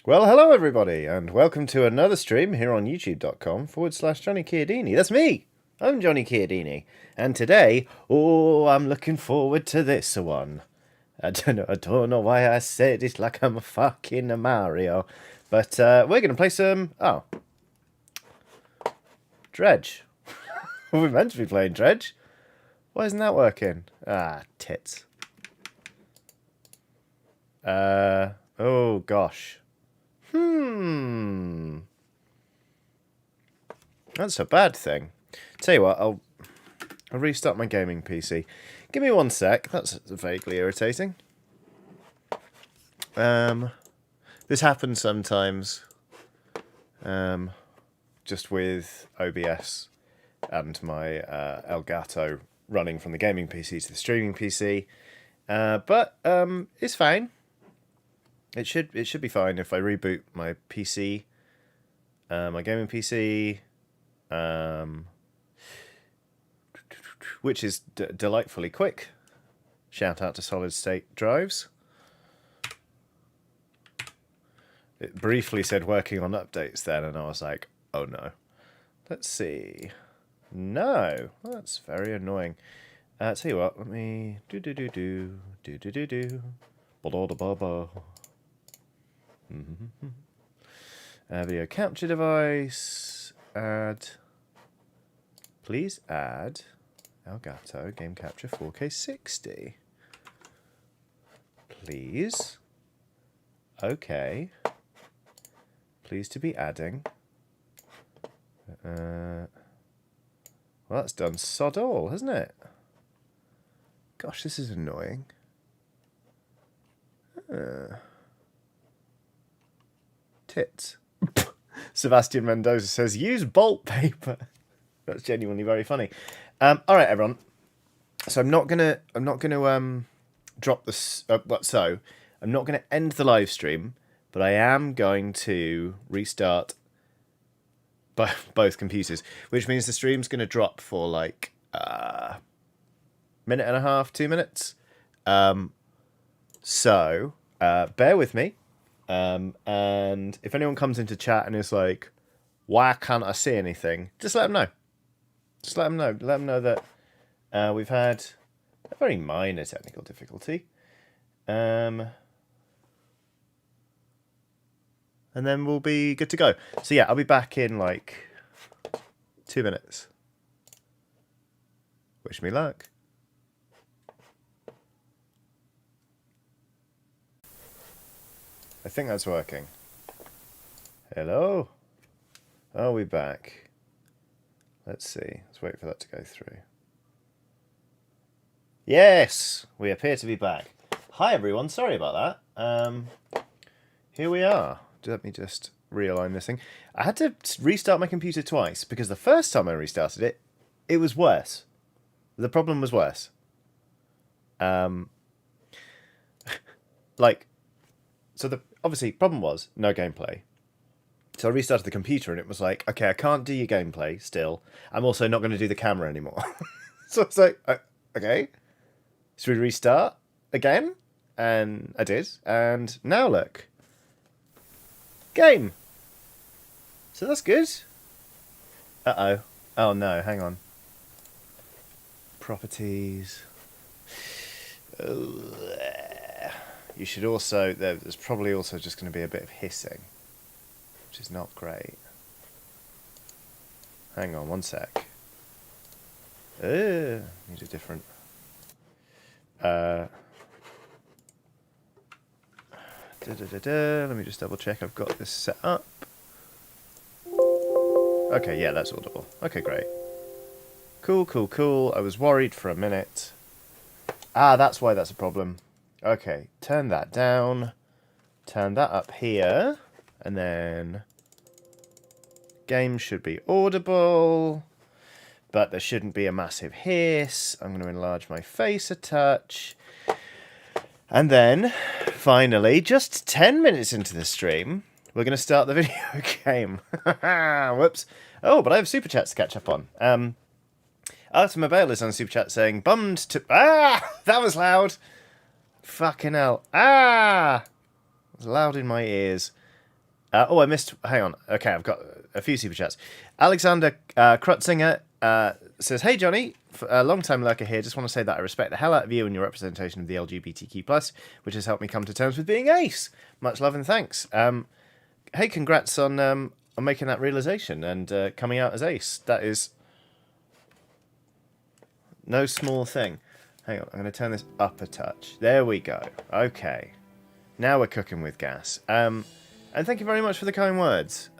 Well, hello everybody, and welcome to another stream here on youtube.com/Johnny Chiodini. That's me! I'm Johnny Chiodini. And today, I'm looking forward to this one. I don't know why I said it like I'm a fucking Mario. But we're going to play some... Dredge. We're meant to be playing Dredge. Why isn't that working? Ah, tits. Oh gosh. That's a bad thing. Tell you what, I'll restart my gaming PC. Give me 1 sec. That's vaguely irritating. This happens sometimes. Just with OBS and my Elgato running from the gaming PC to the streaming PC. But it's fine. It should be fine if I reboot my PC, my gaming PC, which is delightfully quick. Shout out to solid state drives. It briefly said working on updates then, and I was like, oh no. Let's see. No, that's very annoying. Tell you what, let me video capture device. Add. Please add Elgato Game Capture 4K 60. Please. Okay. Please to be adding. Well, that's done sod all, hasn't it? Gosh, this is annoying. Tits. Sebastian Mendoza says, use bolt paper. That's genuinely very funny. All right, everyone. So I'm not gonna drop this. So I'm not gonna end the live stream, but I am going to restart both computers, which means the stream's gonna drop for like minute and a half, 2 minutes. So bear with me. And if anyone comes into chat and is like, why can't I see anything? Just let them know. Just let them know. Let them know that we've had a very minor technical difficulty. And then we'll be good to go. So yeah, I'll be back in like 2 minutes. Wish me luck. I think that's working. Hello? Are we back? Let's see. Let's wait for that to go through. Yes! We appear to be back. Hi everyone, sorry about that. Here we are. Let me just realign this thing. I had to restart my computer twice because the first time I restarted it, it was worse. The problem was worse. So the obviously problem was no gameplay. So I restarted the computer and it was like, okay, I can't do your gameplay still. I'm also not going to do the camera anymore. So it's like, okay, should we restart again? And I did. And now look. Game. So that's good. Uh-oh. Oh no, hang on. Properties. You should also, there's probably also just going to be a bit of hissing, which is not great. Hang on 1 sec. Need a different. Let me just double check I've got this set up. Okay, yeah, that's audible. Okay, great. Cool, cool, cool. I was worried for a minute. Ah, that's why that's a problem. Okay, turn that down. Turn that up here. And then game should be audible. But there shouldn't be a massive hiss. I'm going to enlarge my face a touch. And then, finally, just 10 minutes into the stream, we're going to start the video game. Whoops. Oh, but I have Super Chats to catch up on. Artem Abel is on Super Chat saying, bummed to... Ah! That was loud! Fucking hell. Ah! It was loud in my ears. Oh, I missed... Hang on. Okay, I've got a few super chats. Alexander Krutzinger says, "Hey, Johnny, a long-time lurker here. Just want to say that I respect the hell out of you and your representation of the LGBTQ+, which has helped me come to terms with being ace. Much love and thanks." Hey, congrats on making that realization and coming out as ace. That is no small thing. Hang on, I'm going to turn this up a touch. There we go. Okay. Now we're cooking with gas. And thank you very much for the kind words.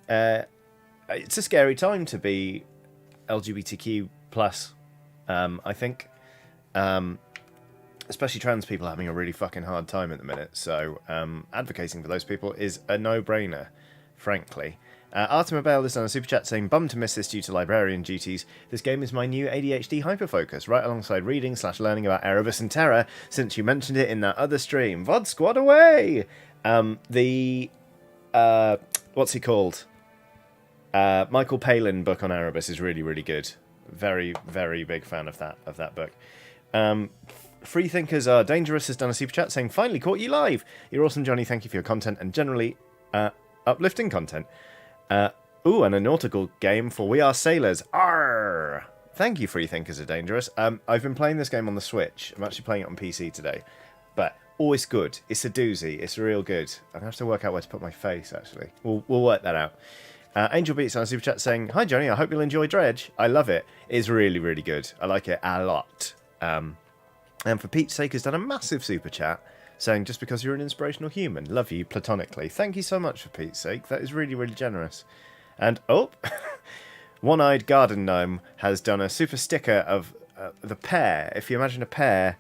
It's a scary time to be LGBTQ+, I think. Especially trans people are having a really fucking hard time at the minute. So advocating for those people is a no-brainer, frankly. Artemabale has done a super chat saying, "Bummed to miss this due to librarian duties. This game is my new ADHD hyperfocus, right alongside reading/learning about Erebus and Terra, since you mentioned it in that other stream. VOD squad away!" What's he called? Michael Palin book on Erebus is really, really good. Very, very big fan of that book. Free Thinkers Are Dangerous has done a super chat saying, "Finally caught you live. You're awesome, Johnny. Thank you for your content and generally uplifting content. And a nautical game for We Are Sailors. Arr! Thank you, Free Thinkers Are Dangerous. I've been playing this game on the Switch. I'm actually playing it on PC today. But, it's good. It's a doozy. It's real good. I'm going to have to work out where to put my face, actually. We'll work that out. Angel Beats on a super chat saying, "Hi, Johnny. I hope you'll enjoy Dredge. I love it. It's really, really good. I like it a lot." And for Pete's sake has done a massive super chat saying, "Just because you're an inspirational human. Love you platonically." Thank you so much, for Pete's sake. That is really, really generous. And, One-Eyed Garden Gnome has done a super sticker of the pear. If you imagine a pear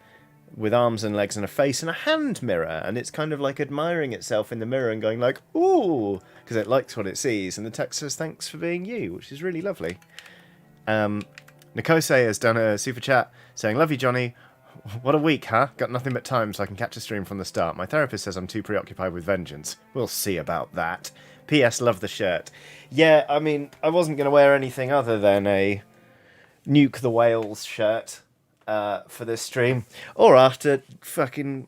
with arms and legs and a face and a hand mirror, and it's kind of like admiring itself in the mirror and going like, "Ooh," because it likes what it sees. And the text says, "Thanks for being you," which is really lovely. Nikose has done a super chat saying, "Love you, Johnny. What a week, huh? Got nothing but time so I can catch a stream from the start. My therapist says I'm too preoccupied with vengeance. We'll see about that. P.S. Love the shirt." Yeah, I mean, I wasn't going to wear anything other than a Nuke the Whales shirt for this stream. Or after fucking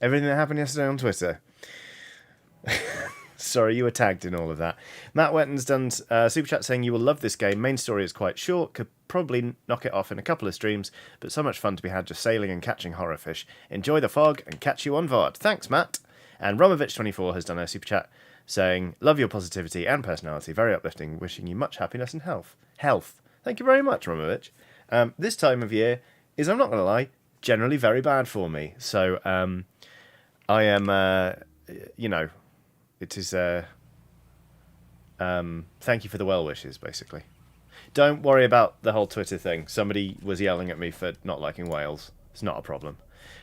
everything that happened yesterday on Twitter. Sorry, you were tagged in all of that. Matt Wetton's done super chat saying, "You will love this game. Main story is quite short. Could probably knock it off in a couple of streams, but so much fun to be had just sailing and catching horror fish. Enjoy the fog and catch you on VOD." Thanks, Matt. And Romovich24 has done a super chat saying, "Love your positivity and personality. Very uplifting. Wishing you much happiness and health." Thank you very much, Romovich. This time of year is, I'm not going to lie, generally very bad for me. So I am, it is, thank you for the well wishes, basically. Don't worry about the whole Twitter thing. Somebody was yelling at me for not liking whales. It's not a problem.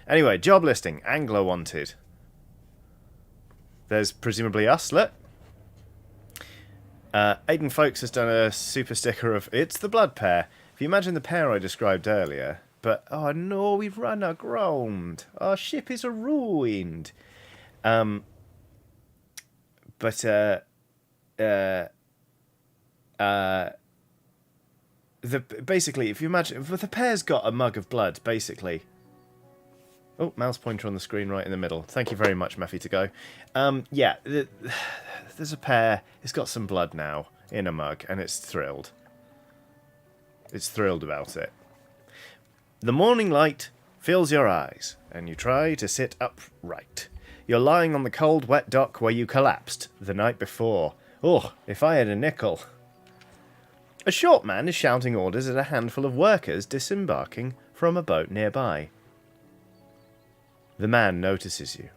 Anyway, job listing. Angler wanted. There's presumably us, look. Aidan Folks has done a super sticker of, "It's the blood pair." If you imagine the pair I described earlier, but, oh no, we've run aground. Our ship is ruined. Basically, if you imagine, if the pair's got a mug of blood, basically. Oh, mouse pointer on the screen right in the middle. Thank you very much, Meffy to go. There's a pair. It's got some blood now in a mug, and it's thrilled. It's thrilled about it. The morning light fills your eyes, and you try to sit upright. You're lying on the cold, wet dock where you collapsed the night before. Oh, if I had a nickel. A short man is shouting orders at a handful of workers disembarking from a boat nearby. The man notices you.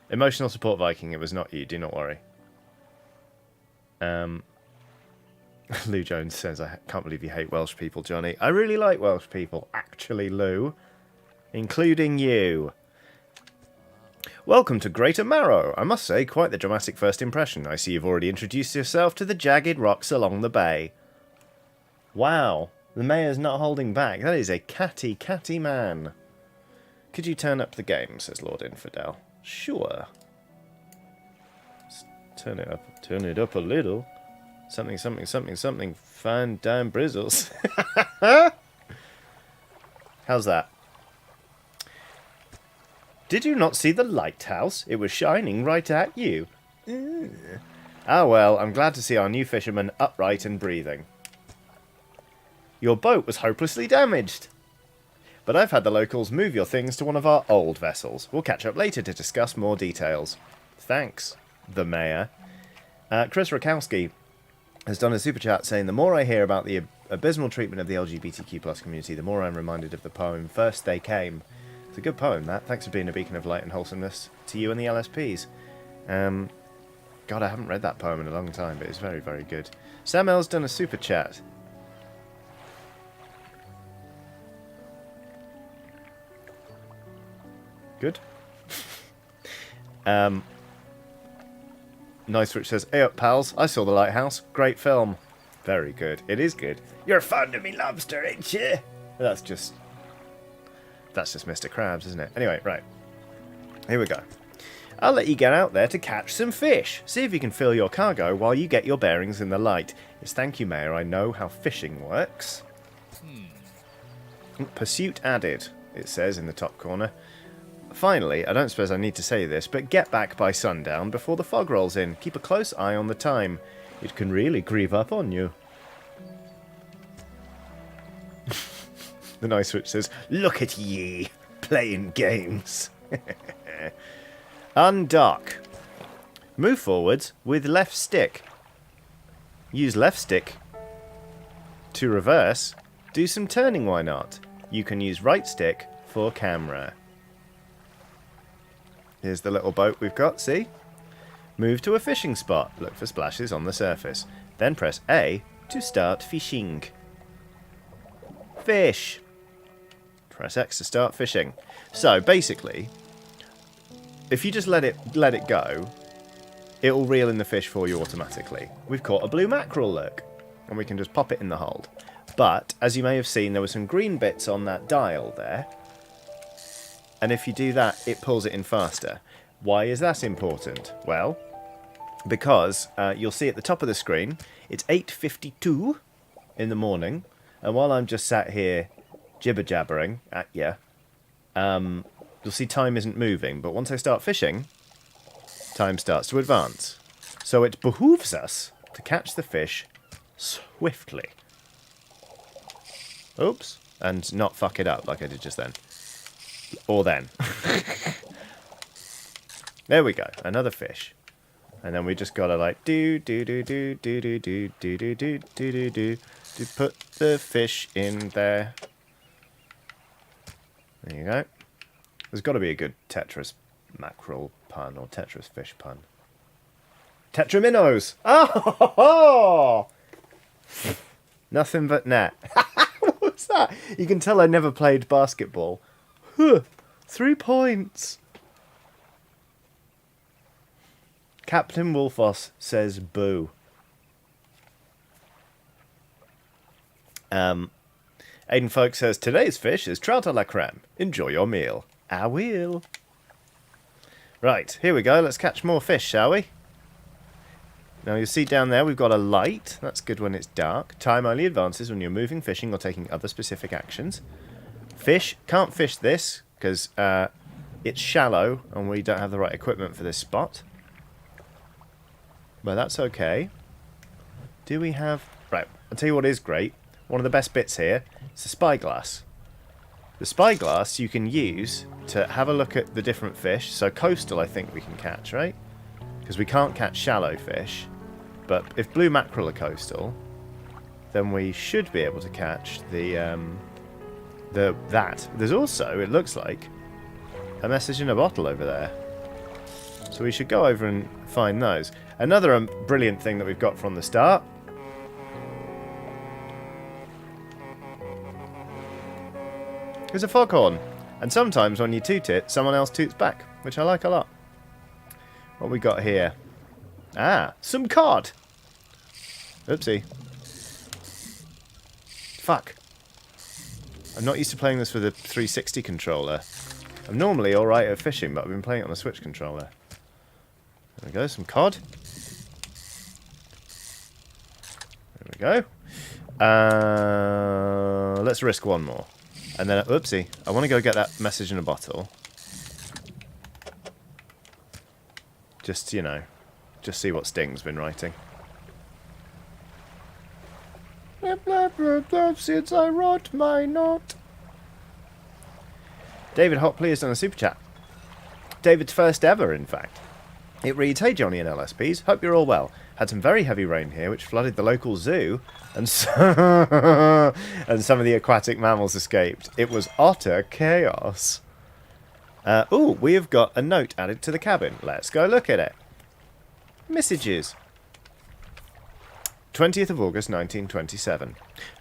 Emotional support Viking, it was not you, do not worry. Lou Jones says, "I can't believe you hate Welsh people, Johnny." I really like Welsh people, actually, Lou. Including you. "Welcome to Greater Marrow. I must say, quite the dramatic first impression. I see you've already introduced yourself to the jagged rocks along the bay." Wow, the mayor's not holding back. That is a catty man. "Could you turn up the game?" says Lord Infidel. Sure. Let's turn it up a little. Something, fine dime brizzles. How's that? Did you not see the lighthouse? It was shining right at you. Ah well, I'm glad to see our new fisherman upright and breathing. Your boat was hopelessly damaged. But I've had the locals move your things to one of our old vessels. We'll catch up later to discuss more details. Thanks, the mayor. Chris Rakowski has done a super chat saying, the more I hear about the abysmal treatment of the LGBTQ plus community, the more I'm reminded of the poem First They Came. It's a good poem, that. Thanks for being a beacon of light and wholesomeness to you and the LSPs. God, I haven't read that poem in a long time, but it's very, very good. Sam L's done a super chat. Good. Nice Rich says, hey up pals, I saw The Lighthouse. Great film. Very good. It is good. You're fond of me lobster, ain't you? That's just Mr. Krabs, isn't it? Anyway, right. Here we go. I'll let you get out there to catch some fish. See if you can fill your cargo while you get your bearings in the light. Yes, thank you, Mayor. I know how fishing works. Pursuit added, it says in the top corner. Finally, I don't suppose I need to say this, but get back by sundown before the fog rolls in. Keep a close eye on the time. It can really creep up on you. The nice switch says, look at ye, playing games. Undock. Move forwards with left stick. Use left stick to reverse. Do some turning, why not? You can use right stick for camera. Here's the little boat we've got, see? Move to a fishing spot. Look for splashes on the surface. Then press A to start fishing. Fish. Press X to start fishing. So, basically, if you just let it go, it will reel in the fish for you automatically. We've caught a blue mackerel, look. And we can just pop it in the hold. But, as you may have seen, there were some green bits on that dial there. And if you do that, it pulls it in faster. Why is that important? Well, because you'll see at the top of the screen, it's 8:52 in the morning. And while I'm just sat here jibber-jabbering at you, you'll see time isn't moving. But once I start fishing, time starts to advance. So it behooves us to catch the fish swiftly. Oops. And not fuck it up like I did just then. Or then. There we go. Another fish. And then we just gotta like do to put the fish in there. There you go. There's got to be a good Tetris mackerel pun or Tetris fish pun. Tetraminnows! Oh! Nothing but net. What was that? You can tell I never played basketball. 3 points. Captain Wolfos says boo. Aiden Folk says, today's fish is trout à la crème. Enjoy your meal. I will. Right, here we go. Let's catch more fish, shall we? Now you'll see down there we've got a light. That's good when it's dark. Time only advances when you're moving, fishing, or taking other specific actions. Fish. Can't fish this because it's shallow and we don't have the right equipment for this spot. But that's okay. Do we have... Right, I'll tell you what is great. One of the best bits here is the spyglass. The spyglass you can use to have a look at the different fish. So coastal I think we can catch, right? Because we can't catch shallow fish. But if blue mackerel are coastal, then we should be able to catch that. There's also, it looks like, a message in a bottle over there. So we should go over and find those. Another brilliant thing that we've got from the start. Is a foghorn. And sometimes when you toot it, someone else toots back, which I like a lot. What we got here? Ah, some cod. Oopsie. Fuck. I'm not used to playing this with a 360 controller. I'm normally alright at fishing, but I've been playing it on the Switch controller. There we go, some cod. There we go. Let's risk one more. And then, oopsie, I want to go get that message in a bottle. Just, you know, just see what Sting's been writing. Since I wrote my note. David Hopley has done a super chat. David's first ever, in fact. It reads, "Hey Johnny and LSPs, hope you're all well. Had some very heavy rain here, which flooded the local zoo, and and some of the aquatic mammals escaped. It was utter chaos." Ooh, we have got a note added to the cabin. Let's go look at it. Messages. 20th of August 1927.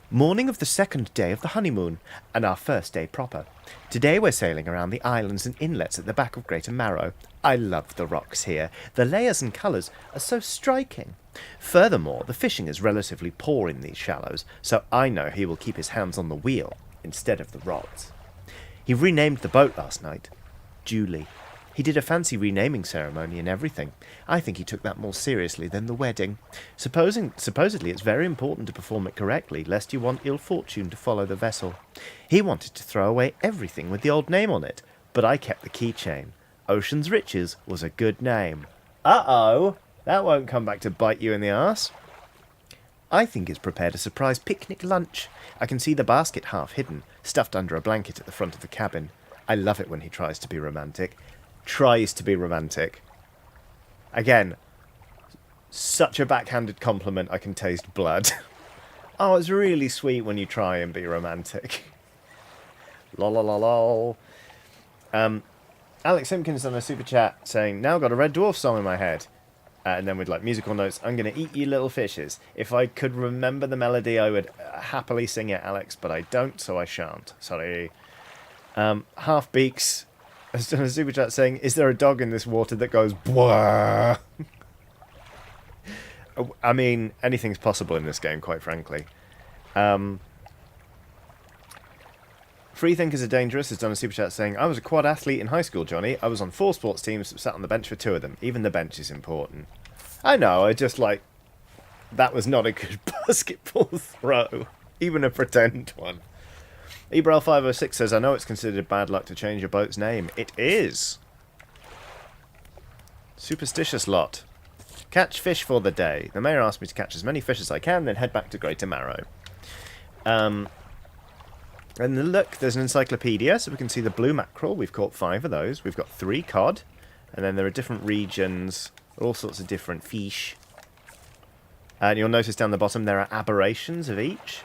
Morning of the second day of the honeymoon, and our first day proper. Today we're sailing around the islands and inlets at the back of Greater Marrow. I love the rocks here. The layers and colours are so striking. Furthermore, the fishing is relatively poor in these shallows, so I know he will keep his hands on the wheel instead of the rods. He renamed the boat last night. Julie. He did a fancy renaming ceremony and everything. I think he took that more seriously than the wedding. Supposedly it's very important to perform it correctly, lest you want ill fortune to follow the vessel. He wanted to throw away everything with the old name on it, but I kept the keychain. Ocean's Riches was a good name. Uh-oh! That won't come back to bite you in the arse. I think he's prepared a surprise picnic lunch. I can see the basket half hidden, stuffed under a blanket at the front of the cabin. I love it when he tries to be romantic. Tries to be romantic. Again, such a backhanded compliment, I can taste blood. Oh, it's really sweet when you try and be romantic. Lol, lol, lol, lol. Alex Simpkins on a super chat saying, "Now got a Red Dwarf song in my head." And then with like musical notes, "I'm going to eat you little fishes. If I could remember the melody, I would happily sing it, Alex, but I don't, so I shan't. Sorry." Half Beaks has done a super chat saying, "Is there a dog in this water that goes bwah?" I mean, anything's possible in this game, quite frankly. Freethinkers Are Dangerous has done a super chat saying, "I was a quad athlete in high school, Johnny. I was on 4 sports teams, sat on the bench for 2 of them. Even the bench is important." I know, I just like... That was not a good basketball throw. Even a pretend one. Ebral506 says, "I know it's considered bad luck to change your boat's name." It is. Superstitious lot. Catch fish for the day. The mayor asked me to catch as many fish as I can, then head back to Greater Marrow. And look, there's an encyclopedia, so we can see the blue mackerel. We've caught 5 of those. We've got 3 cod. And then there are different regions, all sorts of different fish. And you'll notice down the bottom there are aberrations of each.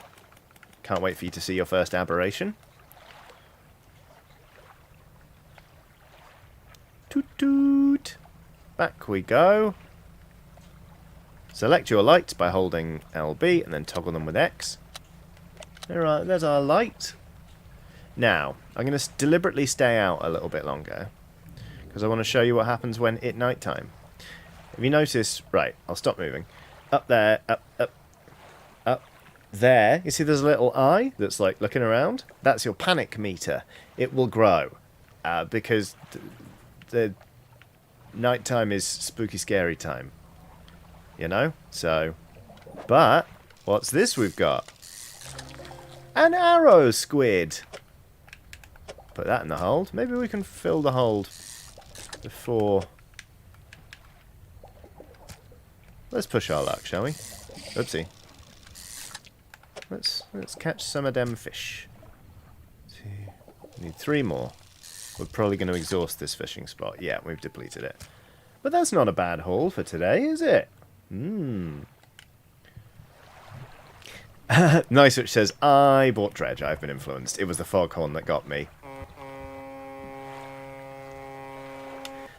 Can't wait for you to see your first aberration. Toot toot. Back we go. Select your lights by holding LB and then toggle them with X. Alright, there's our light. Now, I'm going to deliberately stay out a little bit longer, because I want to show you what happens when it's night time. If you notice, right, I'll stop moving. Up there, up there, you see there's a little eye that's like looking around? That's your panic meter. It will grow, because the night time is spooky, scary time. You know? So, but, what's this we've got? An arrow squid. Put that in the hold. Maybe we can fill the hold before... Let's push our luck, shall we? Oopsie. Let's catch some of them fish. Need 3 more. We're probably going to exhaust this fishing spot. Yeah, we've depleted it. But that's not a bad haul for today, is it? Nice, which says, "I bought Dredge. I've been influenced. It was the foghorn that got me."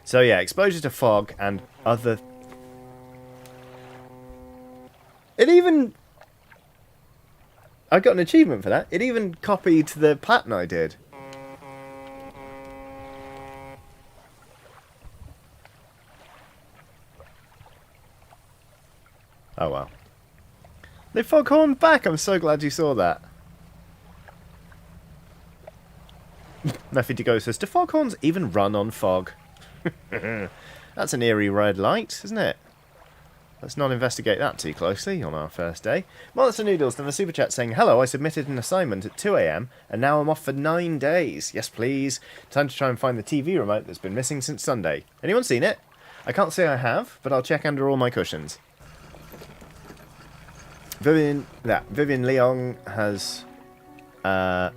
So yeah, exposure to fog and other... It even... I got an achievement for that. It even copied the pattern I did. Oh well. They foghorned back. I'm so glad you saw that. Nothing to go says, "Do foghorns even run on fog?" That's an eerie red light, isn't it? Let's not investigate that too closely on our first day. Monster Noodles done a super chat saying, "Hello, I submitted an assignment at 2 AM and now I'm off for 9 days. Yes, please. Time to try and find the TV remote that's been missing since Sunday. Anyone seen it? I can't say I have, but I'll check under all my cushions. Vivian Leong has had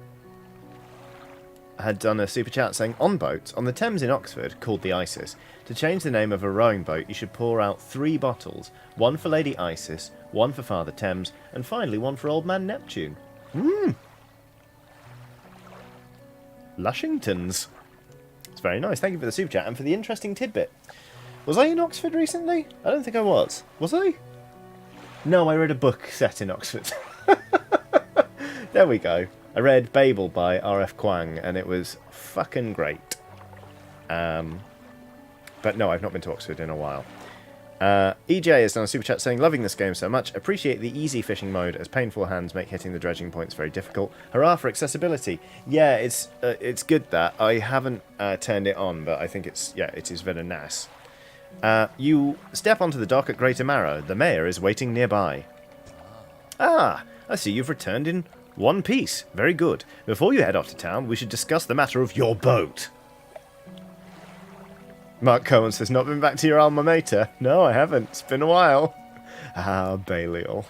done a super chat saying, on boats on the Thames in Oxford, called the Isis, to change the name of a rowing boat, you should pour out 3 bottles. 1 for Lady Isis, 1 for Father Thames, and finally 1 for Old Man Neptune. Lushingtons. It's very nice. Thank you for the super chat and for the interesting tidbit. Was I in Oxford recently? I don't think I was. Was I? No, I read a book set in Oxford. There we go. I read Babel by R.F. Kuang, and it was fucking great. But no, I've not been to Oxford in a while. EJ has done a super chat saying, loving this game so much. Appreciate the easy fishing mode, as painful hands make hitting the dredging points very difficult. Hurrah for accessibility. Yeah, it's good that. I haven't turned it on, but I think it is very nice. You step onto the dock at Greater Marrow. The mayor is waiting nearby. Ah, I see you've returned in one piece. Very good. Before you head off to town, we should discuss the matter of your boat. Mark Cohen says, not been back to your alma mater? No, I haven't. It's been a while. Ah, Belial.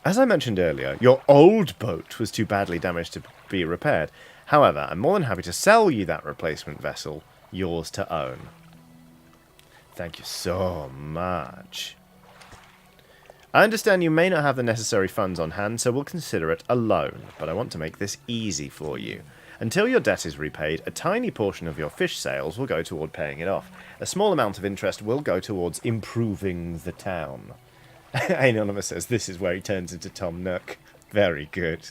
As I mentioned earlier, your old boat was too badly damaged to be repaired. However, I'm more than happy to sell you that replacement vessel, yours to own. Thank you so much. I understand you may not have the necessary funds on hand, so we'll consider it a loan, but I want to make this easy for you. Until your debt is repaid, a tiny portion of your fish sales will go toward paying it off. A small amount of interest will go towards improving the town. Anonymous says this is where he turns into Tom Nook. Very good.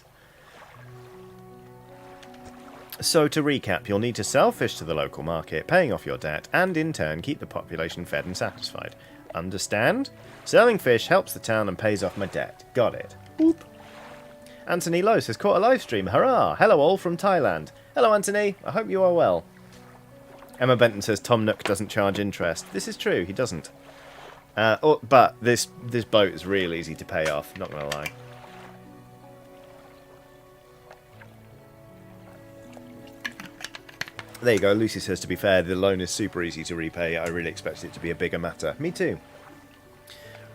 So to recap, you'll need to sell fish to the local market, paying off your debt, and in turn keep the population fed and satisfied. Understand? Selling fish helps the town and pays off my debt. Got it. Boop. Anthony Lowe has caught a live stream. Hurrah! Hello all from Thailand. Hello Anthony, I hope you are well. Emma Benton says Tom Nook doesn't charge interest. This is true, he doesn't. But this boat is real easy to pay off, not gonna lie. There you go, Lucy says, to be fair, the loan is super easy to repay. I really expected it to be a bigger matter. Me too.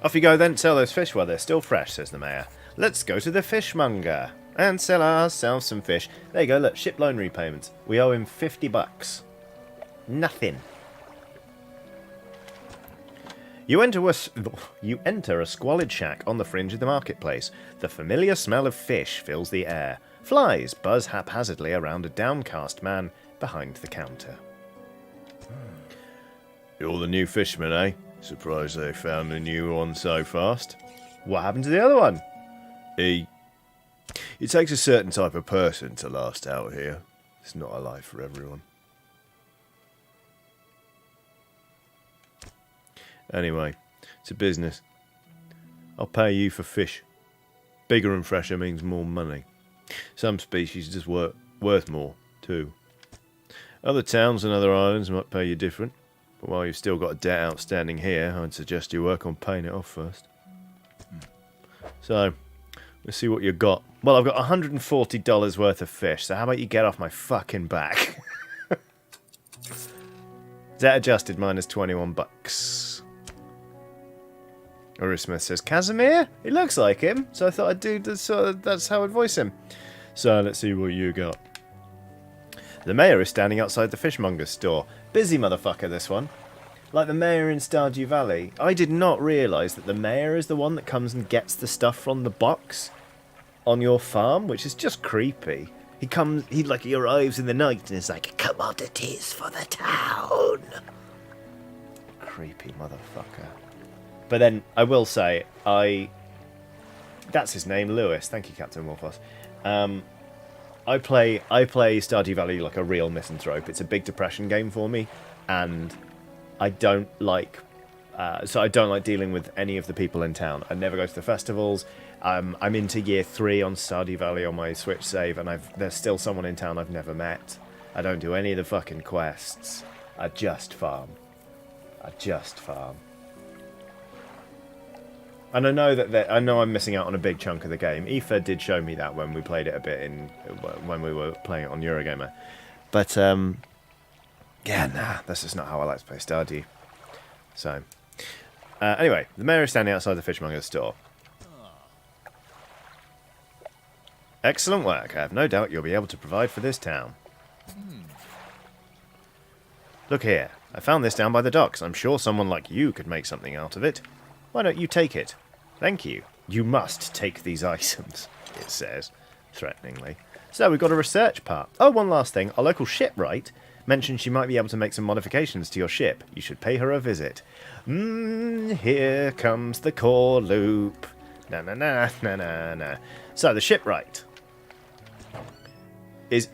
Off you go then, sell those fish while they're still fresh, says the mayor. Let's go to the fishmonger and sell ourselves some fish. There you go, look, ship loan repayments. We owe him $50. Nothing. You enter a squalid shack on the fringe of the marketplace. The familiar smell of fish fills the air. Flies buzz haphazardly around a downcast man behind the counter. You're the new fisherman, eh? Surprised they found a new one so fast. What happened to the other one? It takes a certain type of person to last out here. It's not a life for everyone. Anyway, it's a business. I'll pay you for fish. Bigger and fresher means more money. Some species just worth more, too. Other towns and other islands might pay you different. But while you've still got a debt outstanding here, I'd suggest you work on paying it off first. So, let's see what you got. Well, I've got $140 worth of fish, so how about you get off my fucking back? Debt adjusted minus $21. Arismith says, Casimir? He looks like him, so I thought I'd do this, that's how I'd voice him. So, let's see what you got. The mayor is standing outside the fishmonger's store. Busy motherfucker, this one. Like the mayor in Stardew Valley. I did not realise that the mayor is the one that comes and gets the stuff from the box on your farm, which is just creepy. He arrives in the night and is like, commodities for the town. Creepy motherfucker. But then, I will say, that's his name, Lewis. Thank you, Captain Wolfos. I play Stardew Valley like a real misanthrope. It's a big depression game for me, and I don't like dealing with any of the people in town. I never go to the festivals. I'm into year 3 on Stardew Valley on my Switch save, and there's still someone in town I've never met. I don't do any of the fucking quests. I just farm. And I know I'm missing out on a big chunk of the game. Aoife did show me that when we played it a bit when we were playing it on Eurogamer. But Yeah, nah, this is not how I like to play Stardew. So, anyway, the mayor is standing outside the fishmonger's store. Excellent work. I have no doubt you'll be able to provide for this town. Look here. I found this down by the docks. I'm sure someone like you could make something out of it. Why don't you take it? Thank you. You must take these items, it says, threateningly. So we've got a research part. Oh, one last thing. Our local shipwright mentioned she might be able to make some modifications to your ship. You should pay her a visit. Here comes the core loop. Na na na na na na. So the shipwright is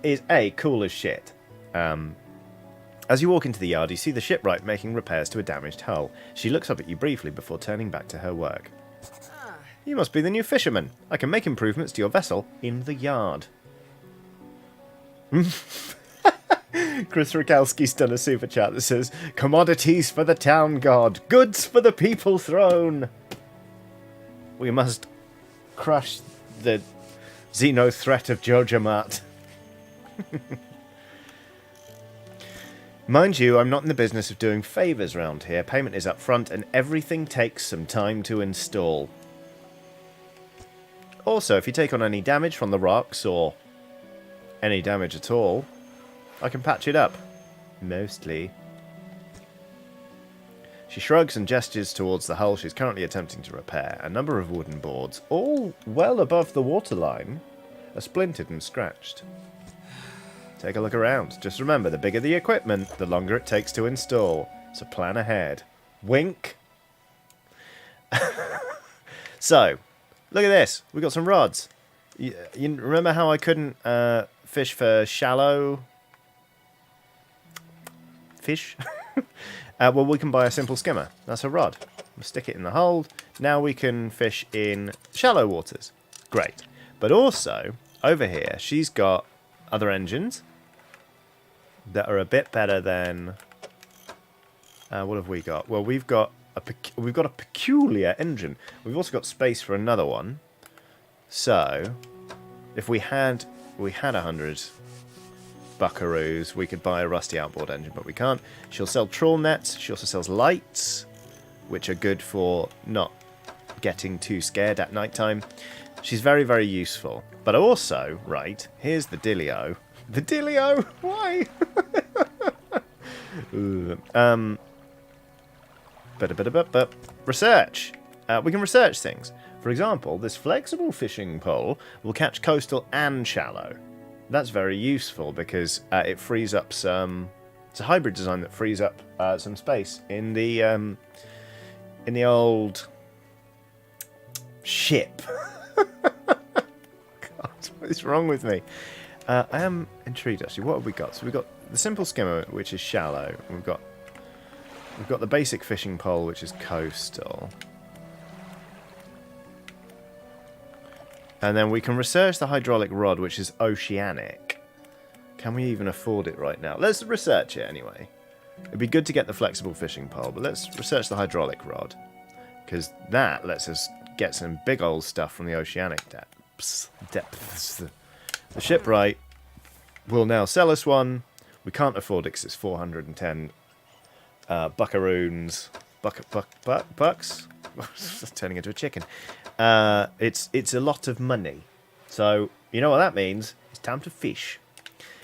cool as shit. As you walk into the yard, you see the shipwright making repairs to a damaged hull. She looks up at you briefly before turning back to her work. You must be the new fisherman. I can make improvements to your vessel in the yard. Chris Rakowski's done a super chat that says, commodities for the town god, goods for the people throne. We must crush the Xeno threat of Jojamat. Mind you, I'm not in the business of doing favours round here. Payment is up front and everything takes some time to install. Also, if you take on any damage from the rocks, or any damage at all, I can patch it up. Mostly. She shrugs and gestures towards the hull she's currently attempting to repair. A number of wooden boards, all well above the waterline, are splintered and scratched. Take a look around. Just remember, the bigger the equipment, the longer it takes to install. So plan ahead. Wink. So, look at this. We got some rods. You remember how I couldn't fish for shallow fish? Well, we can buy a simple skimmer. That's a rod. We'll stick it in the hold. Now we can fish in shallow waters. Great. But also, over here, she's got other engines that are a bit better than... what have we got? Well, we've got a peculiar engine. We've also got space for another one. So, if we had 100 buckaroos, we could buy a rusty outboard engine, but we can't. She'll sell trawl nets. She also sells lights, which are good for not getting too scared at night time. She's very, very useful. But also, right, here's the dealio. The dealio? Why? Research. We can research things. For example, this flexible fishing pole will catch coastal and shallow. That's very useful because it frees up some... It's a hybrid design that frees up some space in the old ship. God, what is wrong with me? I am intrigued actually. What have we got? So we've got the simple skimmer, which is shallow. We've got the basic fishing pole, which is coastal. And then we can research the hydraulic rod, which is oceanic. Can we even afford it right now? Let's research it anyway. It'd be good to get the flexible fishing pole, but let's research the hydraulic rod. Because that lets us get some big old stuff from the oceanic depths. The shipwright will now sell us one. We can't afford it because it's 410 buckaroons. Bucks? Turning into a chicken. It's a lot of money. So, you know what that means? It's time to fish.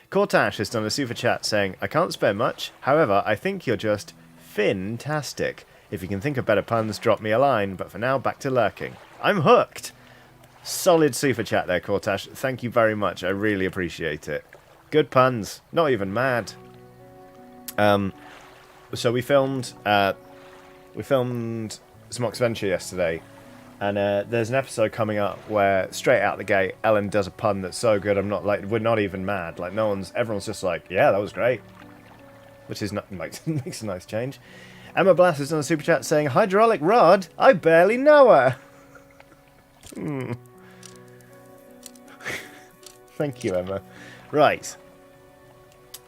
Cortash has done a super chat saying, I can't spare much. However, I think you're just fin-tastic. If you can think of better puns, drop me a line. But for now, back to lurking. I'm hooked. Solid super chat there, Cortash. Thank you very much. I really appreciate it. Good puns. Not even mad. So we filmed Smock's Venture yesterday, and there's an episode coming up where straight out the gate Ellen does a pun that's so good we're not even mad. Like everyone's just like, yeah, that was great, which is not makes a nice change. Emma Blass has done a super chat saying, hydraulic rod? I barely know her. Thank you, Emma. Right.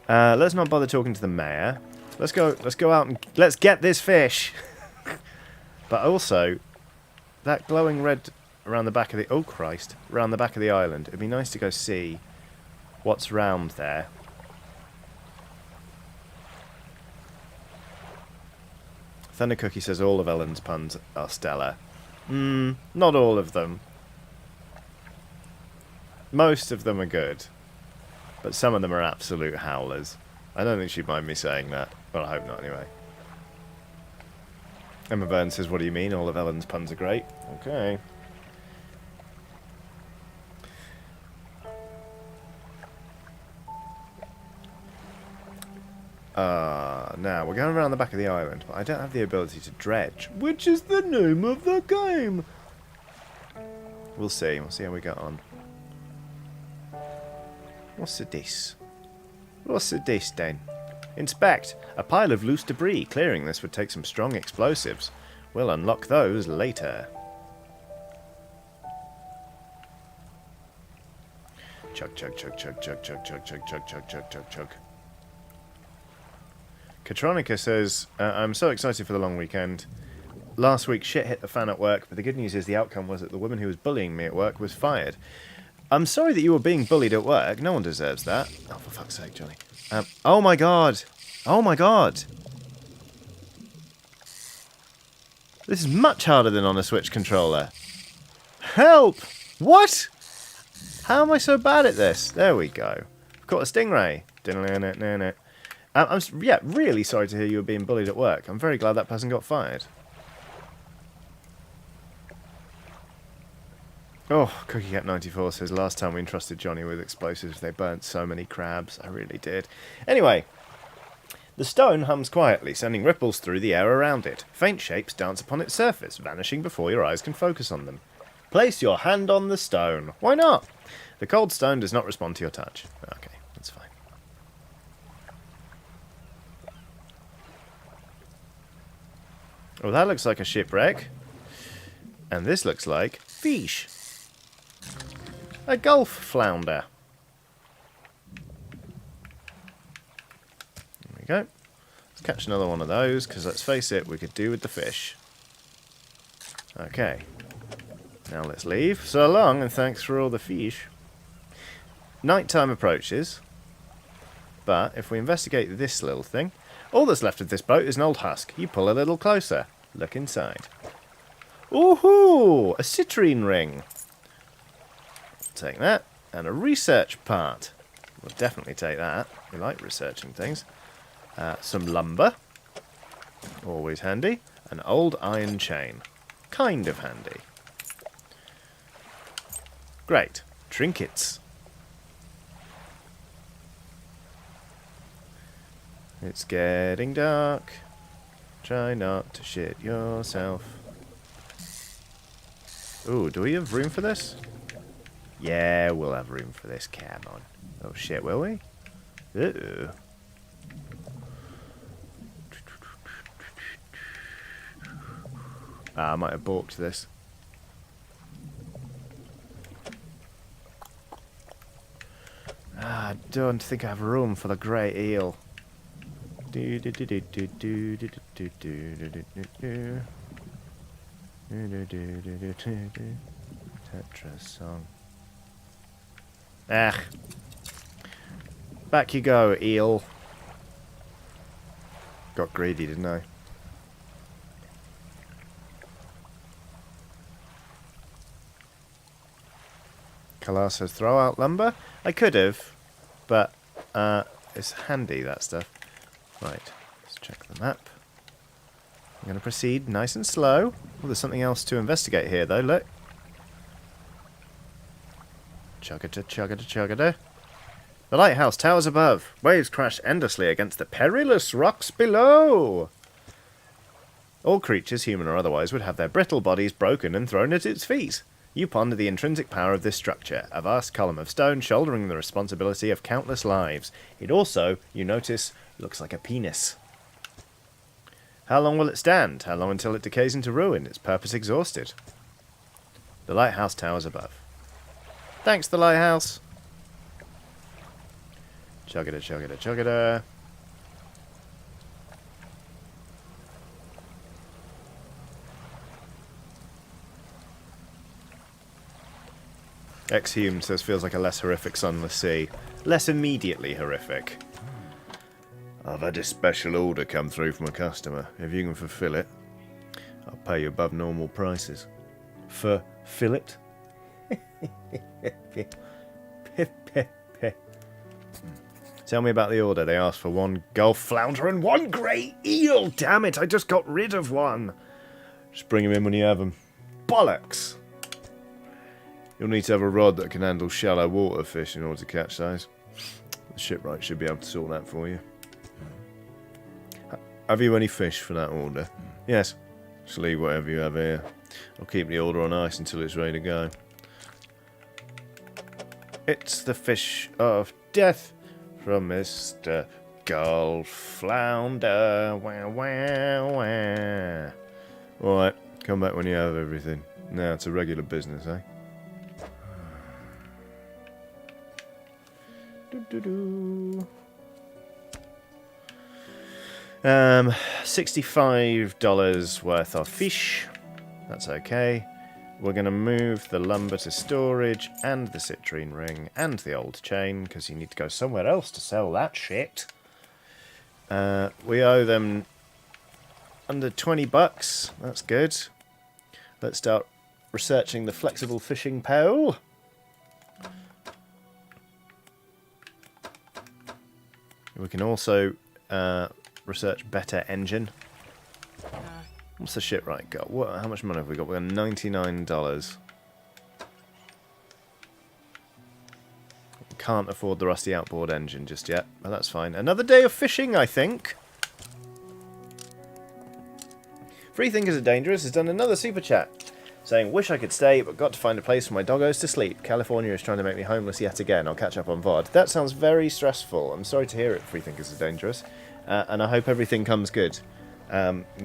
Let's not bother talking to the mayor. Let's go out and let's get this fish. But also, that glowing red around the back of the... Oh, Christ. Around the back of the island. It'd be nice to go see what's round there. Thunder Cookie says all of Ellen's puns are stellar. Not all of them. Most of them are good. But some of them are absolute howlers. I don't think she'd mind me saying that. Well, I hope not anyway. Emma Burns says, what do you mean? All of Ellen's puns are great. Okay. Now, we're going around the back of the island, but I don't have the ability to dredge, which is the name of the game. We'll see. We'll see how we get on. What's this? What's this, then? Inspect. A pile of loose debris. Clearing this would take some strong explosives. We'll unlock those later. Chug, chug, chug, chug, chug, chug, chug, chug, chug, chug, chug, chug, chug. Katronica says, I'm so excited for the long weekend. Last week shit hit the fan at work, but the good news is the outcome was that the woman who was bullying me at work was fired. I'm sorry that you were being bullied at work. No one deserves that. Oh, for fuck's sake, Johnny. Oh my god. Oh my god. This is much harder than on a Switch controller. Help! What? How am I so bad at this? There we go. I've caught a stingray. I'm really sorry to hear you were being bullied at work. I'm very glad that person got fired. Oh, CookieCat94 says, last time we entrusted Johnny with explosives, they burnt so many crabs. I really did. Anyway, the stone hums quietly, sending ripples through the air around it. Faint shapes dance upon its surface, vanishing before your eyes can focus on them. Place your hand on the stone. Why not? The cold stone does not respond to your touch. Okay, that's fine. Well, that looks like a shipwreck. And this looks like fish. A gulf flounder. There we go. Let's catch another one of those, because let's face it, we could do with the fish. Okay. Now let's leave. So long, and thanks for all the fish. Nighttime approaches. But if we investigate this little thing, all that's left of this boat is an old husk. You pull a little closer. Look inside. Ooh-hoo! A citrine ring. Take that. And a research part. We'll definitely take that. We like researching things. Some lumber. Always handy. An old iron chain. Kind of handy. Great. Trinkets. It's getting dark. Try not to shit yourself. Ooh, do we have room for this? Yeah, we'll have room for this. Come on. Oh shit, will we? Uh-oh. I might have balked this. I don't think I have room for the grey eel. Tetris song. Ah. Back you go, eel. Got greedy, didn't I? Kalar says, throw out lumber? I could have, but it's handy, that stuff. Right, let's check the map. I'm going to proceed nice and slow. Oh, there's something else to investigate here, though, look. Chuggada, chuggada, chuggada. The lighthouse towers above. Waves crash endlessly against the perilous rocks below. All creatures, human or otherwise, would have their brittle bodies broken and thrown at its feet. You ponder the intrinsic power of this structure, a vast column of stone shouldering the responsibility of countless lives. It also, you notice, looks like a penis. How long will it stand? How long until it decays into ruin, its purpose exhausted? The lighthouse towers above. Thanks, the lighthouse. Chuggada, chuggada, chuggada. Exhumed says feels like a less horrific sunless sea. Less immediately horrific. I've had a special order come through from a customer. If you can fulfill it, I'll pay you above normal prices. Fulfill it? Tell me about the order. They asked for 1 Gulf flounder and 1 grey eel. Damn it, I just got rid of one. Just bring him in when you have him. Bollocks. You'll need to have a rod that can handle shallow water fish in order to catch those. The shipwright should be able to sort that for you. Have you any fish for that order? Yes. Just leave whatever you have here. I'll keep the order on ice until it's ready to go. It's the fish of death from Mr. Gulf Flounder. Wah, wah, wah. Alright, come back when you have everything. Now it's a regular business, eh? $65 worth of fish. That's okay. We're going to move the lumber to storage and the citrine ring and the old chain because you need to go somewhere else to sell that shit. We owe them under $20. That's good. Let's start researching the flexible fishing pole. We can also research better engine. What's the shipwright got? How much money have we got? We got $99. Can't afford the rusty outboard engine just yet, but that's fine. Another day of fishing, I think. Free Thinkers Are Dangerous has done another super chat, saying, wish I could stay, but got to find a place for my doggos to sleep. California is trying to make me homeless yet again. I'll catch up on VOD. That sounds very stressful. I'm sorry to hear it, Free Thinkers Are Dangerous. And I hope everything comes good.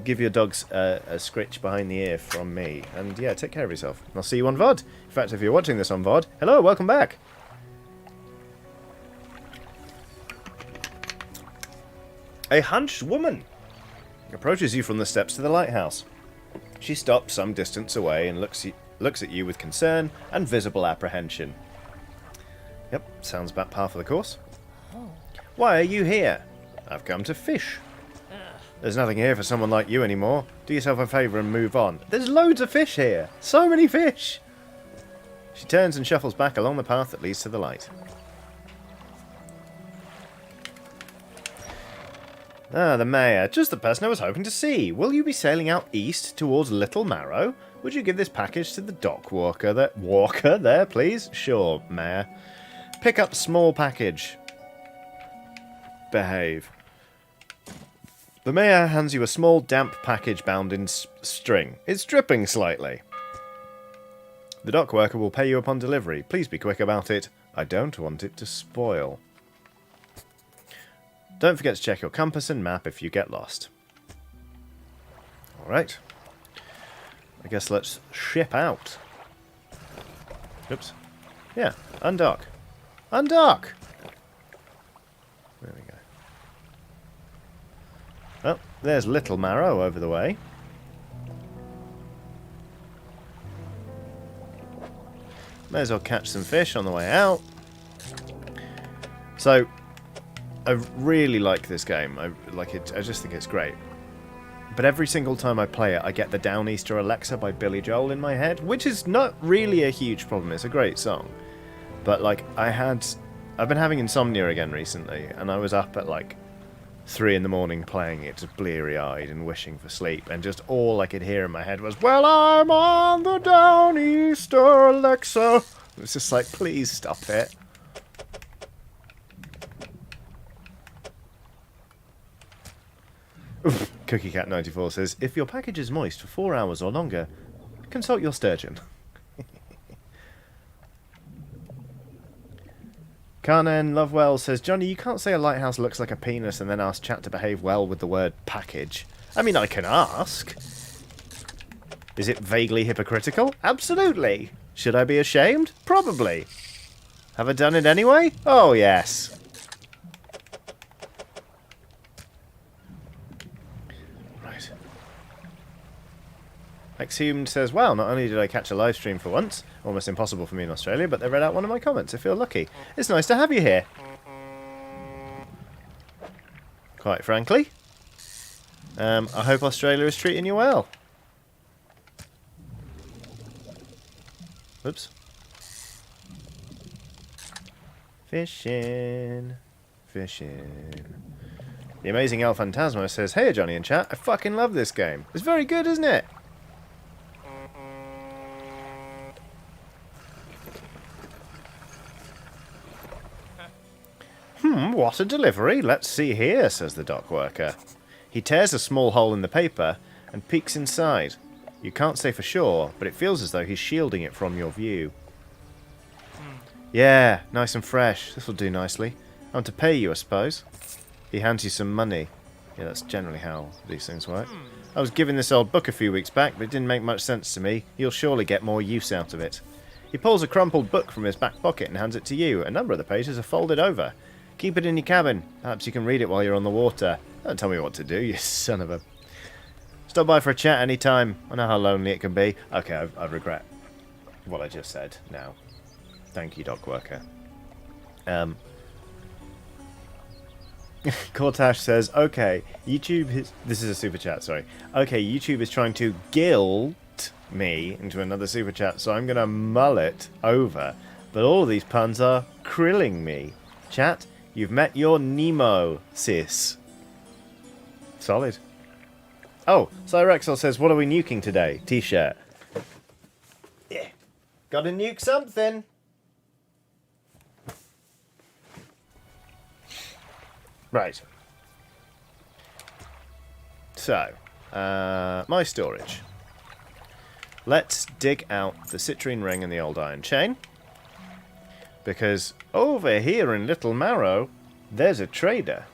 Give your dogs a scritch behind the ear from me. And yeah, take care of yourself. I'll see you on VOD. In fact, if you're watching this on VOD, hello, welcome back. A hunched woman approaches you from the steps to the lighthouse. She stops some distance away and looks at you with concern and visible apprehension. Yep, sounds about par for the course. Oh. Why are you here? I've come to fish. There's nothing here for someone like you anymore. Do yourself a favour and move on. There's loads of fish here. So many fish. She turns and shuffles back along the path that leads to the light. Ah, the mayor. Just the person I was hoping to see. Will you be sailing out east towards Little Marrow? Would you give this package to the dock walker there, please? Sure, mayor. Pick up small package. Behave. The mayor hands you a small, damp package bound in string. It's dripping slightly. The dock worker will pay you upon delivery. Please be quick about it. I don't want it to spoil. Don't forget to check your compass and map if you get lost. Alright. I guess let's ship out. Oops. Yeah, undock. Undock! There we go. Oh, there's Little Marrow over the way. May as well catch some fish on the way out. So, I really like this game. I like it. I just think it's great. But every single time I play it, I get the Downeaster Alexa by Billy Joel in my head, which is not really a huge problem. It's a great song. But like I've been having insomnia again recently, and I was up at like 3 in the morning playing it, just bleary-eyed and wishing for sleep, and just all I could hear in my head was, well, I'm on the Downeaster Alexa. It was just like, please stop it. CookieCat94 says, if your package is moist for 4 hours or longer, consult your sturgeon. Carnan Lovewell says, Johnny, you can't say a lighthouse looks like a penis and then ask chat to behave well with the word package. I mean, I can ask. Is it vaguely hypocritical? Absolutely. Should I be ashamed? Probably. Have I done it anyway? Oh, yes. Right. Exhumed says, wow, not only did I catch a live stream for once, almost impossible for me in Australia, but they read out one of my comments. I feel lucky. It's nice to have you here. quite frankly. I hope Australia is treating you well. Oops. Fishing. Fishing. The amazing El Phantasmo says, "Hey Johnny in chat, I fucking love this game. It's very good, isn't it?" What a delivery. Let's see here, says the dock worker. He tears a small hole in the paper and peeks inside. You can't say for sure, but it feels as though he's shielding it from your view. Yeah, nice and fresh. This'll do nicely. I want to pay you, I suppose. He hands you some money. Yeah, that's generally how these things work. I was given this old book a few weeks back, but it didn't make much sense to me. You'll surely get more use out of it. He pulls a crumpled book from his back pocket and hands it to you. A number of the pages are folded over. Keep it in your cabin. Perhaps you can read it while you're on the water. Don't tell me what to do, you son of a... Stop by for a chat any time. I know how lonely it can be. Okay, I regret what I just said now. Thank you, dock worker. Cortash says, okay, YouTube is... This is a super chat, sorry. Okay, YouTube is trying to guilt me into another super chat, so I'm going to mull it over. But all of these puns are krilling me. Chat, you've met your Nemo, sis. Solid. Oh, Cyrexel says, what are we nuking today? T-shirt. Yeah. Gotta nuke something. Right. So, my storage. Let's dig out the citrine ring and the old iron chain. Because over here in Little Marrow, there's a trader.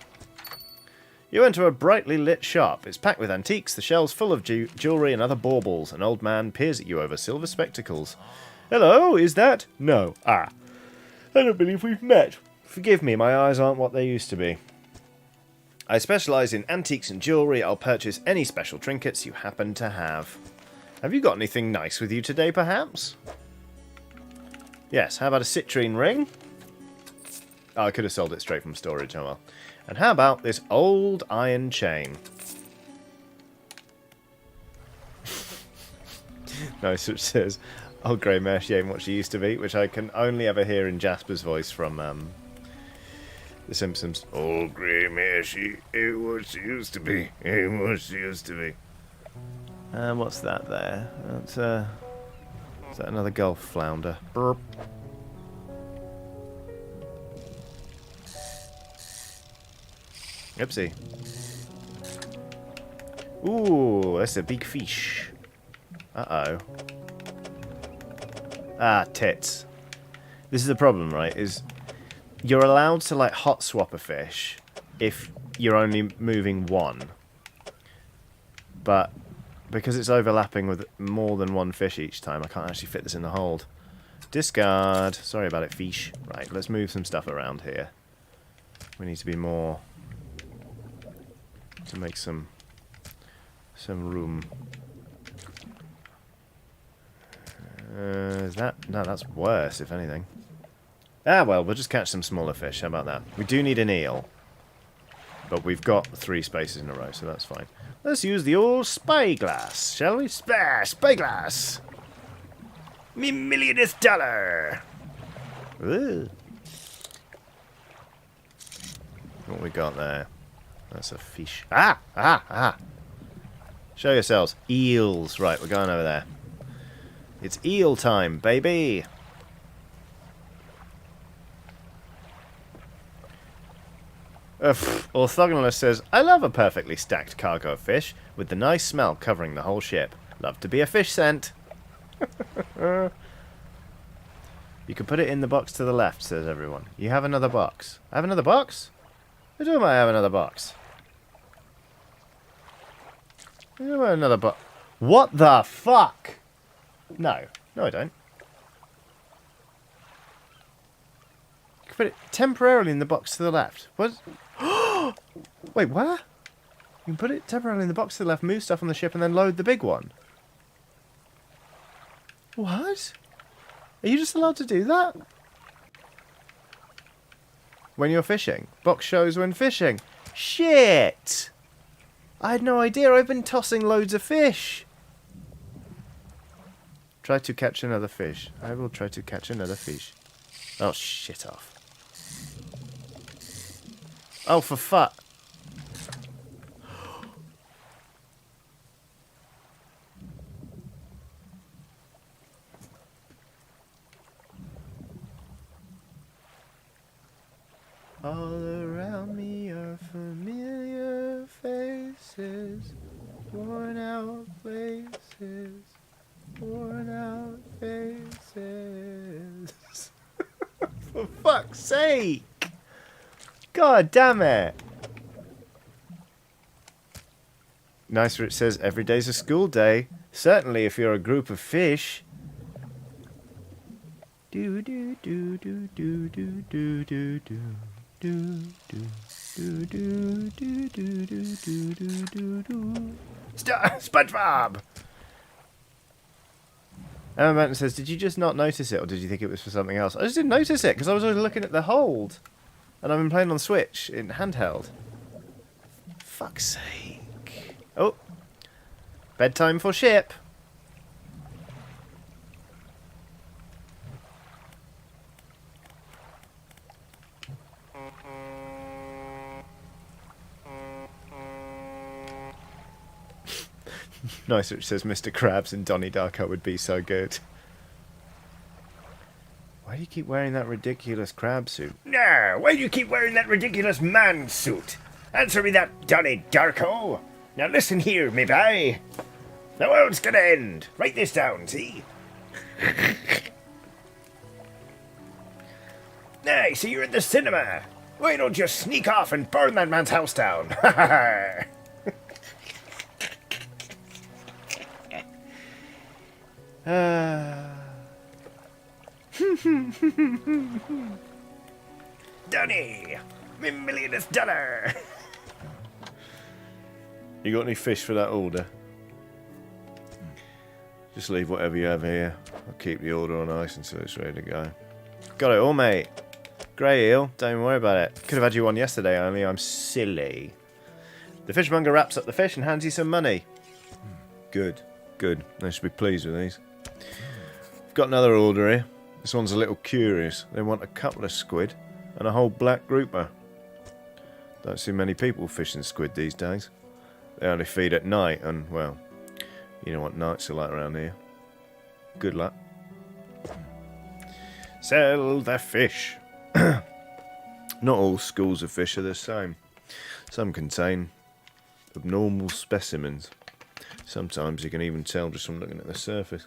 You enter a brightly lit shop. It's packed with antiques, the shelves full of jewellery and other baubles. An old man peers at you over silver spectacles. Hello, is that? No. Ah. I don't believe we've met. Forgive me, my eyes aren't what they used to be. I specialise in antiques and jewellery. I'll purchase any special trinkets you happen to have. Have you got anything nice with you today, perhaps? Yes, how about a citrine ring? Oh, I could have sold it straight from storage, oh well. And how about this old iron chain? Nice, which says, old grey mare, she ain't what she used to be, which I can only ever hear in Jasper's voice from The Simpsons. Old grey mare, she ain't what she used to be, ain't what she used to be. What's that there? That's, is that another Gulf flounder? Burp. Oopsie. Ooh, that's a big fish. Uh-oh. Ah, tits. This is the problem, right? Is you're allowed to, like, hot swap a fish if you're only moving one. But because it's overlapping with more than one fish each time, I can't actually fit this in the hold. Discard. Sorry about it, fish. Right, let's move some stuff around here. We need to be more... to make some room. Is that... No, that's worse, if anything. Ah, well, we'll just catch some smaller fish. How about that? We do need an eel. But we've got 3 spaces in a row, so that's fine. Let's use the old spyglass, shall we? Spyglass! Me millionth dollar! Ooh. What we got there? That's a fish. Ah! Show yourselves. Eels. Right, we're going over there. It's eel time, baby! Orthogonalist says, I love a perfectly stacked cargo of fish, with the nice smell covering the whole ship. Love to be a fish scent. You can put it in the box to the left, says everyone. You have another box. I have another box? Who do I have another box? Who do I have another box? What the fuck? No. No, I don't. You can put it temporarily in the box to the left. What? Wait, where? You can put it temporarily in the box to the left, move stuff on the ship, and then load the big one. What? Are you just allowed to do that? When you're fishing. Box shows when fishing. Shit! I had no idea. I've been tossing loads of fish. Try to catch another fish. I will try to catch another fish. Oh, shit off. Oh, for fuck. All around me are familiar faces, worn out places, worn out faces. For fuck's sake! God damn it! Nice where it says every day's a school day. Certainly if you're a group of fish. Do do do do do do do do do. SpongeBob! Emma Benton says, did you just not notice it, or did you think it was for something else? I just didn't notice it, because I was always looking at the hold. And I've been playing on Switch, in handheld. Fuck's sake. Oh. Bedtime for ship. Nice, which says Mr. Krabs and Donnie Darko would be so good. Why do you keep wearing that ridiculous crab suit? No, why do you keep wearing that ridiculous man suit? Answer me that, Donnie Darko. Now listen here, me boy. The world's gonna end. Write this down, see? Hey, so you're at the cinema. Why don't you sneak off and burn that man's house down? Ha ha ha! Donnie, me millionth dollar. You got any fish for that order? Just leave whatever you have here. I'll keep the order on ice until it's ready to go. Got it all, mate. Grey eel, don't even worry about it. Could have had you one yesterday, only I'm silly. The fishmonger wraps up the fish and hands you some money. Good, good. They should be pleased with these. I've got another order here. This one's a little curious. They want a couple of squid and a whole black grouper. Don't see many people fishing squid these days. They only feed at night and, well, you know what nights are like around here. Good luck. Sell the fish. Not all schools of fish are the same. Some contain abnormal specimens. Sometimes you can even tell just from looking at the surface.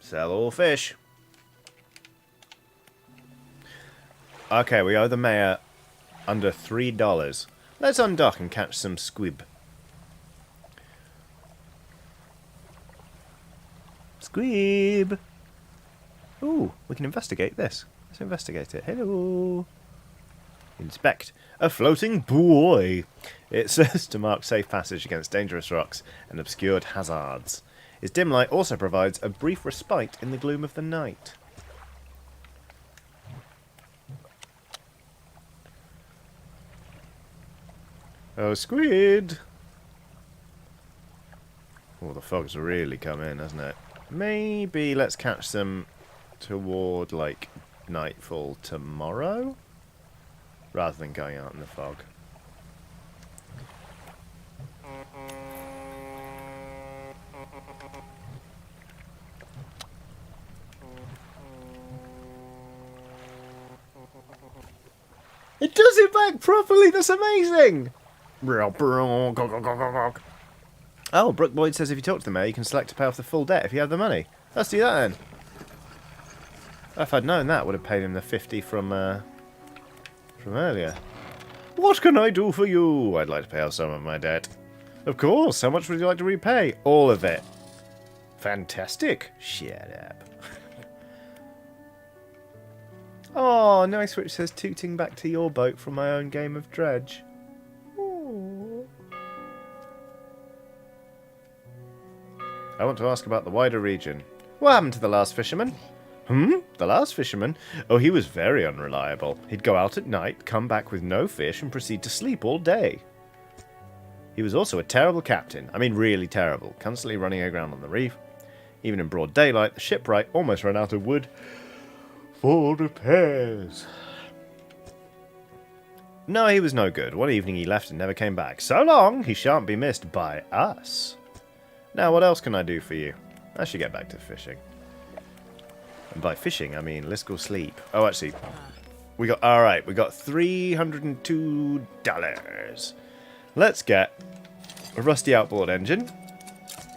Sell all fish. Okay, we owe the mayor under $3. Let's undock and catch some squib. Squib! Ooh, we can investigate this. Let's investigate it. Hello! Inspect. A floating buoy. It serves to mark safe passage against dangerous rocks and obscured hazards. Its dim light also provides a brief respite in the gloom of the night. Oh, squid! Oh, the fog's really come in, hasn't it? Maybe let's catch them toward, like, nightfall tomorrow? Rather than going out in the fog. It does it back properly! That's amazing! Oh, Brooke Boyd says if you talk to the mayor, you can select to pay off the full debt if you have the money. Let's do that then. If I'd known that, would have paid him the 50 from earlier. What can I do for you? I'd like to pay off some of my debt. Of course. How much would you like to repay? All of it. Fantastic. Shut up. Oh, nice which says tooting back to your boat from my own game of Dredge. Ooh. I want to ask about the wider region. What happened to the last fisherman? The last fisherman? Oh, he was very unreliable. He'd go out at night, come back with no fish, and proceed to sleep all day. He was also a terrible captain. I mean, really terrible. Constantly running aground on the reef. Even in broad daylight, the shipwright almost ran out of wood for repairs. No, he was no good. One evening he left and never came back. So long, he shan't be missed by us. Now, what else can I do for you? I should get back to fishing. And by fishing, I mean, let's go sleep. Oh, actually, we got $302. Let's get a rusty outboard engine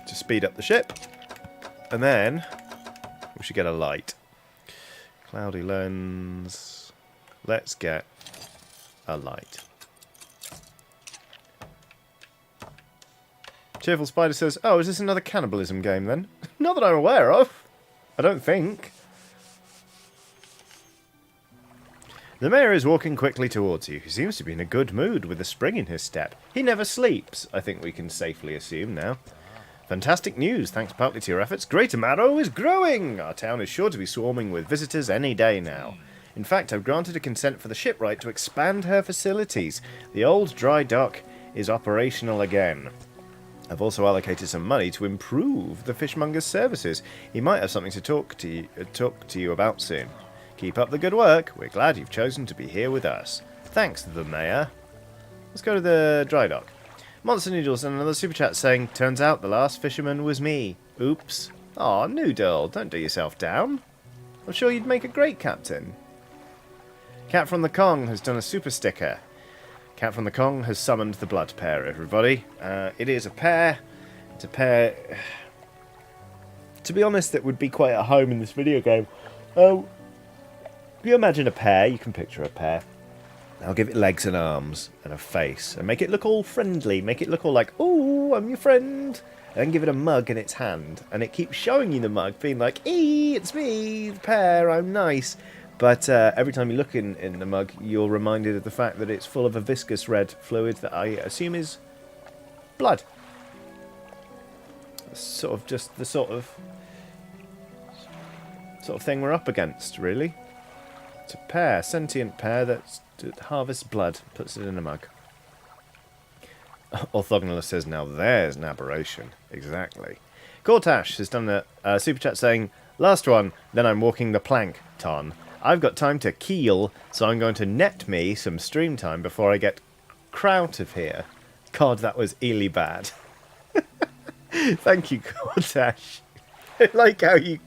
to speed up the ship. And then we should get a light. Cloudy lens. Let's get a light. Cheerful Spider says, oh, is this another cannibalism game then? Not that I'm aware of. I don't think. The mayor is walking quickly towards you. He seems to be in a good mood with a spring in his step. He never sleeps, I think we can safely assume now. Fantastic news, thanks partly to your efforts. Greater Marrow is growing! Our town is sure to be swarming with visitors any day now. In fact, I've granted a consent for the shipwright to expand her facilities. The old dry dock is operational again. I've also allocated some money to improve the fishmonger's services. He might have something to talk to you about soon. Keep up the good work. We're glad you've chosen to be here with us. Thanks, the mayor. Let's go to the dry dock. Monster Noodles and another super chat saying, turns out the last fisherman was me. Oops. Aw, Noodle, don't do yourself down. I'm sure you'd make a great captain. Cat from the Kong has done a super sticker. Cat from the Kong has summoned the blood pair, everybody. It is a pair. It's a pair... To be honest, that would be quite at home in this video game. If you imagine a pear, you can picture a pear. I'll give it legs and arms and a face and make it look all friendly. Make it look all like, oh, I'm your friend. And then give it a mug in its hand. And it keeps showing you the mug, being like, ee, it's me, the pear, I'm nice. But every time you look in the mug, you're reminded of the fact that it's full of a viscous red fluid that I assume is blood. Sort of just the sort of thing we're up against, really. It's a pear, sentient pear that harvests blood, puts it in a mug. Orthogonalist says, now there's an aberration. Exactly. Cortash has done a super chat saying, last one, then I'm walking the plank, Ton. I've got time to keel, so I'm going to net me some stream time before I get out of here. God, that was really bad. Thank you, Cortash. I like how you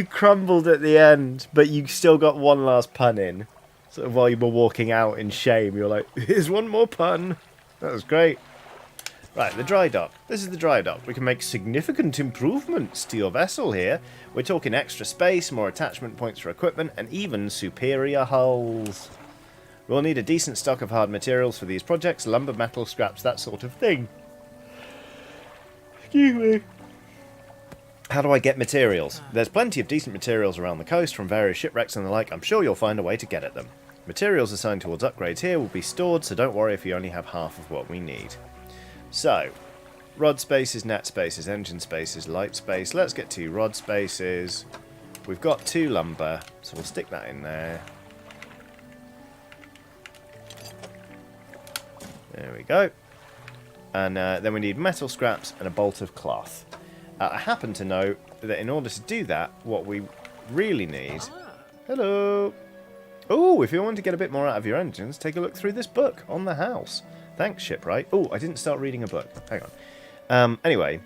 crumbled at the end, but you still got one last pun in. Sort of while you were walking out in shame, you're like, here's one more pun. That was great. Right, the dry dock. This is the dry dock. We can make significant improvements to your vessel here. We're talking extra space, more attachment points for equipment, and even superior hulls. We'll need a decent stock of hard materials for these projects, lumber, metal, scraps, that sort of thing. Excuse me. How do I get materials? There's plenty of decent materials around the coast from various shipwrecks and the like. I'm sure you'll find a way to get at them. Materials assigned towards upgrades here will be stored, so don't worry if you only have half of what we need. So, rod spaces, net spaces, engine spaces, light space. Let's get 2 rod spaces. We've got 2 lumber, so we'll stick that in there. There we go. And then we need metal scraps and a bolt of cloth. I happen to know that in order to do that, what we really need... Hello! Oh, if you want to get a bit more out of your engines, take a look through this book on the house. Thanks, shipwright. Oh, I didn't start reading a book. Hang on. Anyway,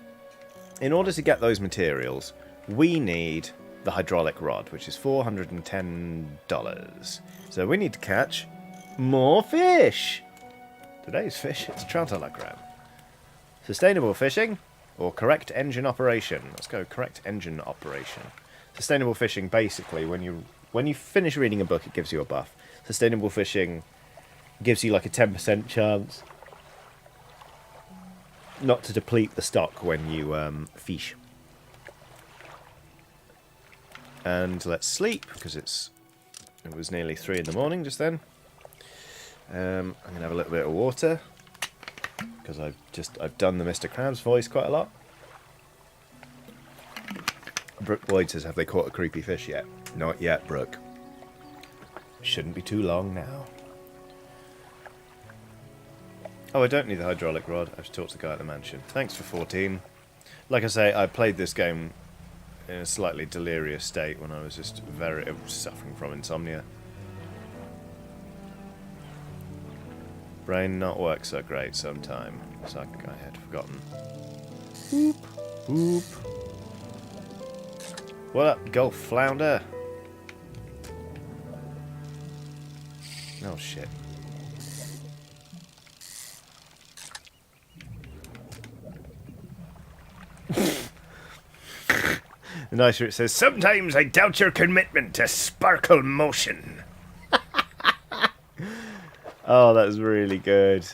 in order to get those materials, we need the hydraulic rod, which is $410. So we need to catch more fish. Today's fish is trout-a-la-creme. Sustainable fishing or correct engine operation. Let's go correct engine operation. Sustainable fishing, basically, when you finish reading a book, it gives you a buff. Sustainable fishing gives you like a 10% chance not to deplete the stock when you fish. And let's sleep, because it was nearly 3 in the morning just then. I'm going to have a little bit of water, because I've done the Mr. Krabs voice quite a lot. Brooke Boyd says, have they caught a creepy fish yet? Not yet, Brooke. Shouldn't be too long now. Oh, I don't need the hydraulic rod. I should talk to the guy at the mansion. Thanks for 14. Like I say, I played this game in a slightly delirious state when I was just suffering from insomnia. Brain not work so great sometime. So I had forgotten. Whoop, whoop. What up, Gulf Flounder? Oh shit. The nicer it says, Sometimes I doubt your commitment to sparkle motion. oh, that was really good.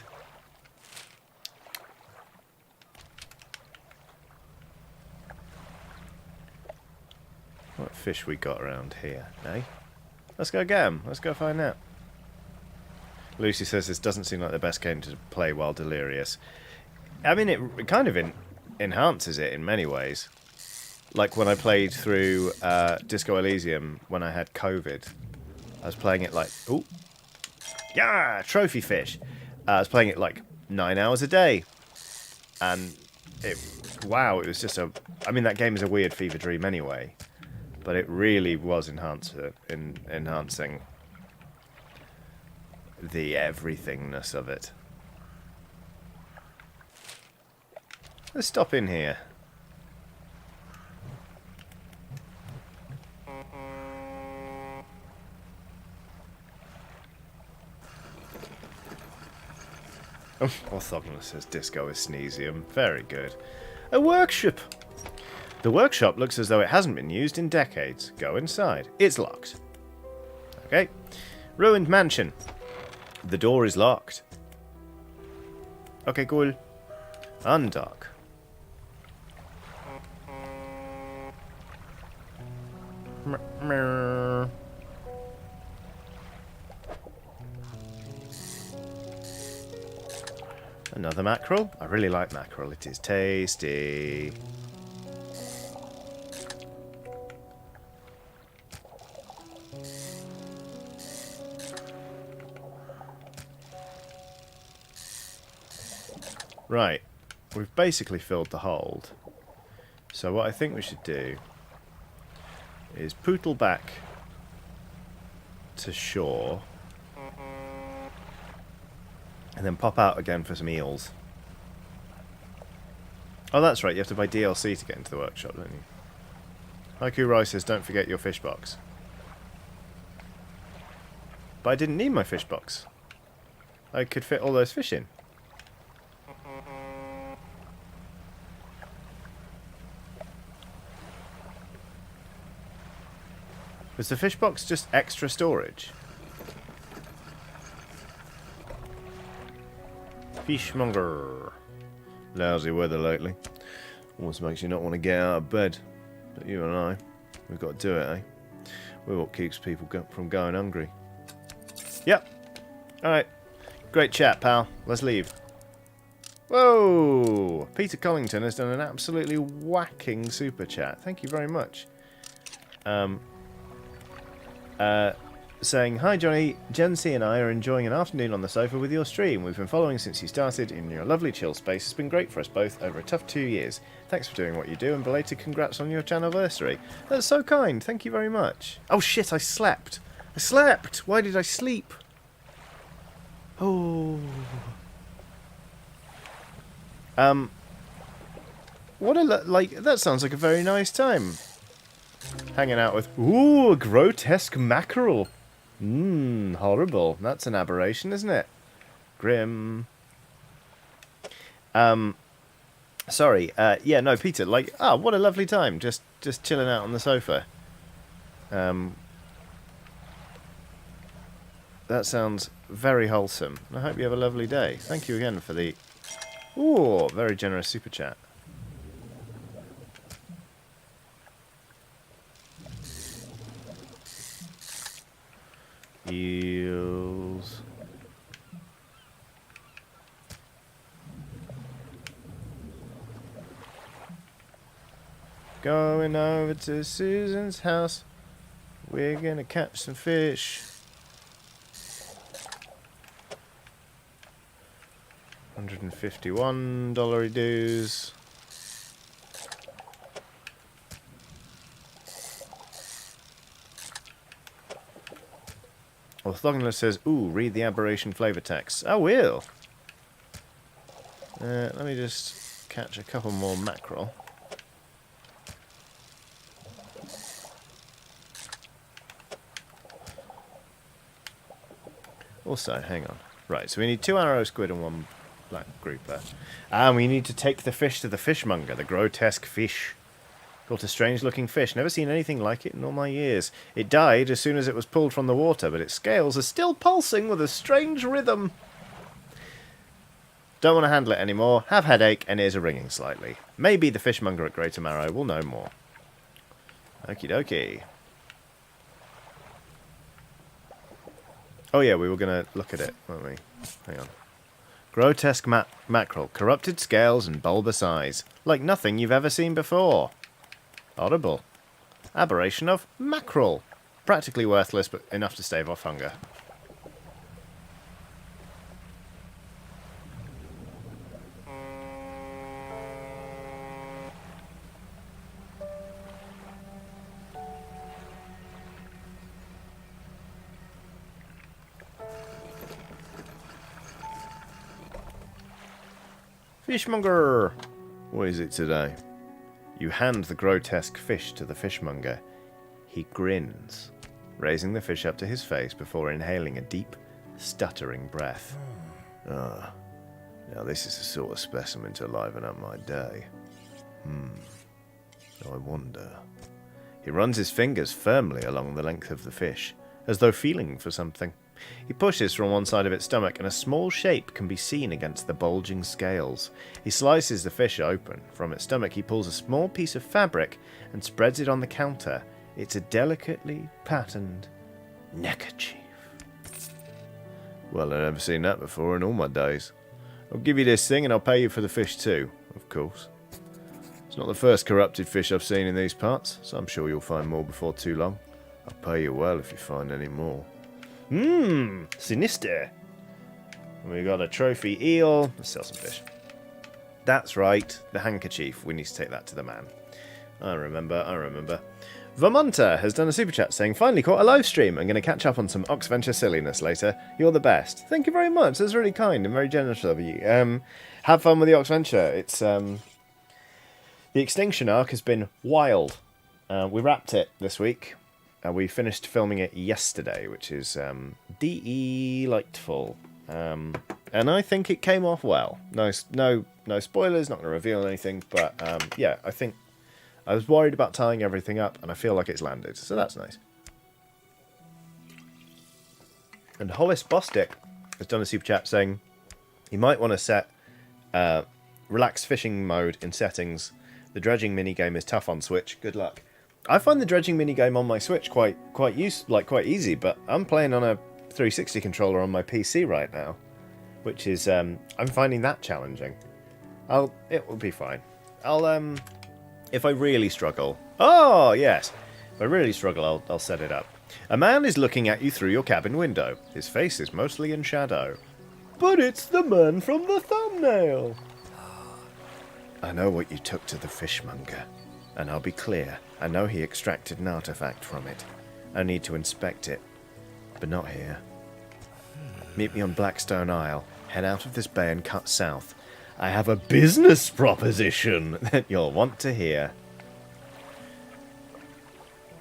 What fish we got around here, eh? Let's go get 'em. Let's go find out. Lucy says this doesn't seem like the best game to play while delirious. I mean, it kind of enhances it in many ways. Like when I played through Disco Elysium when I had COVID. I was playing it like... Ooh. Yeah, trophy fish. I was playing it like 9 hours a day. And wow, it was just a... I mean, that game is a weird fever dream anyway. But it really was enhancing the everythingness of it. Let's stop in here. Orthogonal says Disco is Sneesium. Very good. A workshop! The workshop looks as though it hasn't been used in decades. Go inside. It's locked. Okay. Ruined mansion. The door is locked. Okay, cool. Undock. Another mackerel. I really like mackerel. It is tasty. Right. We've basically filled the hold. So what I think we should do is pootle back to shore. And then pop out again for some eels. Oh, that's right. You have to buy DLC to get into the workshop, don't you? Haiku Rice says, don't forget your fish box. But I didn't need my fish box. I could fit all those fish in. Was the fish box just extra storage? Fishmonger. Lousy weather lately. Almost makes you not want to get out of bed. But you and I, we've got to do it, eh? We're what keeps people from going hungry. Yep. Alright. Great chat, pal. Let's leave. Whoa! Peter Collington has done an absolutely whacking super chat. Thank you very much. Saying, hi Johnny, Gen C and I are enjoying an afternoon on the sofa with your stream. We've been following since you started in your lovely chill space. It's been great for us both over a tough 2 years. Thanks for doing what you do and belated congrats on your channelversary. That's so kind, thank you very much. Oh shit, I slept. I slept! Why did I sleep? Oh. What a that sounds like a very nice time. Hanging out with, ooh, a grotesque mackerel. Horrible. That's an aberration, isn't it? Grim. Sorry. Yeah, no, Peter. Like, what a lovely time. Just chilling out on the sofa. That sounds very wholesome. I hope you have a lovely day. Thank you again for the, very generous super chat. Eels. Going over to Susan's house. We're gonna catch some fish. $151 dues. Orthogonalist says, ooh, read the aberration flavor text. I will. Let me just catch a couple more mackerel. Also, hang on. Right, so we need 2 arrow squid and 1 black grouper. And we need to take the fish to the fishmonger, the grotesque fish. Caught a strange-looking fish. Never seen anything like it in all my years. It died as soon as it was pulled from the water, but its scales are still pulsing with a strange rhythm. Don't want to handle it anymore. Have headache and ears are ringing slightly. Maybe the fishmonger at Greater Marrow will know more. Okie dokie. Oh yeah, we were going to look at it, weren't we? Hang on. Grotesque mackerel. Corrupted scales and bulbous eyes. Like nothing you've ever seen before. Audible. Aberration of mackerel. Practically worthless, but enough to stave off hunger. Fishmonger! What is it today? You hand the grotesque fish to the fishmonger. He grins, raising the fish up to his face before inhaling a deep, stuttering breath. Ah, now this is the sort of specimen to liven up my day. I wonder. He runs his fingers firmly along the length of the fish, as though feeling for something. He pushes from one side of its stomach, and a small shape can be seen against the bulging scales. He slices the fish open. From its stomach he pulls a small piece of fabric and spreads it on the counter. It's a delicately patterned neckerchief. Well, I've never seen that before in all my days. I'll give you this thing and I'll pay you for the fish too, of course. It's not the first corrupted fish I've seen in these parts, so I'm sure you'll find more before too long. I'll pay you well if you find any more. Sinister. We got a trophy eel. Let's sell some fish. That's right, the handkerchief. We need to take that to the man. I remember. Vermonter has done a super chat saying, finally caught a live stream. I'm going to catch up on some Oxventure silliness later. You're the best. Thank you very much. That's really kind and very generous of you. Have fun with the Oxventure. It's the Extinction arc has been wild. We wrapped it this week. We finished filming it yesterday, which is delightful. And I think it came off well. No spoilers, not going to reveal anything, but yeah, I think I was worried about tying everything up, and I feel like it's landed, so that's nice. And Hollis Bostic has done a super chat saying you might want to set relaxed fishing mode in settings. The dredging minigame is tough on Switch. Good luck. I find the dredging minigame on my Switch quite easy, but I'm playing on a 360 controller on my PC right now, which is I'm finding that challenging. It will be fine. If I really struggle. Oh yes, if I really struggle, I'll set it up. A man is looking at you through your cabin window. His face is mostly in shadow, but it's the man from the thumbnail. I know what you took to the fishmonger. And I'll be clear, I know he extracted an artifact from it. I need to inspect it, but not here. Meet me on Blackstone Isle, head out of this bay and cut south. I have a business proposition that you'll want to hear.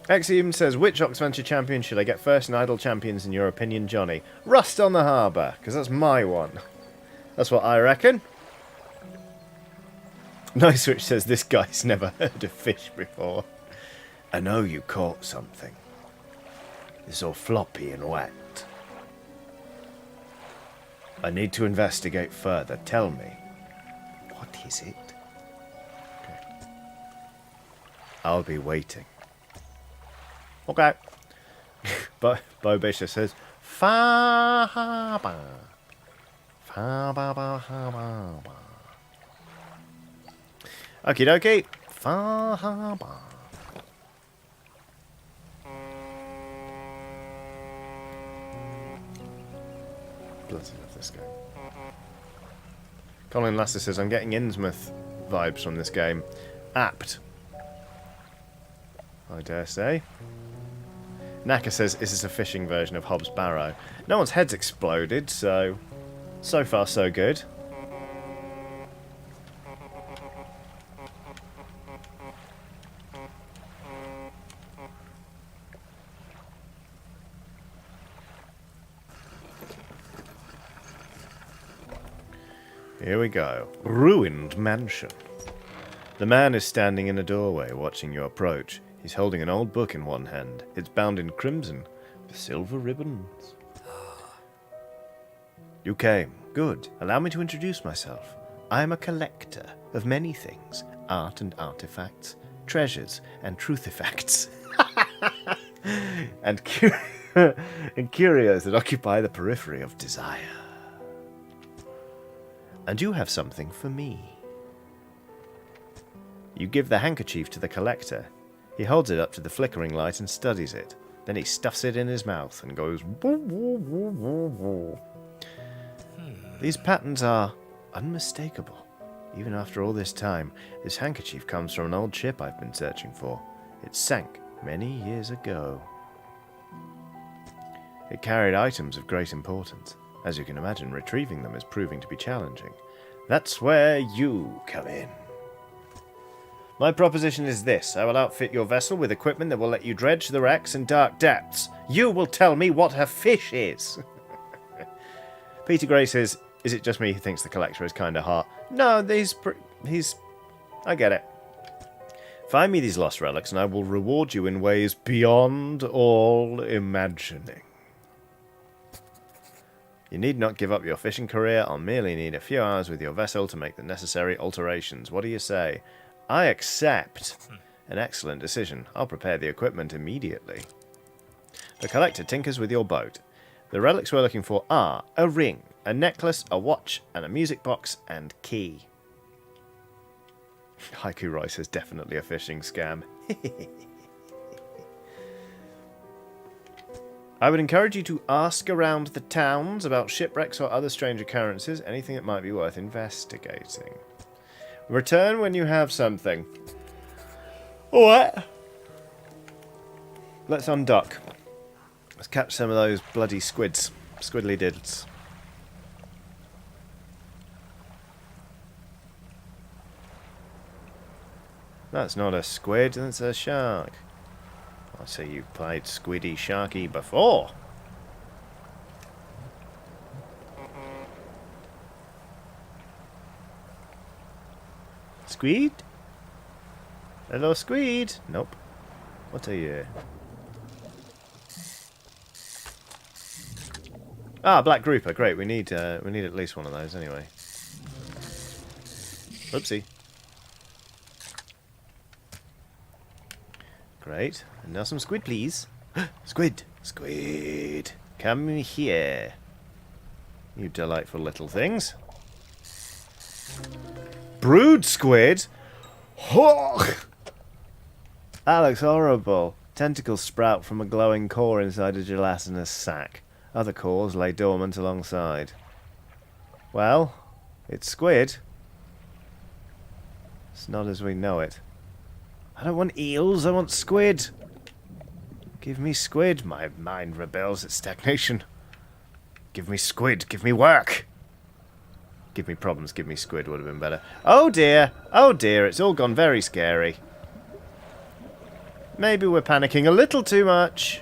Axiom says, which Oxventure champion should I get first in Idle Champions in your opinion, Johnny? Rust on the Harbour, because that's my one. That's what I reckon. Nice Switch says, this guy's never heard of fish before. I know you caught something. It's all floppy and wet. I need to investigate further. Tell me. What is it? Okay. I'll be waiting. Okay. Bo Bishop says, Fa-ba. Fa-ba-ba-ha-ba-ba. Okie dokie. far harbour. Bloody love this game. Colin Lasser says, I'm getting Innsmouth vibes from this game. Apt. I dare say. Naka says, is this a fishing version of Hobbs Barrow? No one's head's exploded, so far so good. Here we go. Ruined mansion. The man is standing in a doorway watching you approach. He's holding an old book in one hand. It's bound in crimson with silver ribbons. You came. Good. Allow me to introduce myself. I am a collector of many things. Art and artifacts, treasures and truthifacts. and curios that occupy the periphery of desire. And you have something for me. You give the handkerchief to the collector. He holds it up to the flickering light and studies it. Then he stuffs it in his mouth and goes woo, woo, woo, woo, woo. These patterns are unmistakable. Even after all this time, this handkerchief comes from an old ship I've been searching for. It sank many years ago. It carried items of great importance. As you can imagine, retrieving them is proving to be challenging. That's where you come in. My proposition is this. I will outfit your vessel with equipment that will let you dredge the wrecks in dark depths. You will tell me what a fish is. Peter Gray says, is it just me who thinks the collector is kind of hot? No, he's... I get it. Find me these lost relics and I will reward you in ways beyond all imagining. You need not give up your fishing career. I'll merely need a few hours with your vessel to make the necessary alterations. What do you say? I accept. An excellent decision. I'll prepare the equipment immediately. The collector tinkers with your boat. The relics we're looking for are a ring, a necklace, a watch, and a music box and key. Haiku Rice is definitely a fishing scam. I would encourage you to ask around the towns about shipwrecks or other strange occurrences, anything that might be worth investigating. Return when you have something. What? Let's undock. Let's catch some of those bloody squids. Squiddly diddles. That's not a squid, that's a shark. I see you've played Squiddy Sharky before. Squid? Hello, squid. Nope. What are you? Ah, black grouper. Great. We need at least one of those anyway. Oopsie. Great. And now some squid, please. Squid! Squid! Come here. You delightful little things. Brood squid? Oh! That looks horrible. Tentacles sprout from a glowing core inside a gelatinous sac. Other cores lay dormant alongside. Well, it's squid. It's not as we know it. I don't want eels, I want squid. Give me squid. My mind rebels at stagnation. Give me squid. Give me work. Give me problems. Give me squid would have been better. Oh dear. Oh dear. It's all gone very scary. Maybe we're panicking a little too much.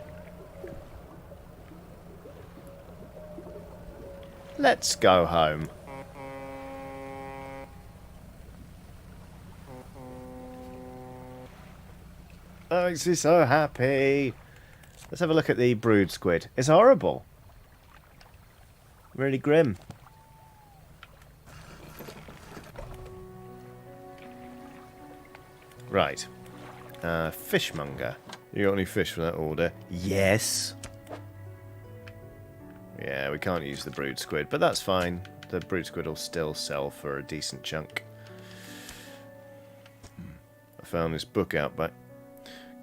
Let's go home. Oh, makes me so happy. Let's have a look at the brood squid. It's horrible. Really grim. Right. Fishmonger. You got any fish for that order? Yes. Yeah, we can't use the brood squid, but that's fine. The brood squid will still sell for a decent chunk. A found this book out back.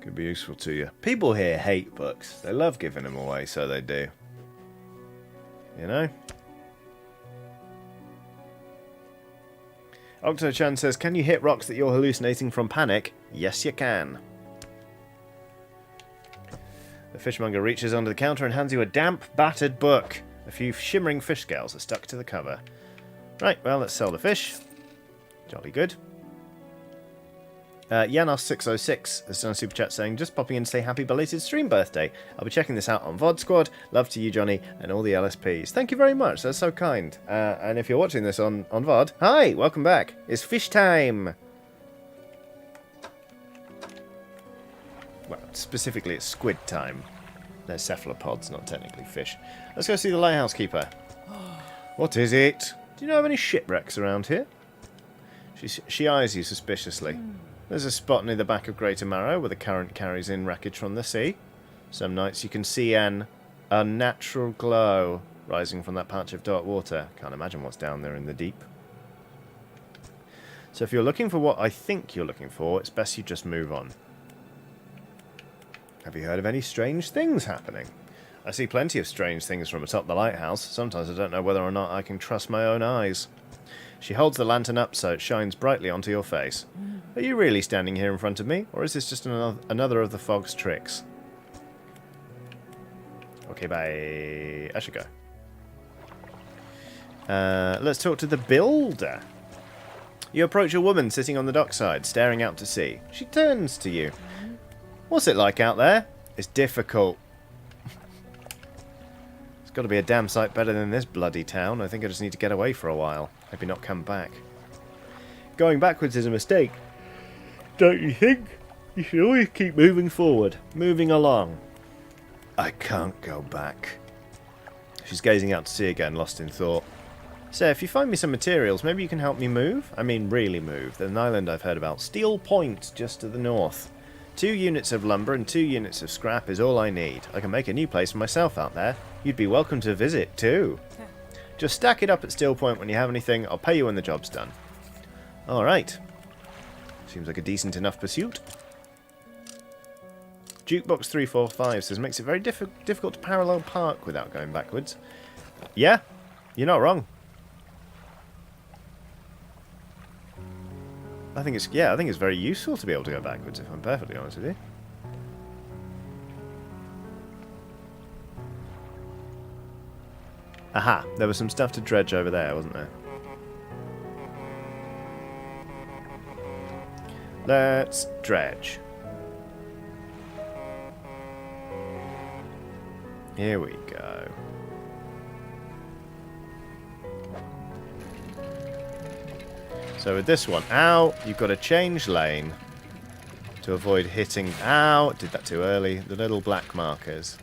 Could be useful to you. People here hate books. They love giving them away, so they do. You know? Octo-chan says, can you hit rocks that you're hallucinating from panic? Yes, you can. The fishmonger reaches under the counter and hands you a damp, battered book. A few shimmering fish scales are stuck to the cover. Right, well, let's sell the fish. Jolly good. Janos606 has done a super chat saying, just popping in to say happy belated stream birthday. I'll be checking this out on VOD Squad. Love to you, Johnny, and all the LSPs. Thank you very much. That's so kind. And if you're watching this on VOD, hi, welcome back. It's fish time. Well, specifically it's squid time. They're cephalopods, not technically fish. Let's go see the lighthouse keeper. What is it? Do you know of any shipwrecks around here? She eyes you suspiciously. There's a spot near the back of Greater Marrow where the current carries in wreckage from the sea. Some nights you can see an unnatural glow rising from that patch of dark water. Can't imagine what's down there in the deep. So if you're looking for what I think you're looking for, it's best you just move on. Have you heard of any strange things happening? I see plenty of strange things from atop the lighthouse. Sometimes I don't know whether or not I can trust my own eyes. She holds the lantern up so it shines brightly onto your face. Are you really standing here in front of me, or is this just another of the fog's tricks? Okay, bye. I should go. Let's talk to the builder. You approach a woman sitting on the dockside, staring out to sea. She turns to you. What's it like out there? It's difficult. It's got to be a damn sight better than this bloody town. I think I just need to get away for a while. Maybe not come back. Going backwards is a mistake. Don't you think? You should always keep moving forward. Moving along. I can't go back. She's gazing out to sea again, lost in thought. So, if you find me some materials, maybe you can help me move? I mean, really move. There's an island I've heard about. Steel Point, just to the north. 2 units of lumber and 2 units of scrap is all I need. I can make a new place for myself out there. You'd be welcome to visit, too. Just stack it up at Steel Point when you have anything. I'll pay you when the job's done. Alright. Seems like a decent enough pursuit. Jukebox345 says, makes it very difficult to parallel park without going backwards. Yeah, you're not wrong. I think it's very useful to be able to go backwards, if I'm perfectly honest with you. Aha, there was some stuff to dredge over there, wasn't there? Let's dredge. Here we go. So with this one, ow, you've got to change lane to avoid hitting, ow, did that too early, the little black markers.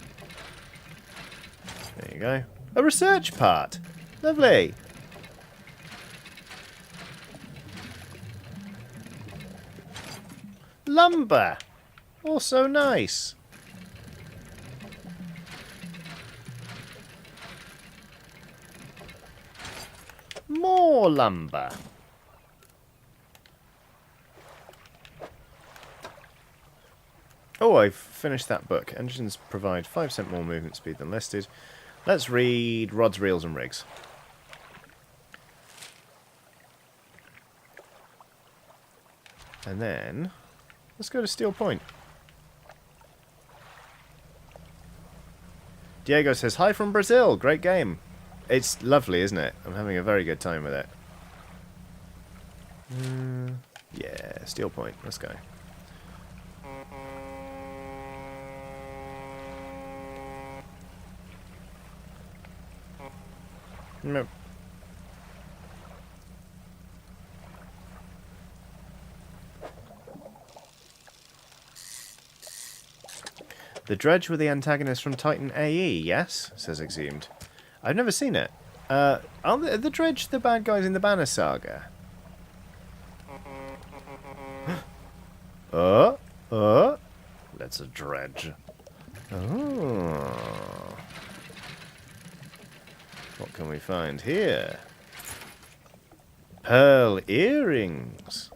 There you go. A research part. Lovely. Lumber. Also nice. More lumber. Oh, I've finished that book. Engines provide 5% more movement speed than listed. Let's read Rods, Reels and Rigs. And then, let's go to Steel Point. Diego says, hi from Brazil. Great game. It's lovely, isn't it? I'm having a very good time with it. Yeah, Steel Point. Let's go. Nope. The Dredge were the antagonist from Titan AE, yes? Says Exhumed. I've never seen it. Are the Dredge the bad guys in the Banner Saga? Let's a dredge. Oh. What can we find here? Pearl earrings.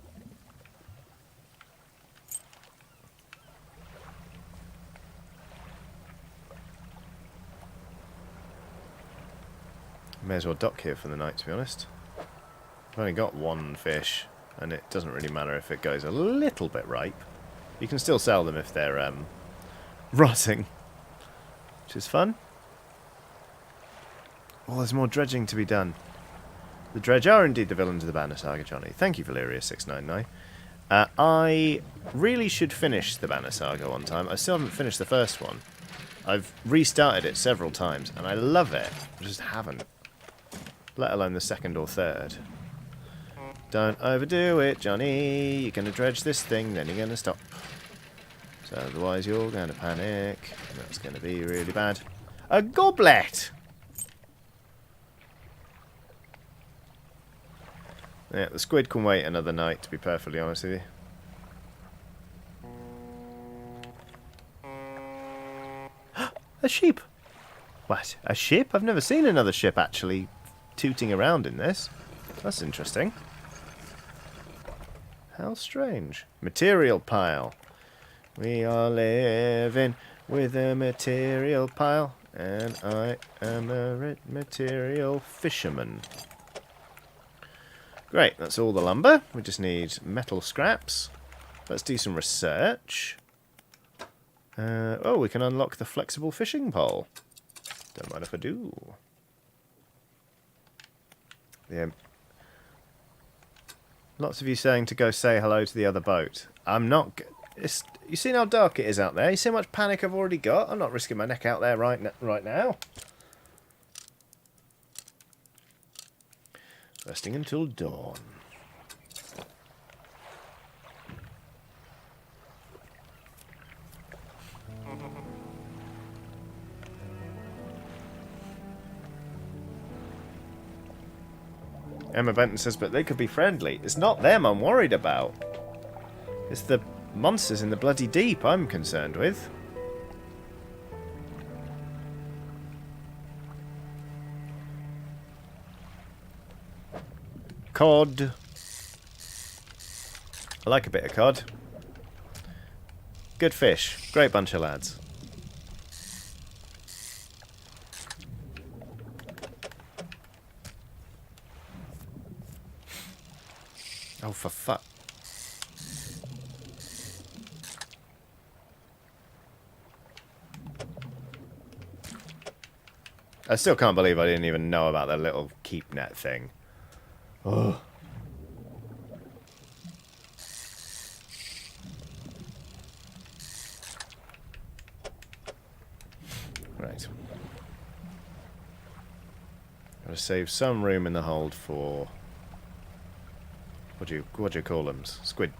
May as well dock here for the night, to be honest. I've only got one fish, and it doesn't really matter if it goes a little bit ripe. You can still sell them if they're rotting, which is fun. Oh, there's more dredging to be done. The Dredge are indeed the villains of the Banner Saga, Johnny. Thank you, Valeria699. I really should finish the Banner Saga one time. I still haven't finished the first one. I've restarted it several times, and I love it. I just haven't. Let alone the second or third. Don't overdo it, Johnny. You're going to dredge this thing, then you're going to stop. So otherwise you're going to panic. That's going to be really bad. A goblet! Yeah, the squid can wait another night, to be perfectly honest with you. A sheep! What? A ship? I've never seen another ship actually tooting around in this. That's interesting. How strange. Material pile. We are living with a material pile, and I am a material fisherman. Great, that's all the lumber. We just need metal scraps. Let's do some research. Oh, we can unlock the flexible fishing pole. Don't mind if I do. Yeah. Lots of you saying to go say hello to the other boat. I'm not... you seen how dark it is out there? You see how much panic I've already got? I'm not risking my neck out there right now. Resting until dawn. Emma Benton says, but they could be friendly. It's not them I'm worried about. It's the monsters in the bloody deep I'm concerned with. Cod. I like a bit of cod. Good fish. Great bunch of lads. Oh, for fuck. I still can't believe I didn't even know about that little keep net thing. Oh. Right. Gotta save some room in the hold for... What do you call them? Squid.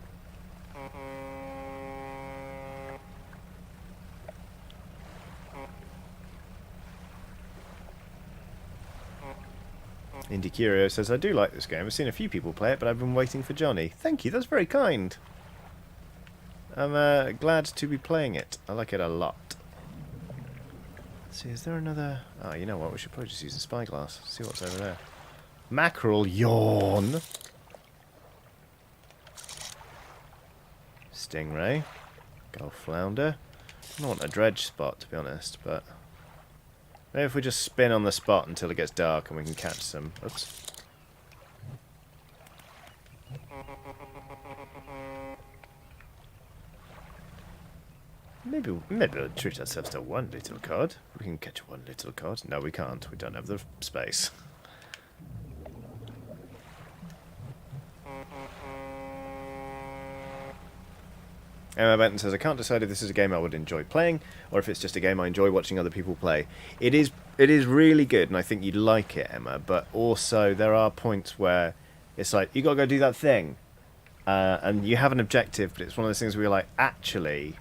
Indie Curio says, I do like this game. I've seen a few people play it, but I've been waiting for Johnny. Thank you, that's very kind. I'm glad to be playing it. I like it a lot. Let's see, is there another... Oh, you know what? We should probably just use a spyglass. See what's over there. Mackerel, yawn. Stingray. Gulf flounder. I don't want a dredge spot, to be honest, but... Maybe if we just spin on the spot until it gets dark and we can catch some. Oops. Maybe we'll treat ourselves to one little cod. We can catch one little cod. No, we can't. We don't have the space. Emma Benton says, I can't decide if this is a game I would enjoy playing or if it's just a game I enjoy watching other people play. It is really good, and I think you'd like it, Emma, but also there are points where it's like, you got to go do that thing, and you have an objective, but it's one of those things where you're like, actually,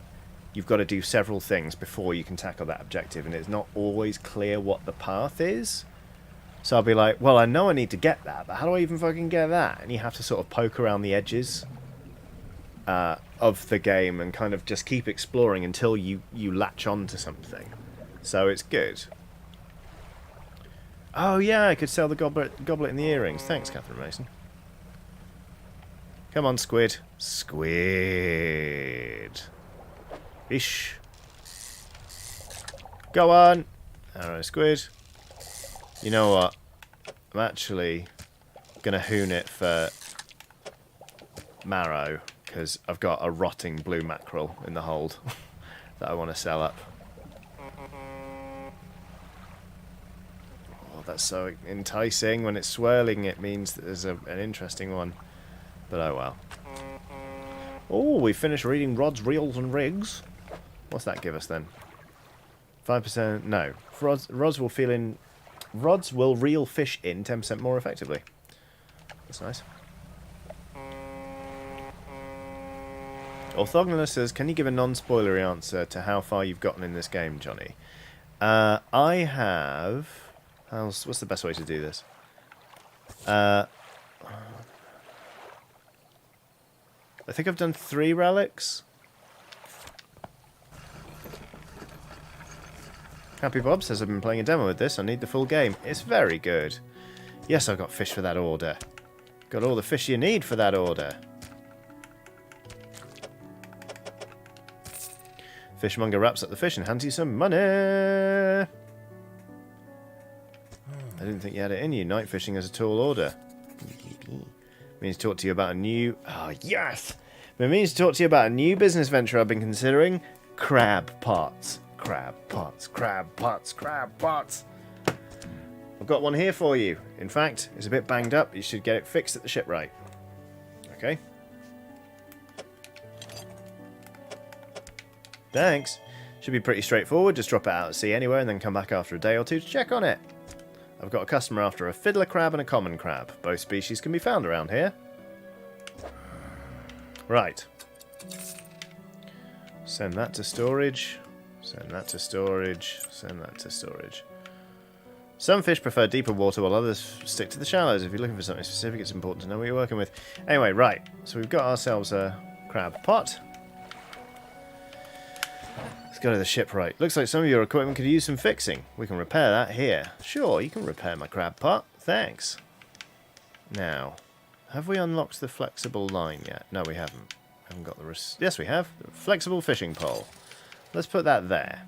you've got to do several things before you can tackle that objective, and it's not always clear what the path is. So I'll be like, well, I know I need to get that, but how do I even fucking get that? And you have to sort of poke around the edges of the game and kind of just keep exploring until you latch on to something. So it's good. Oh yeah, I could sell the goblet and the earrings. Thanks, Catherine Mason. Come on, squid. Squid. Fish. Go on. Alright, squid. You know what? I'm actually going to hoon it for marrow, because I've got a rotting blue mackerel in the hold that I want to sell up. Oh, that's so enticing. When it's swirling, it means that there's an interesting one. But oh well. Oh, we finished reading rods, reels, and rigs. What's that give us then? 5%. No, rods will reel fish in 10% more effectively. That's nice. Orthogonal says, can you give a non-spoilery answer to how far you've gotten in this game, Johnny? I have... what's the best way to do this? I think I've done 3 relics. Happy Bob says, I've been playing a demo with this. I need the full game. It's very good. Yes, I've got fish for that order. Got all the fish you need for that order. Fishmonger wraps up the fish and hands you some money. I didn't think you had it in you. Night fishing is a tall order. Means to talk to you about a new... Oh, yes! It means to talk to you about a new business venture I've been considering. Crab pots. Crab pots. Crab pots. Crab pots. I've got one here for you. In fact, it's a bit banged up. You should get it fixed at the shipwright. Okay? Thanks. Should be pretty straightforward. Just drop it out at sea anywhere and then come back after a day or two to check on it. I've got a customer after a fiddler crab and a common crab. Both species can be found around here. Right. Send that to storage. Send that to storage. Send that to storage. Some fish prefer deeper water while others stick to the shallows. If you're looking for something specific, it's important to know what you're working with. Anyway, right. So we've got ourselves a crab pot. Let's go to the shipwright. Looks like some of your equipment could use some fixing. We can repair that here. Sure, you can repair my crab pot. Thanks. Now, have we unlocked the flexible line yet? No, we haven't. Haven't got the... Yes, we have. The flexible fishing pole. Let's put that there.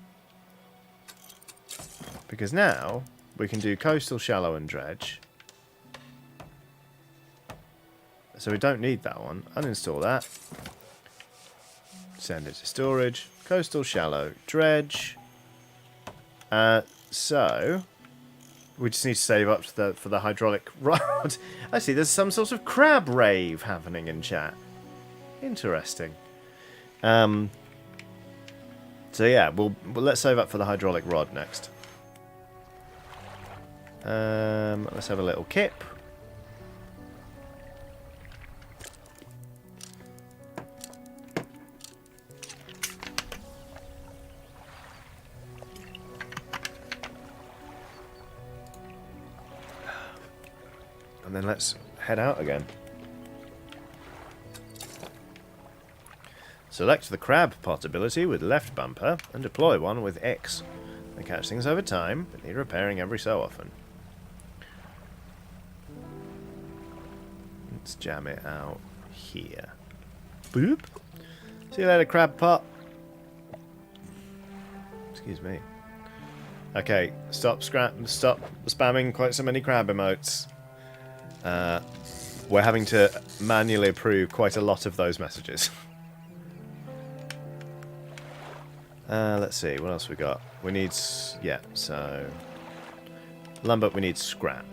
Because now we can do coastal, shallow, and dredge. So we don't need that one. Uninstall that. Send it to storage. Coastal, shallow, dredge. So we just need to save up to for the hydraulic rod. I see there's some sort of crab rave happening in chat. Interesting. So yeah, let's save up for the hydraulic rod next. Let's have a little kip. And then let's head out again. Select the crab pot ability with left bumper and deploy one with X. They catch things over time, but need repairing every so often. Let's jam it out here. Boop. See you later, crab pot. Excuse me. Okay, stop spamming quite so many crab emotes. We're having to manually approve quite a lot of those messages. Let's see, what else we got? We need... yeah, so... lumber, we need scrap.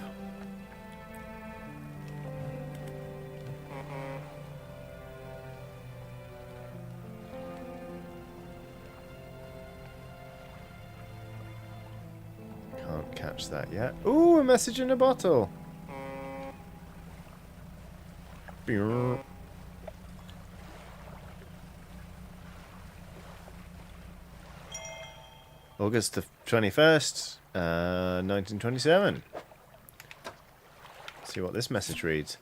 Can't catch that yet. Ooh, a message in a bottle! August the 21st, 1927. Let's see what this message reads.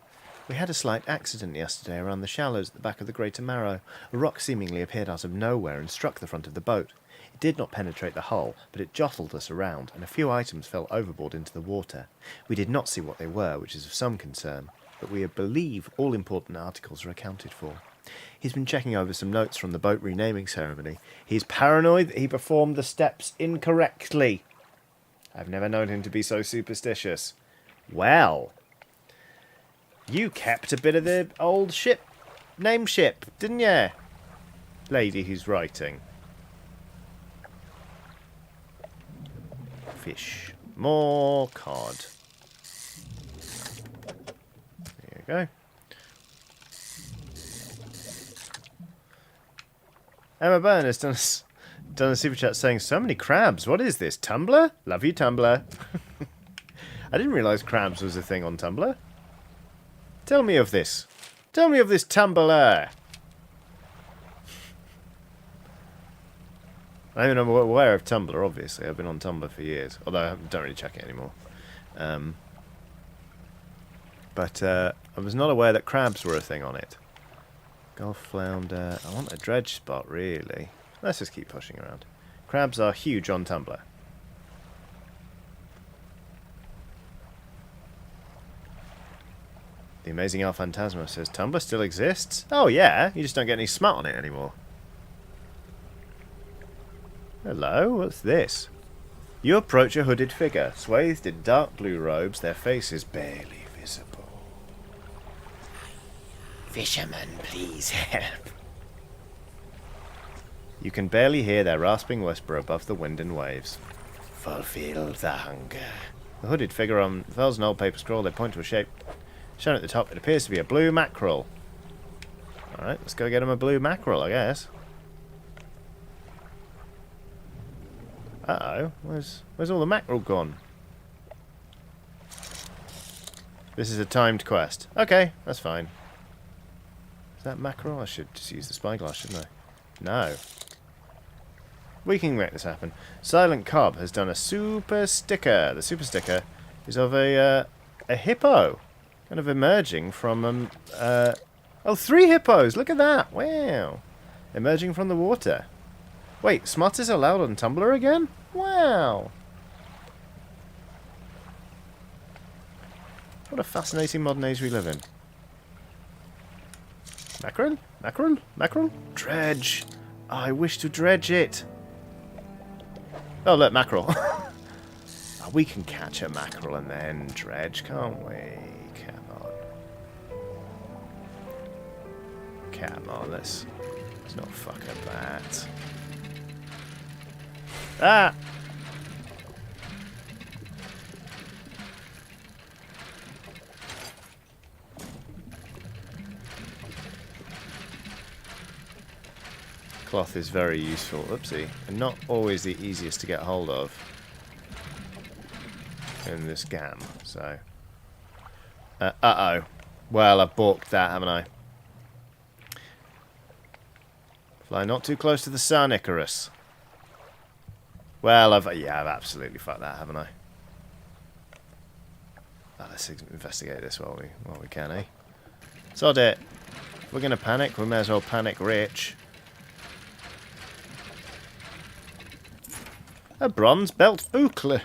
We had a slight accident yesterday around the shallows at the back of the Greater Marrow. A rock seemingly appeared out of nowhere and struck the front of the boat. It did not penetrate the hull, but it jostled us around, and a few items fell overboard into the water. We did not see what they were, which is of some concern, but we believe all important articles are accounted for. He's been checking over some notes from the boat renaming ceremony. He's paranoid that he performed the steps incorrectly. I've never known him to be so superstitious. Well, you kept a bit of the old ship, name ship, didn't you? Lady who's writing. Fish. More cod. There you go. Emma Byrne has done a super chat saying, so many crabs. What is this? Tumblr? Love you, Tumblr. I didn't realise crabs was a thing on Tumblr. Tell me of this. Tell me of this Tumblr. I mean, I'm aware of Tumblr, obviously. I've been on Tumblr for years. Although I don't really check it anymore. But I was not aware that crabs were a thing on it. Gulf flounder. I want a dredge spot, really. Let's just keep pushing around. Crabs are huge on Tumblr. The Amazing El Phantasma says, Tumblr still exists? Oh yeah, you just don't get any smut on it anymore. Hello, what's this? You approach a hooded figure, swathed in dark blue robes, their face is barely visible. Fisherman, please help. You can barely hear their rasping whisper above the wind and waves. Fulfill the hunger. The hooded figure unfurls an old paper scroll. They point to a shape shown at the top. It appears to be a blue mackerel. Alright, let's go get him a blue mackerel, I guess. Uh-oh. Where's all the mackerel gone? This is a timed quest. Okay, that's fine. Is that mackerel? I should just use the spyglass, shouldn't I? No. We can make this happen. Silent Cobb has done a super sticker. The super sticker is of a hippo. Kind of emerging from... oh, 3 hippos! Look at that! Wow! Emerging from the water. Wait, smut is allowed on Tumblr again? Wow! What a fascinating modern age we live in. Mackerel? Mackerel? Mackerel? Dredge! Oh, I wish to dredge it. Oh, look, mackerel. Oh, we can catch a mackerel and then dredge, can't we? Come on, let's not fuck up that. Ah! Cloth is very useful, oopsie, and not always the easiest to get hold of in this game, so... uh-oh. Well, I've balked that, haven't I? Fly not too close to the sun, Icarus. Well, I've absolutely fucked that, haven't I? Oh, let's investigate this while we can, eh? Sod it. If we're gonna panic, we may as well panic rich. A bronze belt boucle.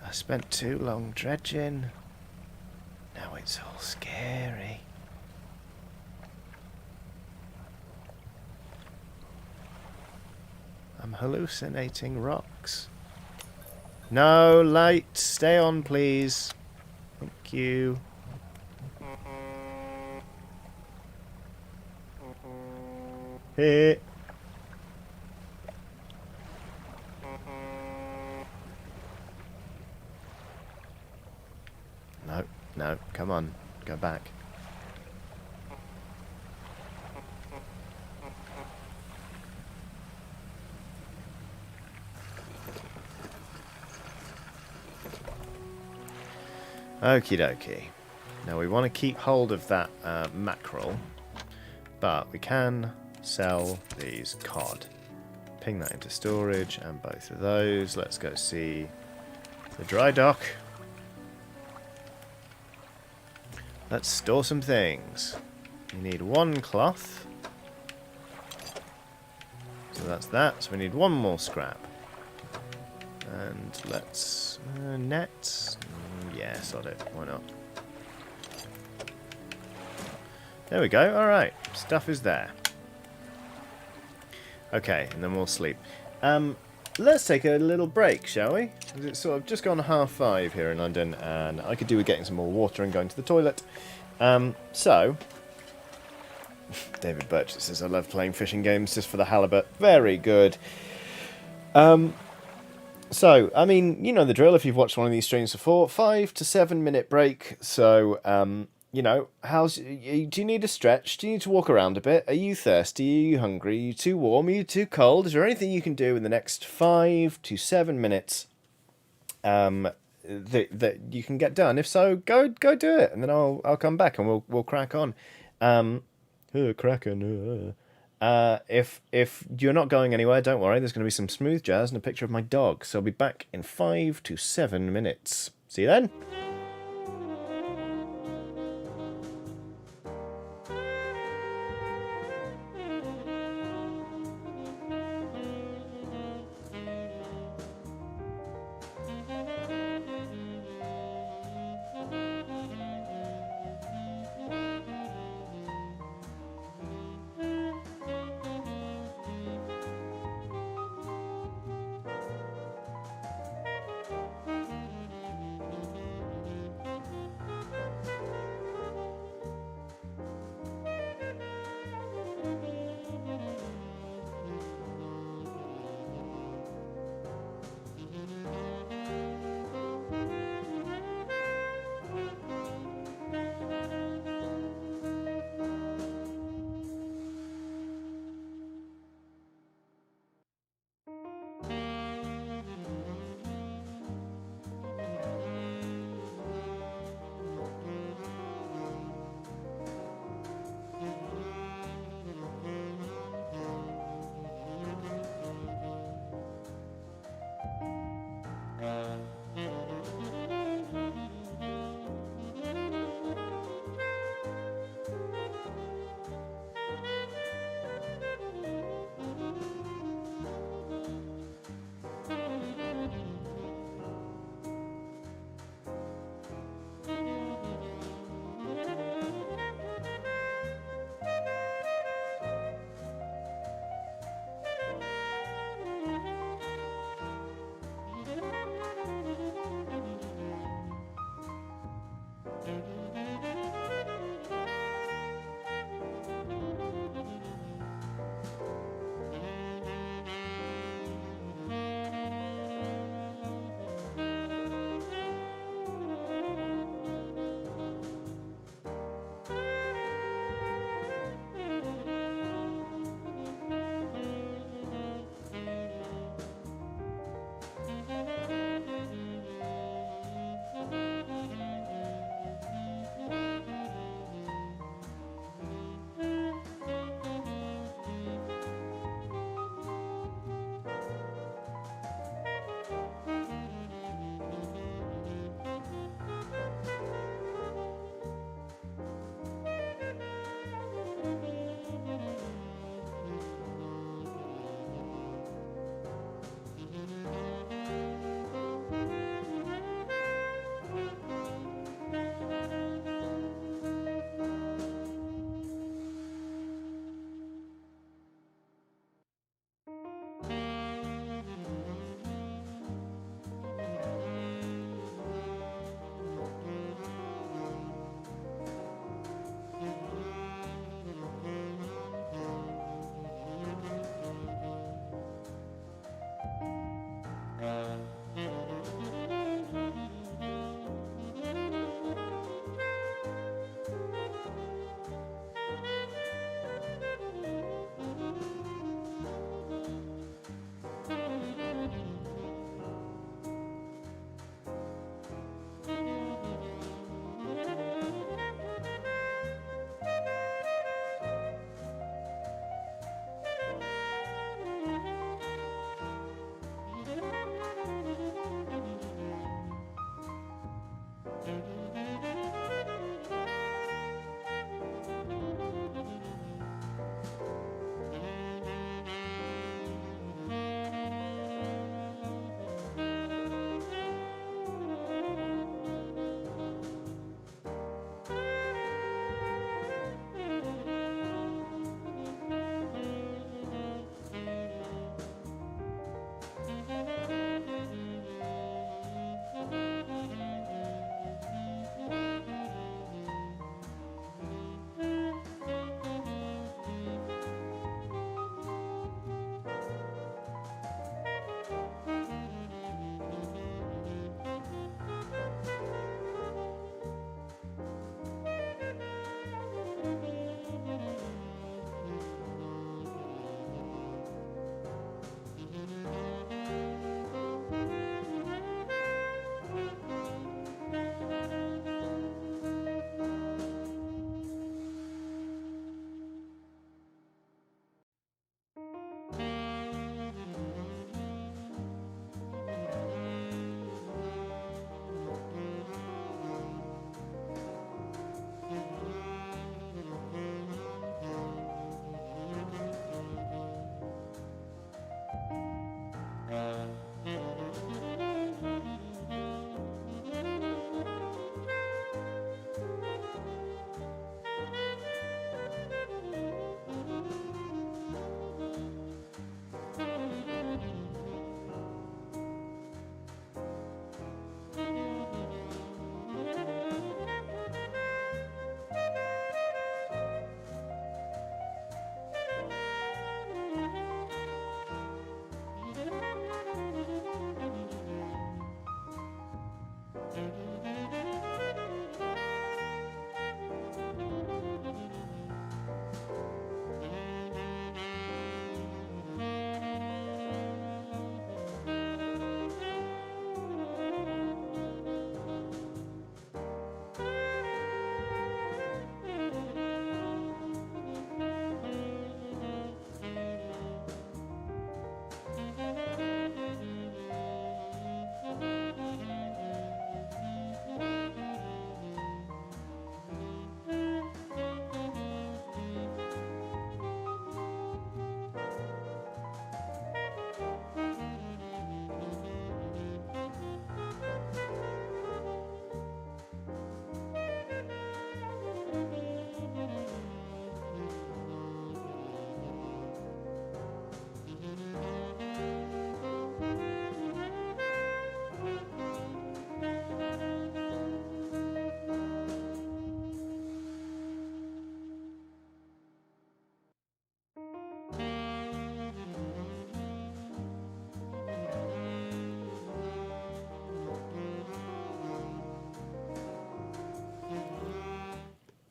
I spent too long dredging. Now it's all scary. I'm hallucinating rocks. No, light. Stay on, please. Thank you. Hey. No, no, come on. Go back. Okie dokie. Now we want to keep hold of that mackerel, but we can sell these cod. Ping that into storage and both of those. Let's go see the dry dock. Let's store some things. We need 1 cloth. So that's that. So we need 1 more scrap. And let's... nets? Yeah, sod it. Why not? There we go. Alright. Stuff is there. Okay, and then we'll sleep. let's take a little break, shall we? It's sort of just gone 5:30 here in London, and I could do with getting some more water and going to the toilet. So, David Birch says, I love playing fishing games just for the halibut. Very good. So, I mean, you know the drill if you've watched one of these streams before. 5 to 7 minute break. So, you know, do you need a stretch? Do you need to walk around a bit? Are you thirsty? Are you hungry? Are you too warm? Are you too cold? Is there anything you can do in the next 5 to 7 minutes that you can get done? If so, go do it, and then I'll come back and we'll crack on. Cracking. If you're not going anywhere, don't worry. There's going to be some smooth jazz and a picture of my dog. So I'll be back in 5 to 7 minutes. See you then.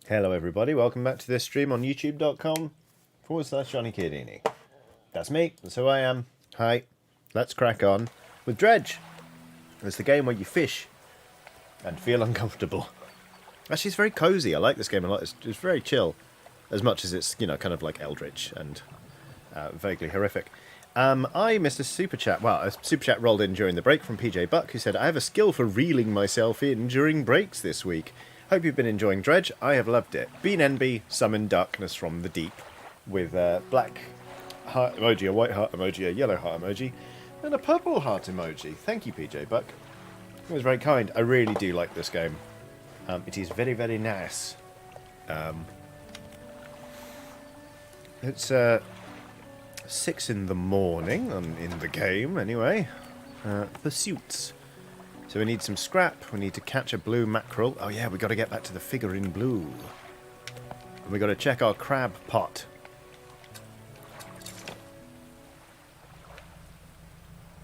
Hello everybody, welcome back to this stream on youtube.com/Johnny Chiodini. That's me, that's who I am. Hi, let's crack on with Dredge. It's the game where you fish and feel uncomfortable. Actually, it's very cozy. I like this game a lot. It's very chill, as much as it's, you know, kind of like Eldritch and vaguely horrific. I missed a super chat. Well, a super chat rolled in during the break from PJ Buck, who said, I have a skill for reeling myself in during breaks this week. Hope you've been enjoying Dredge. I have loved it. Bean Enby summoned darkness from the deep with a black heart emoji, a white heart emoji, a yellow heart emoji, and a purple heart emoji. Thank you, PJ Buck. It was very kind. I really do like this game. It is very, very nice. It's 6 in the morning in the game, anyway. Pursuits. So we need some scrap, we need to catch a blue mackerel. Oh yeah, we got to get back to the figure in blue. And we got to check our crab pot.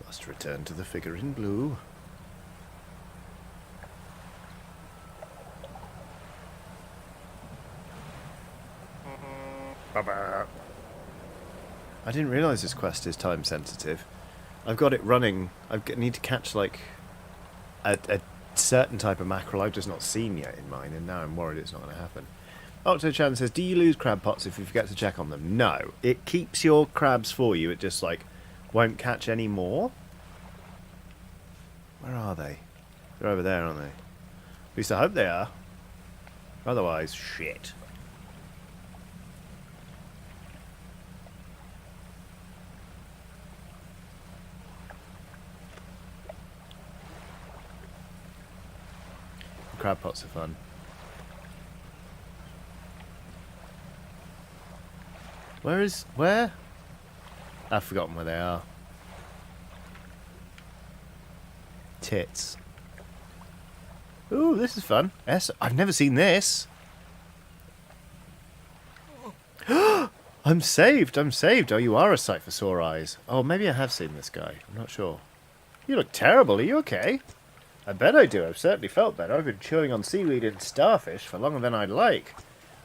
Must return to the figure in blue. I didn't realise this quest is time sensitive. I've got it running. I need to catch like a certain type of mackerel I've just not seen yet in mine, and now I'm worried it's not going to happen. Octo-chan says, do you lose crab pots if you forget to check on them? No. It keeps your crabs for you. It just, like, won't catch any more. Where are they? They're over there, aren't they? At least I hope they are. Otherwise, shit. Crab pots are fun. Where? I've forgotten where they are. Tits. Ooh, this is fun. I've never seen this. I'm saved. Oh, you are a sight for sore eyes. Oh, maybe I have seen this guy. I'm not sure. You look terrible. Are you okay? I bet I do. I've certainly felt better. I've been chewing on seaweed and starfish for longer than I'd like.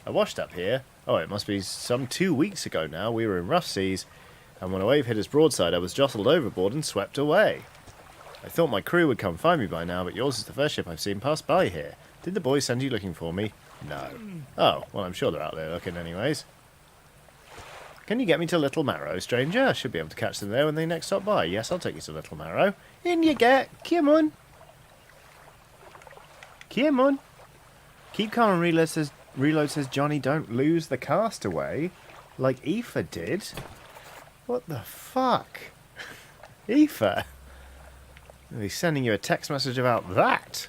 I washed up here. Oh, it must be some 2 weeks ago now. We were in rough seas, and when a wave hit us broadside, I was jostled overboard and swept away. I thought my crew would come find me by now, but yours is the first ship I've seen pass by here. Did the boys send you looking for me? No. Oh, well, I'm sure they're out there looking anyways. Can you get me to Little Marrow, stranger? I should be able to catch them there when they next stop by. Yes, I'll take you to Little Marrow. In you get. Come on. Come on. Keep calm and reload says, Johnny, don't lose the castaway like Aoife did. What the fuck? Aoife? He's sending you a text message about that.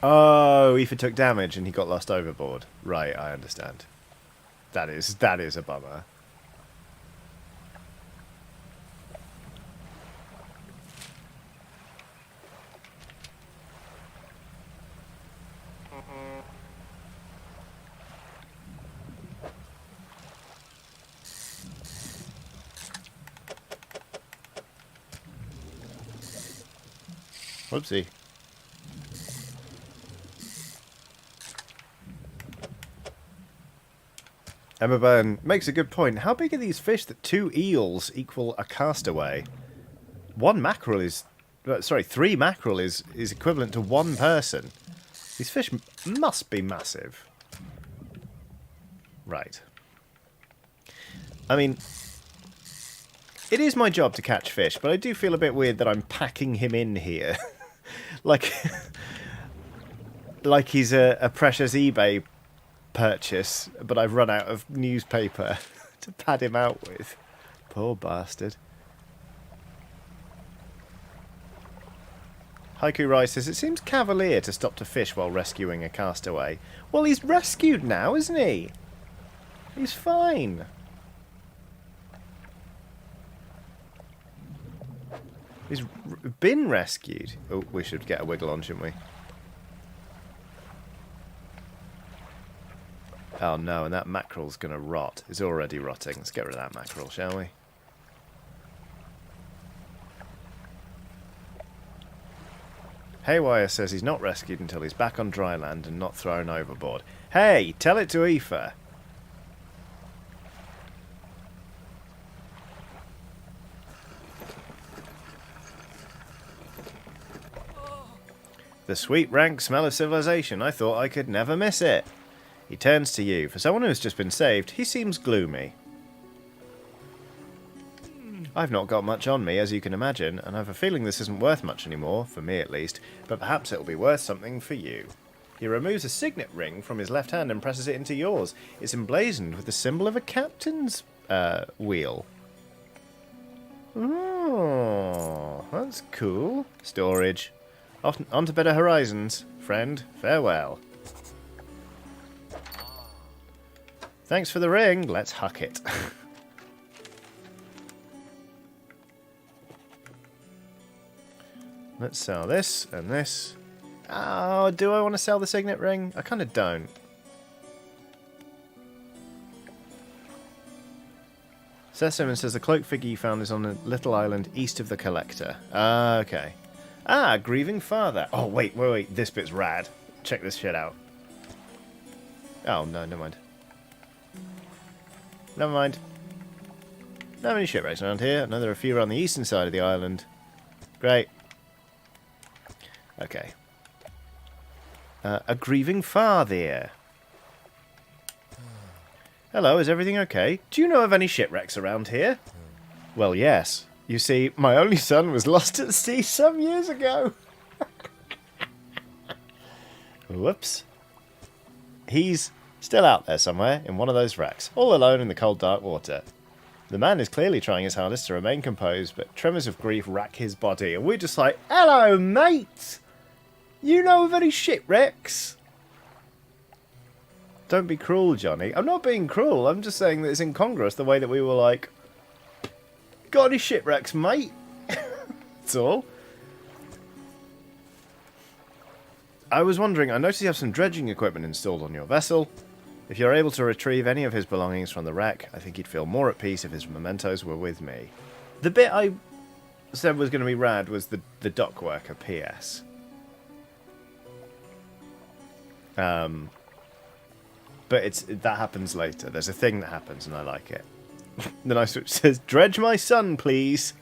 Oh, Aoife took damage and he got lost overboard. Right, I understand. That is a bummer. Whoopsie. Emma Byrne makes a good point. How big are these fish that 2 eels equal a castaway? 1 mackerel is... Sorry, 3 mackerel is equivalent to 1 person. These fish must be massive. Right. I mean... It is my job to catch fish, but I do feel a bit weird that I'm packing him in here. like he's a precious eBay purchase, but I've run out of newspaper to pad him out with. Poor bastard. Haiku Rice says, it seems cavalier to stop to fish while rescuing a castaway. Well, he's rescued now, isn't he? He's fine. He's been rescued. Oh, we should get a wiggle on, shouldn't we? Oh no, and that mackerel's going to rot. It's already rotting. Let's get rid of that mackerel, shall we? Haywire says he's not rescued until he's back on dry land and not thrown overboard. Hey, tell it to Aoife. The sweet rank smell of civilization. I thought I could never miss it. He turns to you. For someone who's just been saved, he seems gloomy. I've not got much on me, as you can imagine, and I have a feeling this isn't worth much anymore, for me at least, but perhaps it'll be worth something for you. He removes a signet ring from his left hand and presses it into yours. It's emblazoned with the symbol of a captain's wheel. Oh, that's cool. Storage. On to better horizons, friend. Farewell. Thanks for the ring. Let's huck it. Let's sell this and this. Oh, do I want to sell the signet ring? I kind of don't. Sesamin says the cloak figure you found is on a little island east of the collector. Ah, okay. Ah, grieving father. Oh, wait. This bit's rad. Check this shit out. Oh, no, never mind. Never mind. Not many shipwrecks around here. I know there are a few around the eastern side of the island. Great. Okay. A grieving father. Hello, is everything okay? Do you know of any shipwrecks around here? Well, yes. You see, my only son was lost at sea some years ago. Whoops. He's still out there somewhere in one of those wrecks, all alone in the cold, dark water. The man is clearly trying his hardest to remain composed, but tremors of grief rack his body, and we're just like, hello, mate! You know of any shipwrecks? Don't be cruel, Johnny. I'm not being cruel, I'm just saying that it's incongruous the way that we were like, got any shipwrecks, mate? That's all. I was wondering, I noticed you have some dredging equipment installed on your vessel. If you're able to retrieve any of his belongings from the wreck, I think he'd feel more at peace if his mementos were with me. The bit I said was going to be rad was the dock worker PS. But that happens later. There's a thing that happens and I like it. The nice switch says, dredge my son, please.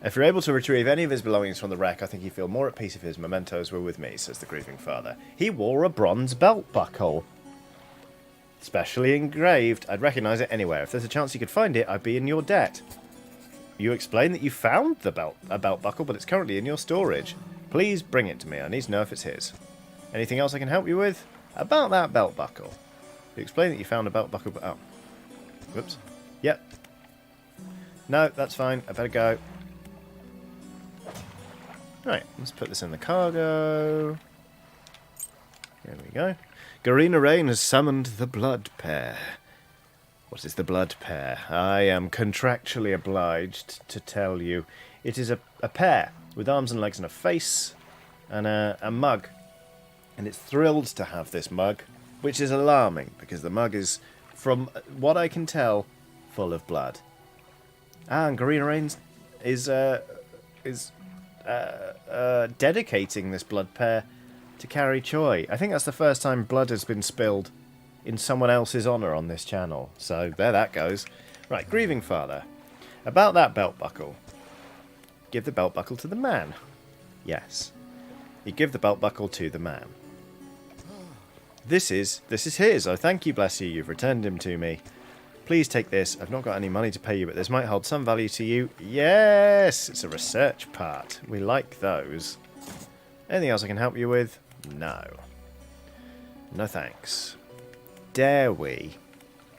If you're able to retrieve any of his belongings from the wreck, I think he'd feel more at peace if his mementos were with me, says the grieving father. He wore a bronze belt buckle. Specially engraved. I'd recognise it anywhere. If there's a chance you could find it, I'd be in your debt. You explain that you found a belt buckle, but it's currently in your storage. Please bring it to me. I need to know if it's his. Anything else I can help you with? About that belt buckle. You explain that you found a belt buckle, but... Oh. Whoops. Yep. No, that's fine. I better go. Right, let's put this in the cargo. There we go. Garina Rain has summoned the blood pair. What is the blood pair? I am contractually obliged to tell you. It is a pair with arms and legs and a face and a mug. And it's thrilled to have this mug, which is alarming because the mug is, from what I can tell, full of blood. And Garina Rain is dedicating this blood pair to Carrie Choi. I think that's the first time blood has been spilled in someone else's honour on this channel. So there that goes. Right, grieving father. About that belt buckle. Give the belt buckle to the man. Yes. You give the belt buckle to the man. This is his. Oh, thank you, bless you. You've returned him to me. Please take this. I've not got any money to pay you, but this might hold some value to you. Yes! It's a research part. We like those. Anything else I can help you with? No. No thanks. Dare we?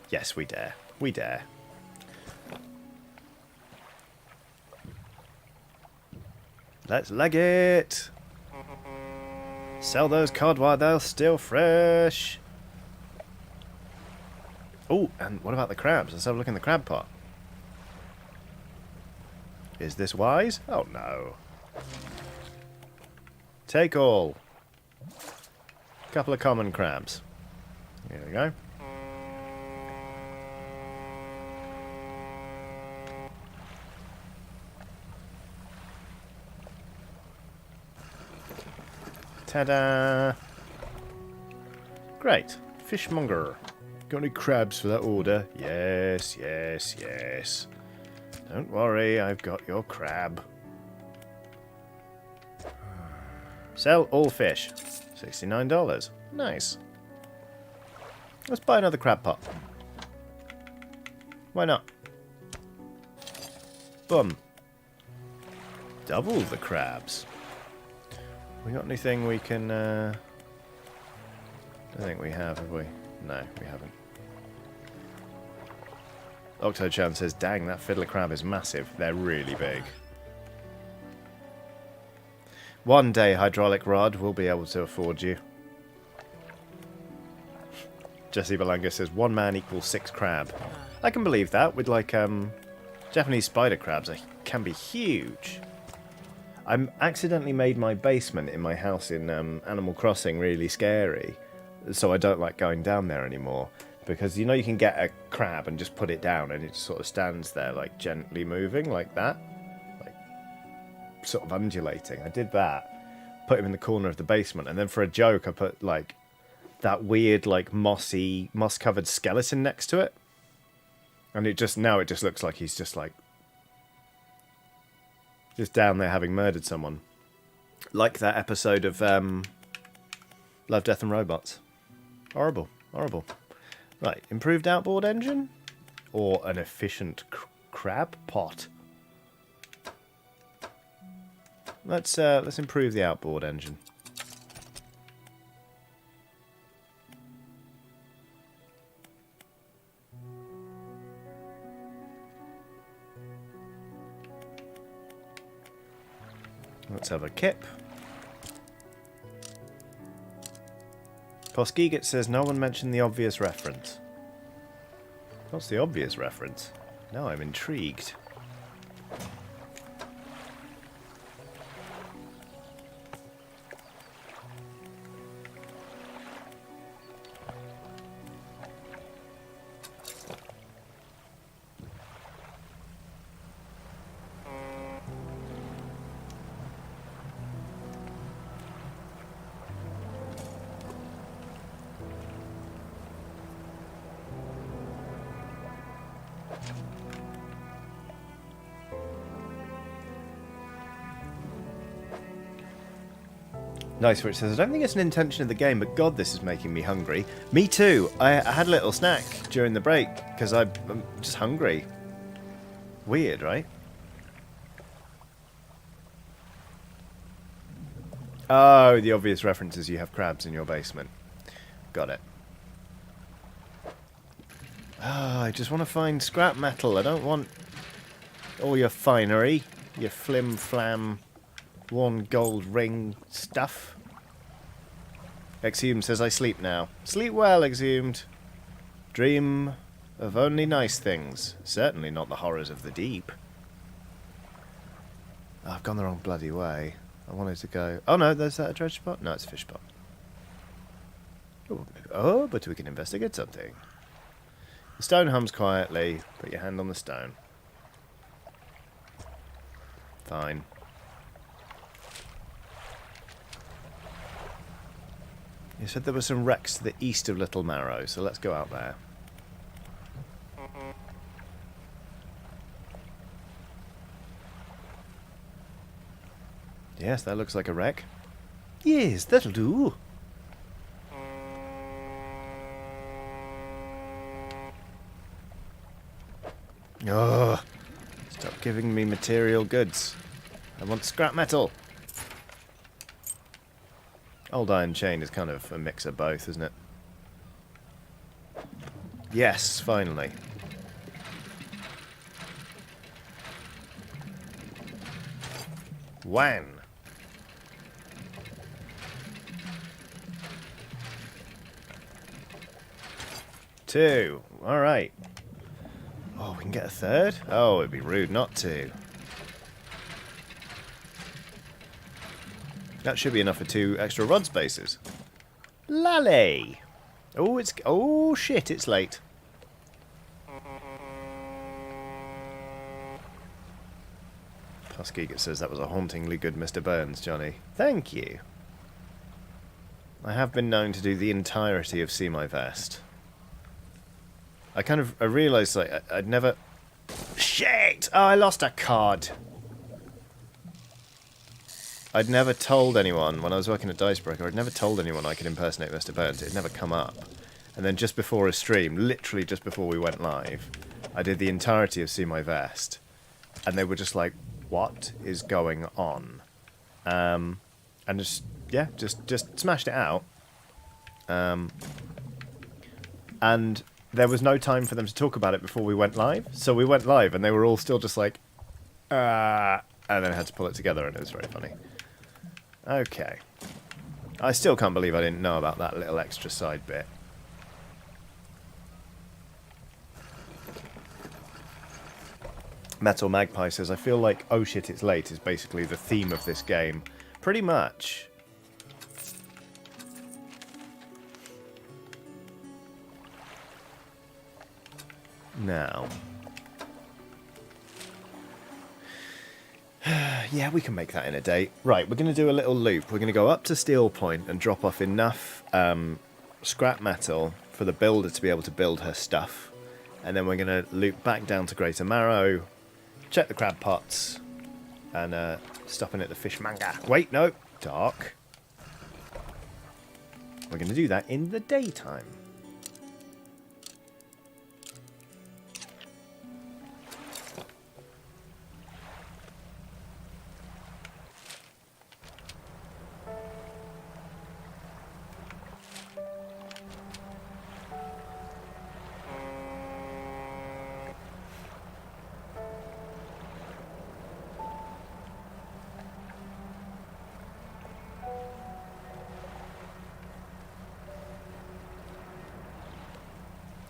Yes, we dare. We dare. Let's leg it! Sell those cod while they're still fresh. Oh, and what about the crabs? Let's have a look in the crab pot. Is this wise? Oh, no. Take all. Couple of common crabs. Here we go. Ta-da! Great. Fishmonger. Got any crabs for that order? Yes, yes, yes. Don't worry, I've got your crab. Sell all fish. $69. Nice. Let's buy another crab pot. Why not? Boom. Double the crabs. We got anything we can... I don't think we have we? No, we haven't. Octochan says, dang, that fiddler crab is massive. They're really big. One day, hydraulic rod, we'll be able to afford you. Jesse Belanga says, 1 man equals 6 crab. I can believe that, with like, Japanese spider crabs. They can be huge. I accidentally made my basement in my house in Animal Crossing really scary, so I don't like going down there anymore. Because, you know, you can get a crab and just put it down and it just sort of stands there, like, gently moving, like that. Like, sort of undulating. I did that, put him in the corner of the basement, and then for a joke I put, like, that weird, like, moss-covered skeleton next to it. And it just looks like he's just, like, just down there having murdered someone. Like that episode of Love, Death and Robots. Horrible. Horrible. Right, improved outboard engine? Or an efficient crab pot? Let's improve the outboard engine. Let's have a kip. Poskiget says no one mentioned the obvious reference. What's the obvious reference? Now I'm intrigued. Nice, which says, I don't think it's an intention of the game, but God, this is making me hungry. Me too. I had a little snack during the break, because I'm just hungry. Weird, right? Oh, the obvious reference is you have crabs in your basement. Got it. Ah, I just want to find scrap metal. I don't want all your finery, your flim-flam... worn gold ring stuff. Exhumed says, I sleep now. Sleep well, Exhumed. Dream of only nice things. Certainly not the horrors of the deep. Oh, I've gone the wrong bloody way. I wanted to go... Oh no, there's that a dredge spot? No, it's a fish spot. Oh, but we can investigate something. The stone hums quietly. Put your hand on the stone. Fine. You said there were some wrecks to the east of Little Marrow, so let's go out there. Yes, that looks like a wreck. Yes, that'll do. Oh, stop giving me material goods. I want scrap metal. Old iron chain is kind of a mix of both, isn't it? Yes, finally. One. Two. Alright. Oh, we can get a third? Oh, it'd be rude not to. That should be enough for 2 extra rod spaces. Lally! Oh, oh shit, it's late. Tuskegee says that was a hauntingly good Mr. Burns, Johnny. Thank you. I have been known to do the entirety of See My Vest. I realised, like, I'd never... Shit! Oh, I lost a card. I'd never told anyone, when I was working at Dicebreaker, I'd never told anyone I could impersonate Mr. Burns. It had never come up. And then just before a stream, literally just before we went live, I did the entirety of See My Vest. And they were just like, what is going on? And just, yeah, just smashed it out. And there was no time for them to talk about it before we went live. So we went live and they were all still just like, and then I had to pull it together and it was very funny. Okay. I still can't believe I didn't know about that little extra side bit. Metal Magpie says, I feel like oh shit it's late is basically the theme of this game. Pretty much. Now. Yeah, we can make that in a day. Right, we're going to do a little loop. We're going to go up to Steel Point and drop off enough scrap metal for the builder to be able to build her stuff. And then we're going to loop back down to Greater Marrow, check the crab pots, and stop in at the fishmonger. Wait, no, dark. We're going to do that in the daytime.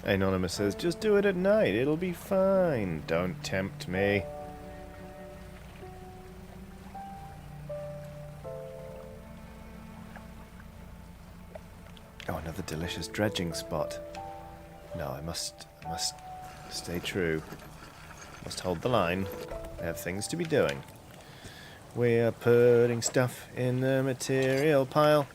Anonymous says, just do it at night, it'll be fine. Don't tempt me. Oh, another delicious dredging spot. No, I must stay true. Must hold the line. I have things to be doing. We are putting stuff in the material pile,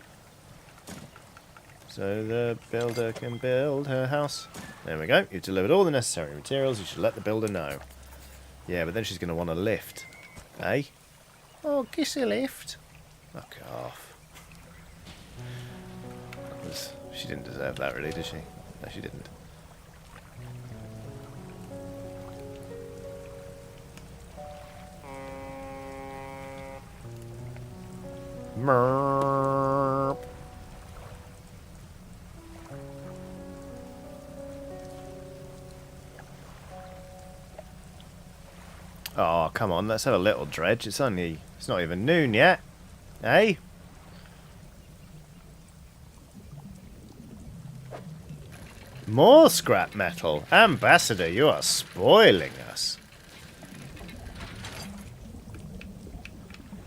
so the builder can build her house. There we go. You've delivered all the necessary materials. You should let the builder know. Yeah, but then she's going to want a lift. Eh? Oh, kiss a lift. Fuck off. She didn't deserve that, really, did she? No, she didn't. Merp. Oh, come on, let's have a little dredge. It's not even noon yet. Eh? More scrap metal. Ambassador, you are spoiling us.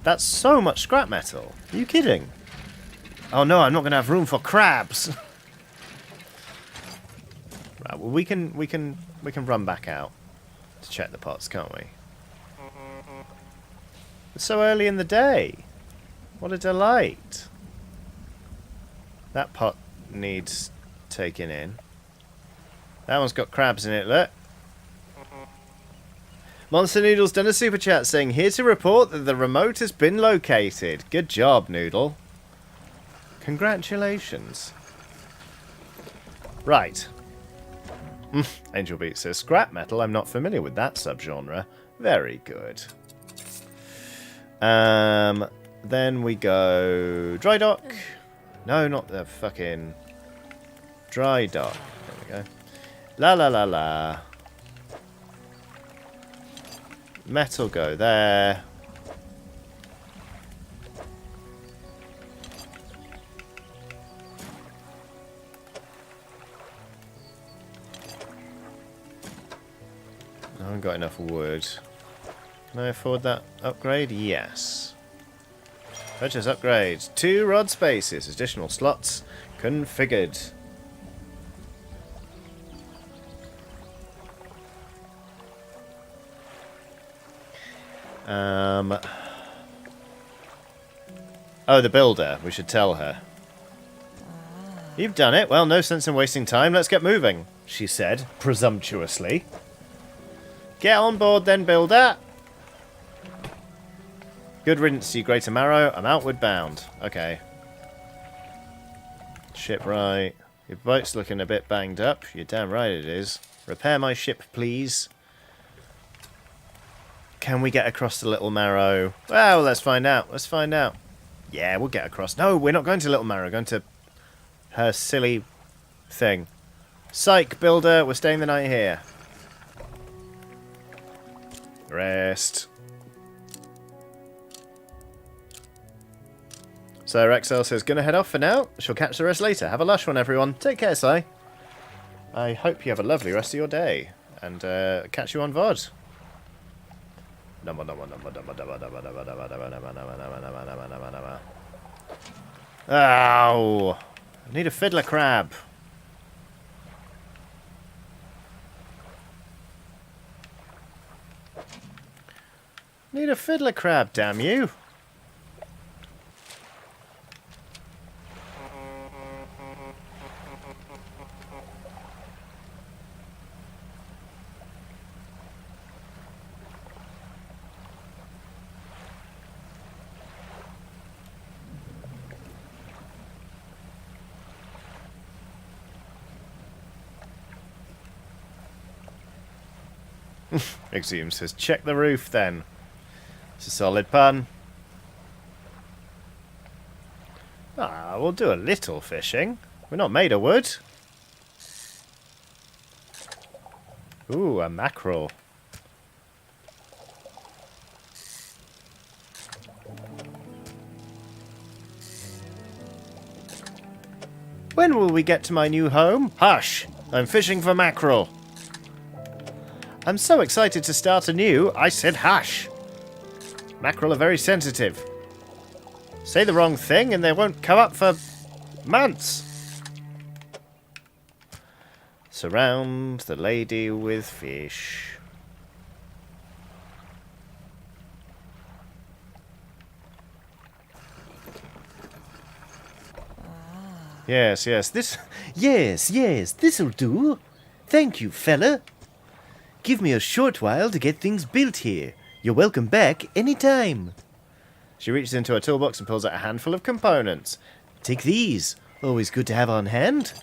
That's so much scrap metal. Are you kidding? Oh no, I'm not going to have room for crabs. Right, well we can run back out to check the pots, can't we? It's so early in the day. What a delight. That pot needs taking in. That one's got crabs in it, look. Monster Noodle's done a super chat saying, here to report that the remote has been located. Good job, Noodle. Congratulations. Right. Angel Beat says, scrap metal, I'm not familiar with that subgenre. Very good. Then we go dry dock. No, not the fucking dry dock. There we go. La la la la. Metal go there. I haven't got enough wood. Can I afford that upgrade? Yes. Purchase upgrades. 2 rod spaces. Additional slots configured. Oh, the builder. We should tell her. You've done it. Well, no sense in wasting time. Let's get moving, she said, presumptuously. Get on board then, builder. Good riddance, you greater marrow. I'm outward bound. Okay. Shipwright. Your boat's looking a bit banged up. You're damn right it is. Repair my ship, please. Can we get across to Little Marrow? Well, let's find out. Let's find out. Yeah, we'll get across. No, we're not going to Little Marrow. We're going to her silly thing. Psych, builder. We're staying the night here. Rest. So Rexel says, gonna head off for now. She'll catch the rest later. Have a lush one, everyone. Take care, Si. I hope you have a lovely rest of your day. And catch you on VOD. Ow! I need a fiddler crab. Need a fiddler crab, damn you. Exhume says, check the roof then. It's a solid pun. Ah, we'll do a little fishing. We're not made of wood. Ooh, a mackerel. When will we get to my new home? Hush! I'm fishing for mackerel. I'm so excited to start anew, I said hush. Mackerel are very sensitive. Say the wrong thing and they won't come up for months. Surround the lady with fish. Yes, this... Yes, this'll do. Thank you, fella. Give me a short while to get things built here. You're welcome back any time. She reaches into her toolbox and pulls out a handful of components. Take these. Always good to have on hand.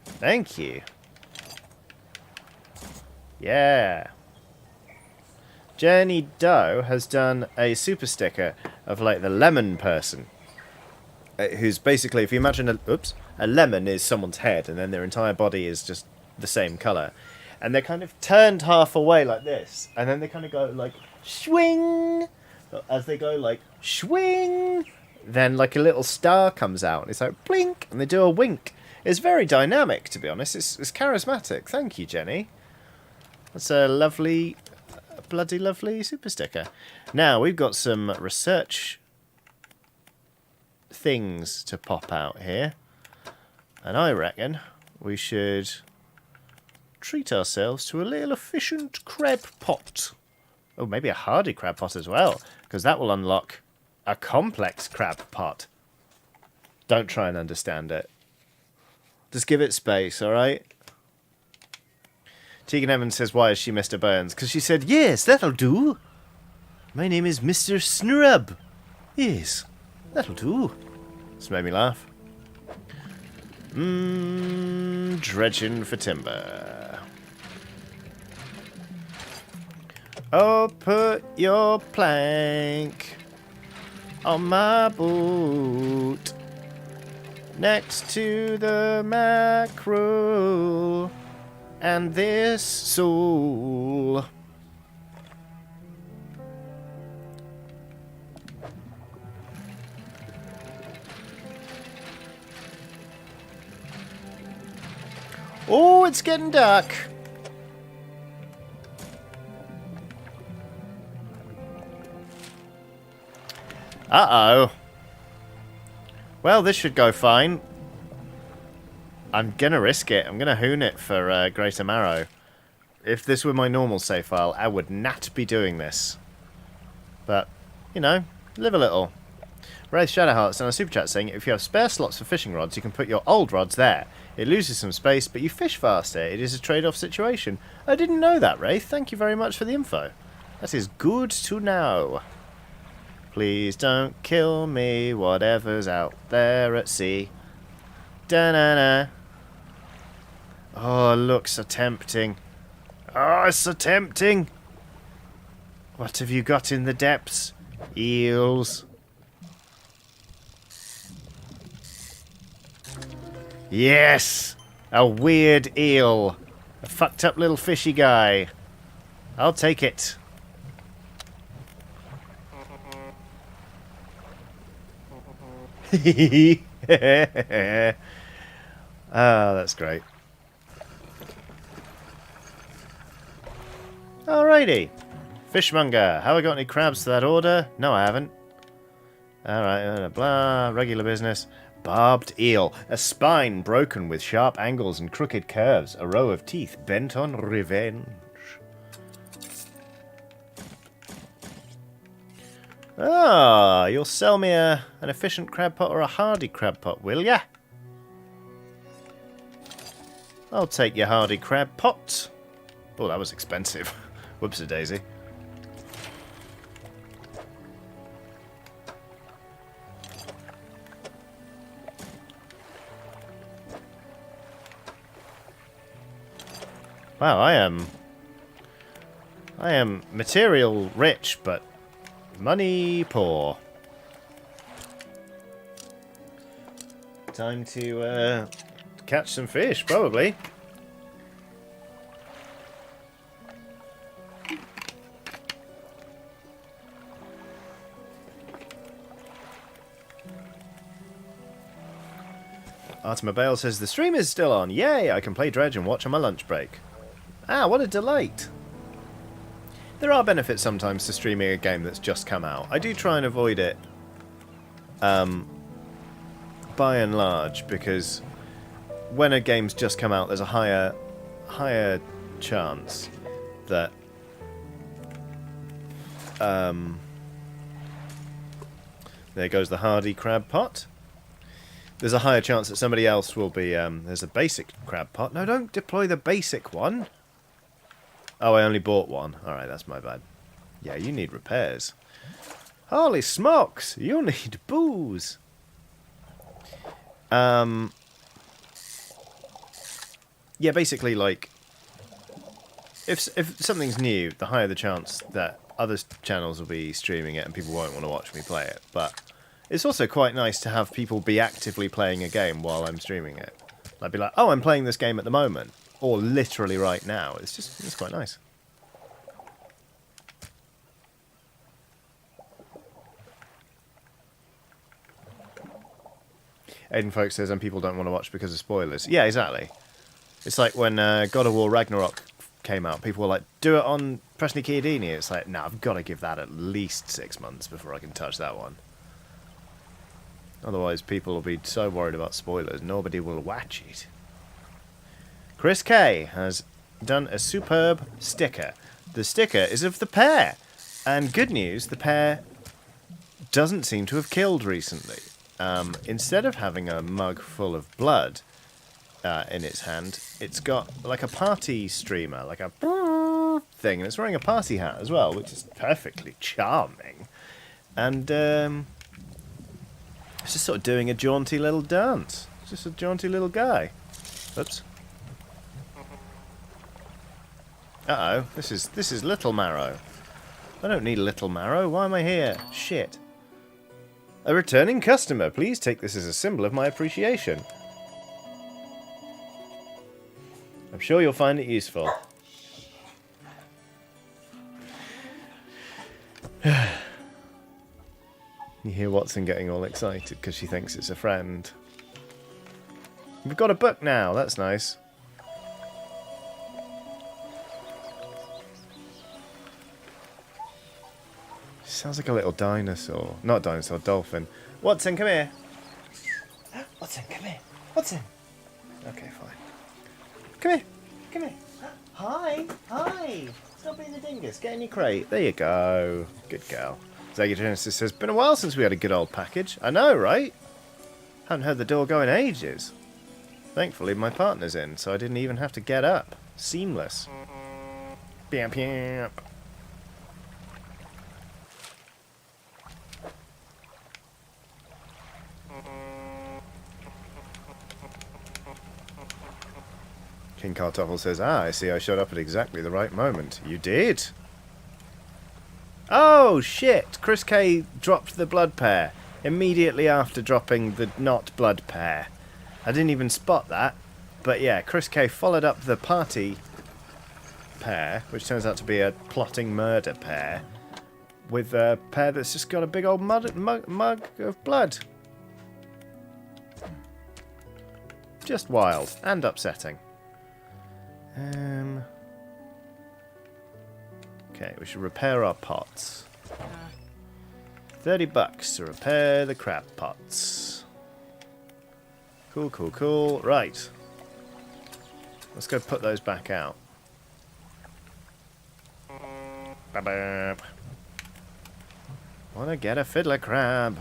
Thank you. Yeah. Jenny Doe has done a super sticker of like the lemon person. Who's basically, if you imagine a lemon is someone's head and then their entire body is just the same colour. And they're kind of turned half away like this. And then they kind of go like, swing. As they go like, swing. Then like a little star comes out. And it's like, blink. And they do a wink. It's very dynamic, to be honest. It's charismatic. Thank you, Jenny. That's a lovely, bloody lovely super sticker. Now, we've got some research things to pop out here. And I reckon we should treat ourselves to a little efficient crab pot. Oh, maybe a hardy crab pot as well, because that will unlock a complex crab pot. Don't try and understand it. Just give it space, alright? Tegan Evans says, why is she Mr. Burns? Because she said, yes, that'll do. My name is Mr. Snrub. Yes, that'll do. This made me laugh. Dredging for timber. Oh, put your plank on my boot next to the mackerel and this soul. Oh, it's getting dark. Uh-oh. Well, this should go fine. I'm gonna risk it. I'm gonna hoon it for Greater Marrow. If this were my normal save file, I would not be doing this. But, you know, live a little. Wraith Shadowhearts on a super chat saying, if you have spare slots for fishing rods, you can put your old rods there. It loses some space, but you fish faster. It is a trade-off situation. I didn't know that, Wraith. Thank you very much for the info. That is good to know. Please don't kill me, whatever's out there at sea. Da-na-na. Oh, looks so tempting. Oh, it's so tempting. What have you got in the depths? Eels. Yes! A weird eel. A fucked up little fishy guy. I'll take it. Ah, that's great. Alrighty. Fishmonger. Have I got any crabs to that order? No, I haven't. Alright, blah, regular business. Barbed eel. A spine broken with sharp angles and crooked curves. A row of teeth bent on revenge. Ah, you'll sell me an efficient crab pot or a hardy crab pot, will ya? I'll take your hardy crab pot. Oh, that was expensive. Whoops-a-daisy. Wow, I am material rich, but money poor. Time to catch some fish, probably. Artemis Bale says, the stream is still on. Yay, I can play Dredge and watch on my lunch break. Ah, what a delight. There are benefits sometimes to streaming a game that's just come out. I do try and avoid it, by and large, because when a game's just come out, there's a higher chance that there goes the hardy crab pot. There's a higher chance that somebody else will be... there's a basic crab pot. No, don't deploy the basic one. Oh, I only bought one. Alright, that's my bad. Yeah, you need repairs. Holy smokes! You need booze! Yeah, basically, like... If something's new, the higher the chance that other channels will be streaming it and people won't want to watch me play it. But it's also quite nice to have people be actively playing a game while I'm streaming it. I'd be like, oh, I'm playing this game at the moment. Or literally right now. It's quite nice. Aiden Folk says, and people don't want to watch because of spoilers. Yeah, exactly. It's like when God of War Ragnarok came out. People were like, do it on Presny Chiodini. It's like, no, I've got to give that at least 6 months before I can touch that one. Otherwise, people will be so worried about spoilers, nobody will watch it. Chris K has done a superb sticker. The sticker is of the pear. And good news, the pear doesn't seem to have killed recently. Instead of having a mug full of blood in its hand, it's got like a party streamer, like a thing. And it's wearing a party hat as well, which is perfectly charming. And it's just sort of doing a jaunty little dance. It's just a jaunty little guy. Oops. Uh-oh, this is Little Marrow. I don't need Little Marrow, why am I here? Shit. A returning customer, please take this as a symbol of my appreciation. I'm sure you'll find it useful. You hear Watson getting all excited because she thinks it's a friend. We've got a book now, that's nice. Sounds like a little dinosaur. Not dinosaur, dolphin. Watson, come here. Watson, come here. Watson. Okay, fine. Come here. Come here. Hi. Hi. Stop being a dingus. Get in your crate. There you go. Good girl. Genesis says, been a while since we had a good old package. I know, right? Haven't heard the door go in ages. Thankfully, my partner's in, so I didn't even have to get up. Seamless. Bam, bam. King Kartoffel says, I see I showed up at exactly the right moment. You did? Oh, shit! Chris K dropped the blood pair immediately after dropping the not blood pair. I didn't even spot that. But yeah, Chris K followed up the party pair, which turns out to be a plotting murder pair, with a pair that's just got a big old mug of blood. Just wild and upsetting. Okay, we should repair our pots. $30 to repair the crab pots. Cool, cool, cool. Right. Let's go put those back out. Ba-ba. Wanna get a fiddler crab.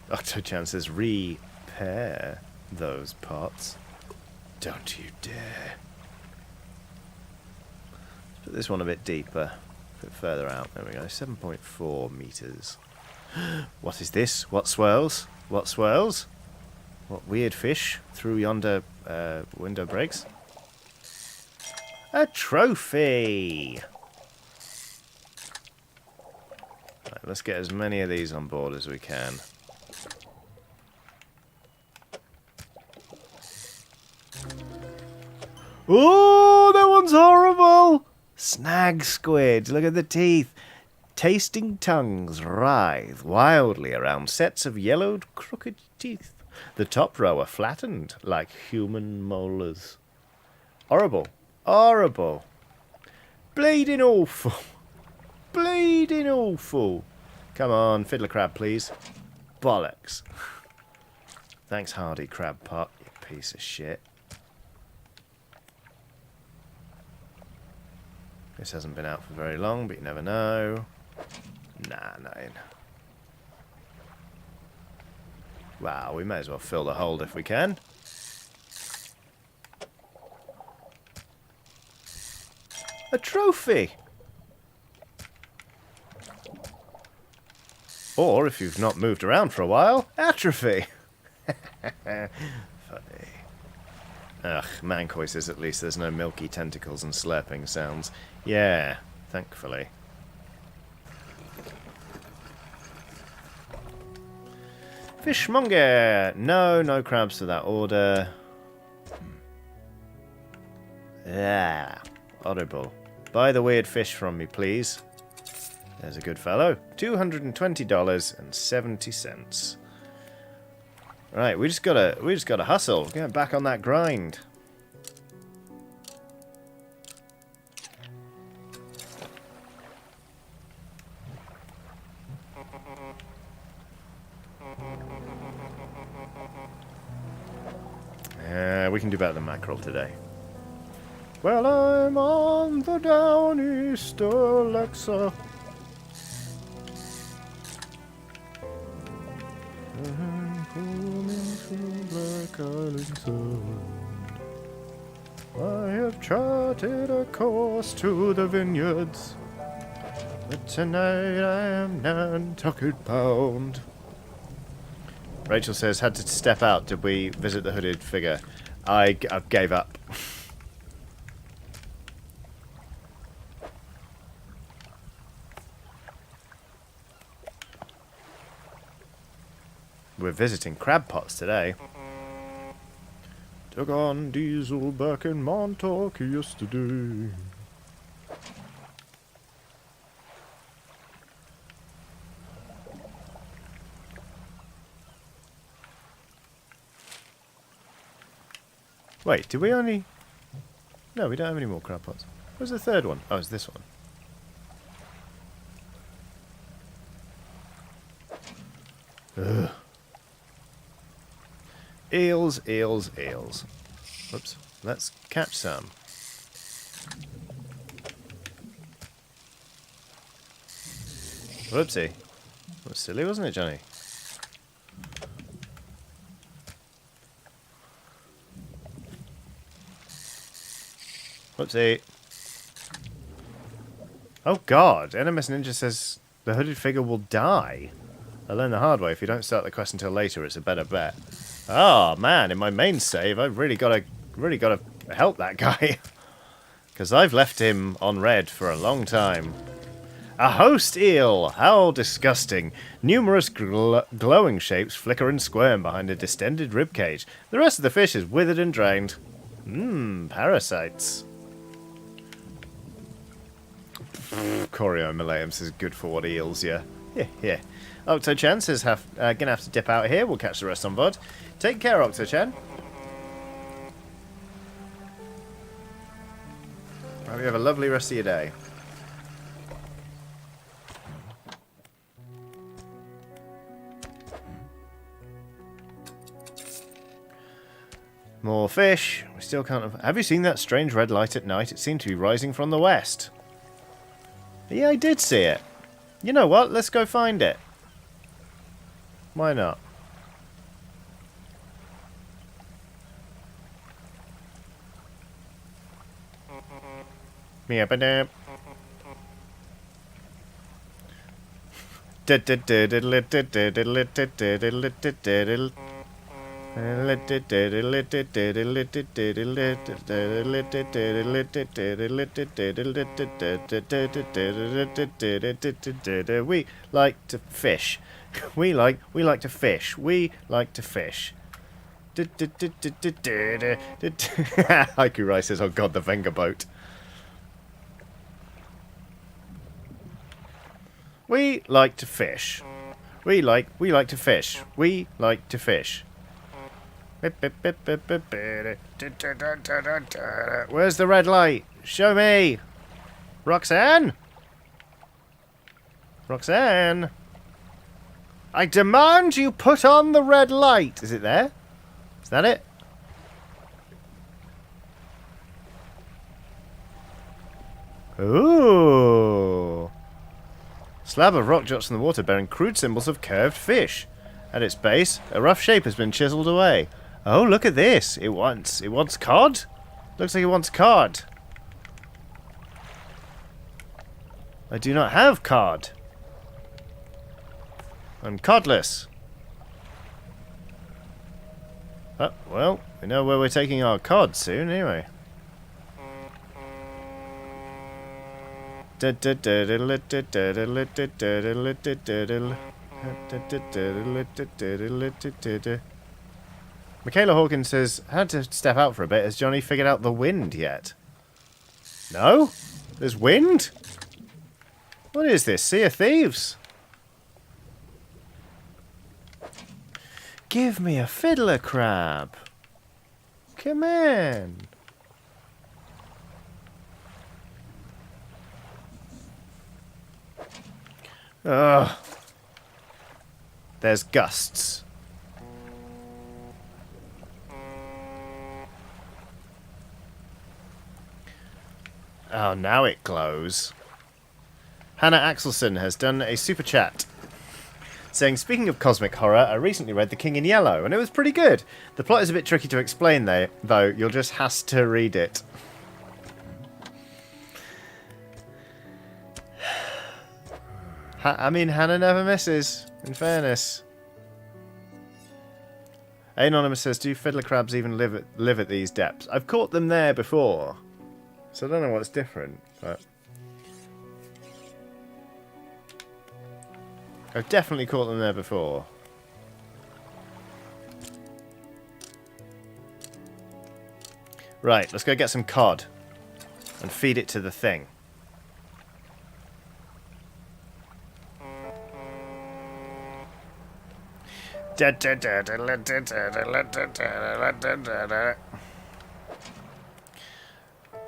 Octochan says repair those pots. Don't you dare. Let's put this one a bit deeper. A bit further out. There we go. 7.4 meters. What is this? What swirls? What swirls? What weird fish through yonder window breaks? A trophy! Right, let's get as many of these on board as we can. Oh, that one's horrible! Snag squid, look at the teeth. Tasting tongues writhe wildly around sets of yellowed, crooked teeth. The top row are flattened like human molars. Horrible. Horrible. Bleeding awful. Bleeding awful. Come on, fiddler crab, please. Bollocks. Thanks, Hardy Crab Pot, you piece of shit. This hasn't been out for very long, but you never know. Nah, nothing. Wow, we may as well fill the hold if we can. A trophy! Or, if you've not moved around for a while, atrophy! Funny. Ugh, Mankoi says at least there's no milky tentacles and slurping sounds. Yeah, thankfully. Fishmonger! No, no crabs to that order. Ah, horrible. Buy the weird fish from me, please. There's a good fellow. $220.70. Right, we just gotta hustle. Get back on that grind. We can do better than mackerel today. Well, I'm on the down east, Alexa. I'm coming through Black Island Sound. I have charted a course to the vineyards, but tonight I am Nantucket bound. Rachel says, had to step out. Did we visit the hooded figure? I gave up. We're visiting crab pots today. Took on Diesel back in Montauk yesterday. Wait, did we only... No, we don't have any more crab pots. Where's the third one? Oh, it's this one. Ugh. Eels, eels, eels. Whoops. Let's catch some. Whoopsie. That was silly, wasn't it, Johnny? Whoopsie. Oh god, NMS Ninja says the hooded figure will die. I learned the hard way. If you don't start the quest until later, it's a better bet. Oh man, in my main save, I've really gotta help that guy. Because I've left him on red for a long time. A host eel! How disgusting. Numerous glowing shapes flicker and squirm behind a distended ribcage. The rest of the fish is withered and drained. Parasites. Corio Malaeum says good for what eels, yeah. Yeah. Octochan says gonna have to dip out here. We'll catch the rest on VOD. Take care, Octochan. Hope you have a lovely rest of your day. More fish. We still can't... Have you seen that strange red light at night? It seemed to be rising from the west. Yeah, I did see it. You know what? Let's go find it. Why not? Meow-ba-dap. We like to fish. We like to fish. We like to fish. Haiku Rai says, "Oh God, the Venga boat." We like to fish. We like to fish. We like to fish. Where's the red light? Show me! Roxanne? Roxanne? I demand you put on the red light! Is it there? Is that it? Ooh! Slab of rock juts in the water bearing crude symbols of curved fish. At its base, a rough shape has been chiseled away. Oh, look at this. It wants cod? Looks like it wants cod. I do not have cod. I'm codless. Oh, well, we know where we're taking our cod soon, anyway. Michaela Hawkins says, had to step out for a bit. Has Johnny figured out the wind yet? No? There's wind? What is this? Sea of Thieves? Give me a fiddler crab. Come on. Ugh. There's gusts. Oh, now it glows. Hannah Axelson has done a super chat saying, speaking of cosmic horror, I recently read The King in Yellow, and it was pretty good. The plot is a bit tricky to explain, though. You'll just have to read it. I mean, Hannah never misses, in fairness. Anonymous says, do fiddler crabs even live at these depths? I've caught them there before, so I don't know what's different, but I've definitely caught them there before. Right, let's go get some cod and feed it to the thing.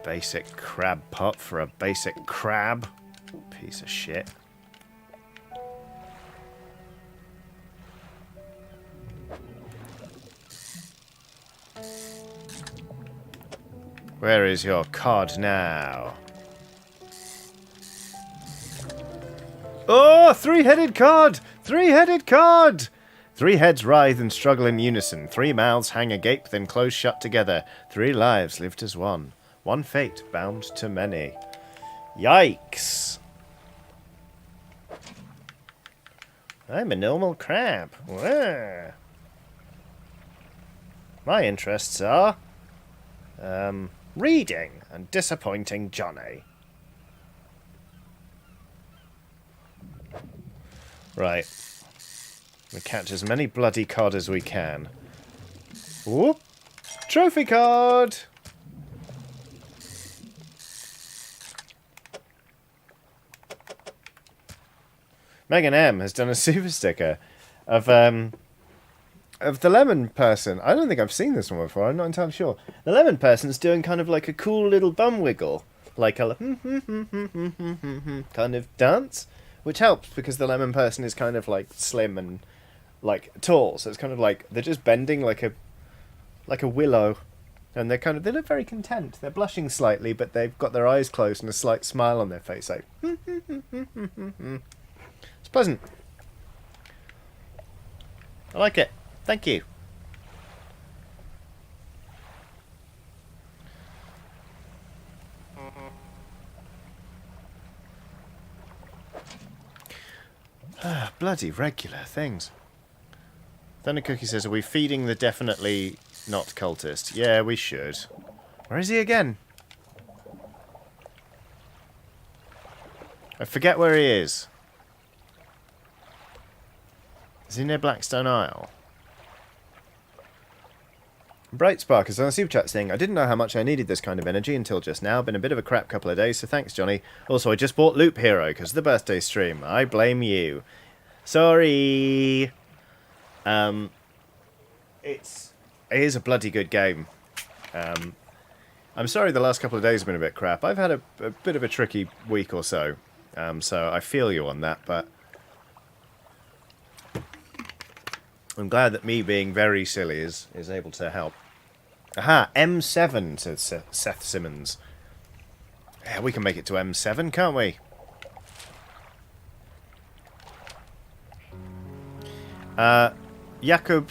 Basic crab pot for a basic crab. Piece of shit. Where is your cod now? Oh, three-headed cod! Three-headed cod! 3 heads writhe and struggle in unison. 3 mouths hang agape, then close shut together. 3 lives lived as one. 1 fate bound to many. Yikes! I'm a normal crab. Wah. My interests are... reading and disappointing Johnny. Right. We catch as many bloody cod as we can. Whoop! Trophy cod! Megan M has done a super sticker of the lemon person. I don't think I've seen this one before. I'm not entirely sure. The lemon person's doing kind of like a cool little bum wiggle, like a kind of dance, which helps because the lemon person is kind of like slim and like tall, so it's kind of like they're just bending like a willow, and they look very content. They're blushing slightly, but they've got their eyes closed and a slight smile on their face, like it's pleasant. I like it. Thank you. Bloody regular things. Thunder Cookie says, are we feeding the definitely not cultist? Yeah, we should. Where is he again? I forget where he is. Is he near Blackstone Isle? Bright Spark is on a super chat saying, I didn't know how much I needed this kind of energy until just now. Been a bit of a crap couple of days, so thanks, Johnny. Also, I just bought Loop Hero because of the birthday stream. I blame you. Sorry. It is a bloody good game. I'm sorry the last couple of days have been a bit crap. I've had a bit of a tricky week or so. So I feel you on that, but I'm glad that me being very silly is able to help. Aha, M7, says Seth Simmons. Yeah, we can make it to M7, can't we? Jakub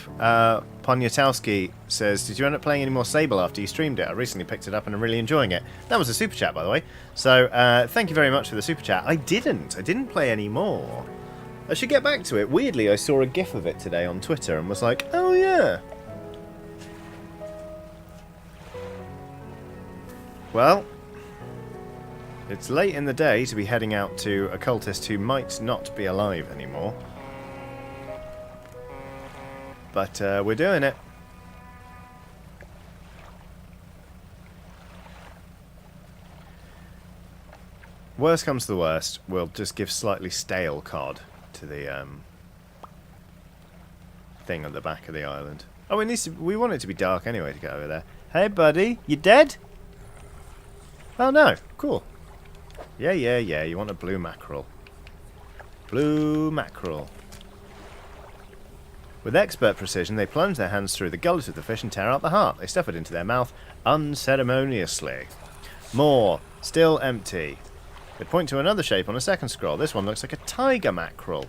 Poniatowski says, did you end up playing any more Sable after you streamed it? I recently picked it up and I'm really enjoying it. That was a super chat, by the way. So, thank you very much for the super chat. I didn't play any more. I should get back to it. Weirdly, I saw a gif of it today on Twitter and was like, oh yeah. Well, it's late in the day to be heading out to a cultist who might not be alive anymore. But we're doing it. Worst comes to the worst, we'll just give slightly stale cod to the thing at the back of the island. Oh, we want it to be dark anyway to get over there. Hey, buddy, you dead? Oh no, cool. Yeah, you want a blue mackerel. Blue mackerel. With expert precision, they plunge their hands through the gullet of the fish and tear out the heart. They stuff it into their mouth unceremoniously. More. Still empty. They point to another shape on a second scroll. This one looks like a tiger mackerel.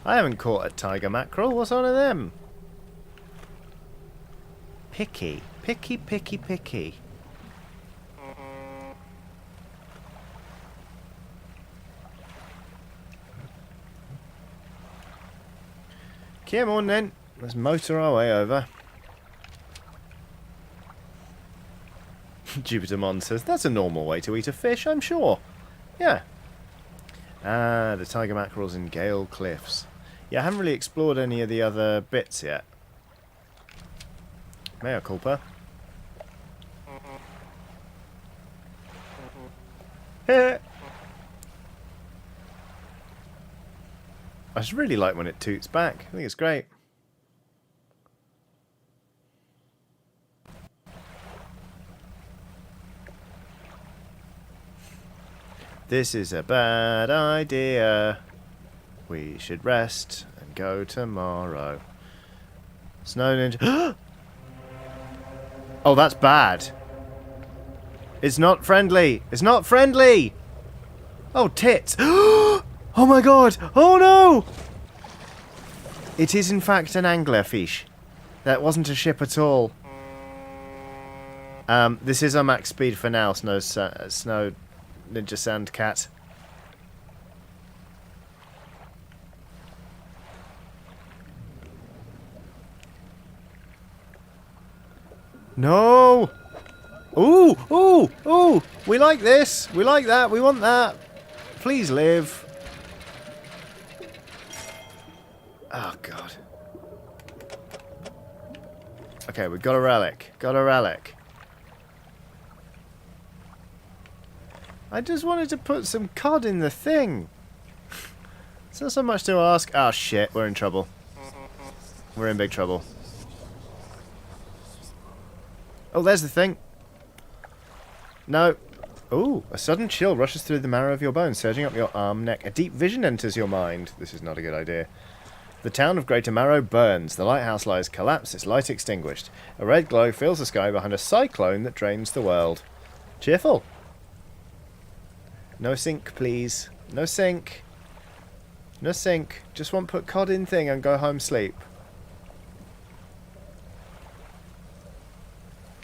I haven't caught a tiger mackerel. What's on of them? Picky. Picky, picky, picky. Come on then, let's motor our way over. Jupiter Mon says, that's a normal way to eat a fish, I'm sure. Yeah. Ah, the tiger mackerels in Gale Cliffs. Yeah, I haven't really explored any of the other bits yet. Mea culpa. I just really like when it toots back. I think it's great. This is a bad idea. We should rest and go tomorrow. Snow Ninja. Oh, that's bad. It's not friendly. It's not friendly. Oh, tits. Oh Oh my god! Oh no! It is in fact an anglerfish. That wasn't a ship at all. This is our max speed for now, Snow Ninja Sand Cat. No! Ooh! Ooh! Ooh! We like this! We like that! We want that! Please live! Oh, God. Okay, we got a relic. Got a relic. I just wanted to put some cod in the thing. It's not so much to ask. Oh, shit. We're in trouble. We're in big trouble. Oh, there's the thing. No. Ooh, a sudden chill rushes through the marrow of your bones, surging up your arm, neck. A deep vision enters your mind. This is not a good idea. The town of Greater Marrow burns. The lighthouse lies collapsed, its light extinguished. A red glow fills the sky behind a cyclone that drains the world. Cheerful. No sink, please. No sink. No sink. Just want to put cod in thing and go home sleep.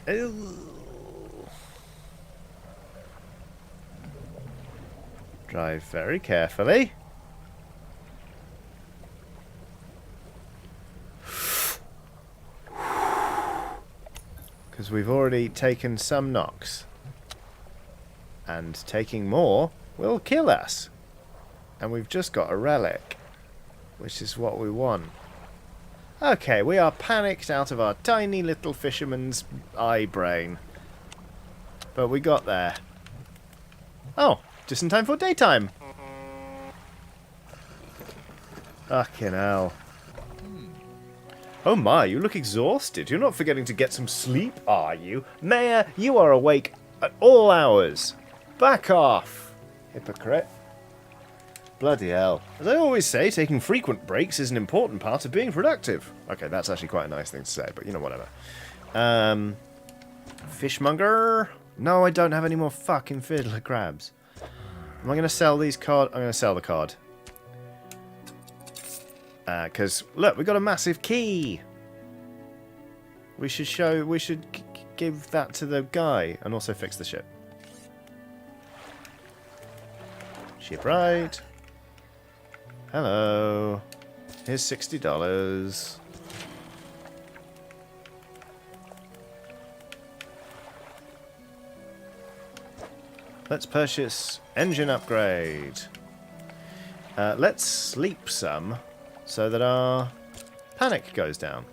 Ew. Drive very carefully. Because we've already taken some knocks. And taking more will kill us. And we've just got a relic. Which is what we want. Okay, we are panicked out of our tiny little fisherman's eye brain. But we got there. Oh, just in time for daytime. Fucking hell. Oh my, you look exhausted. You're not forgetting to get some sleep, are you? Mayor, you are awake at all hours. Back off, hypocrite. Bloody hell. As I always say, taking frequent breaks is an important part of being productive. Okay, that's actually quite a nice thing to say, but you know, whatever. Fishmonger? No, I don't have any more fucking fiddler crabs. Am I going to sell these cod? I'm going to sell the cod. Because, look, we got a massive key. We should give that to the guy and also fix the ship. Shipwright. Hello. Here's $60. Let's purchase engine upgrade. Let's sleep some so that our panic goes down.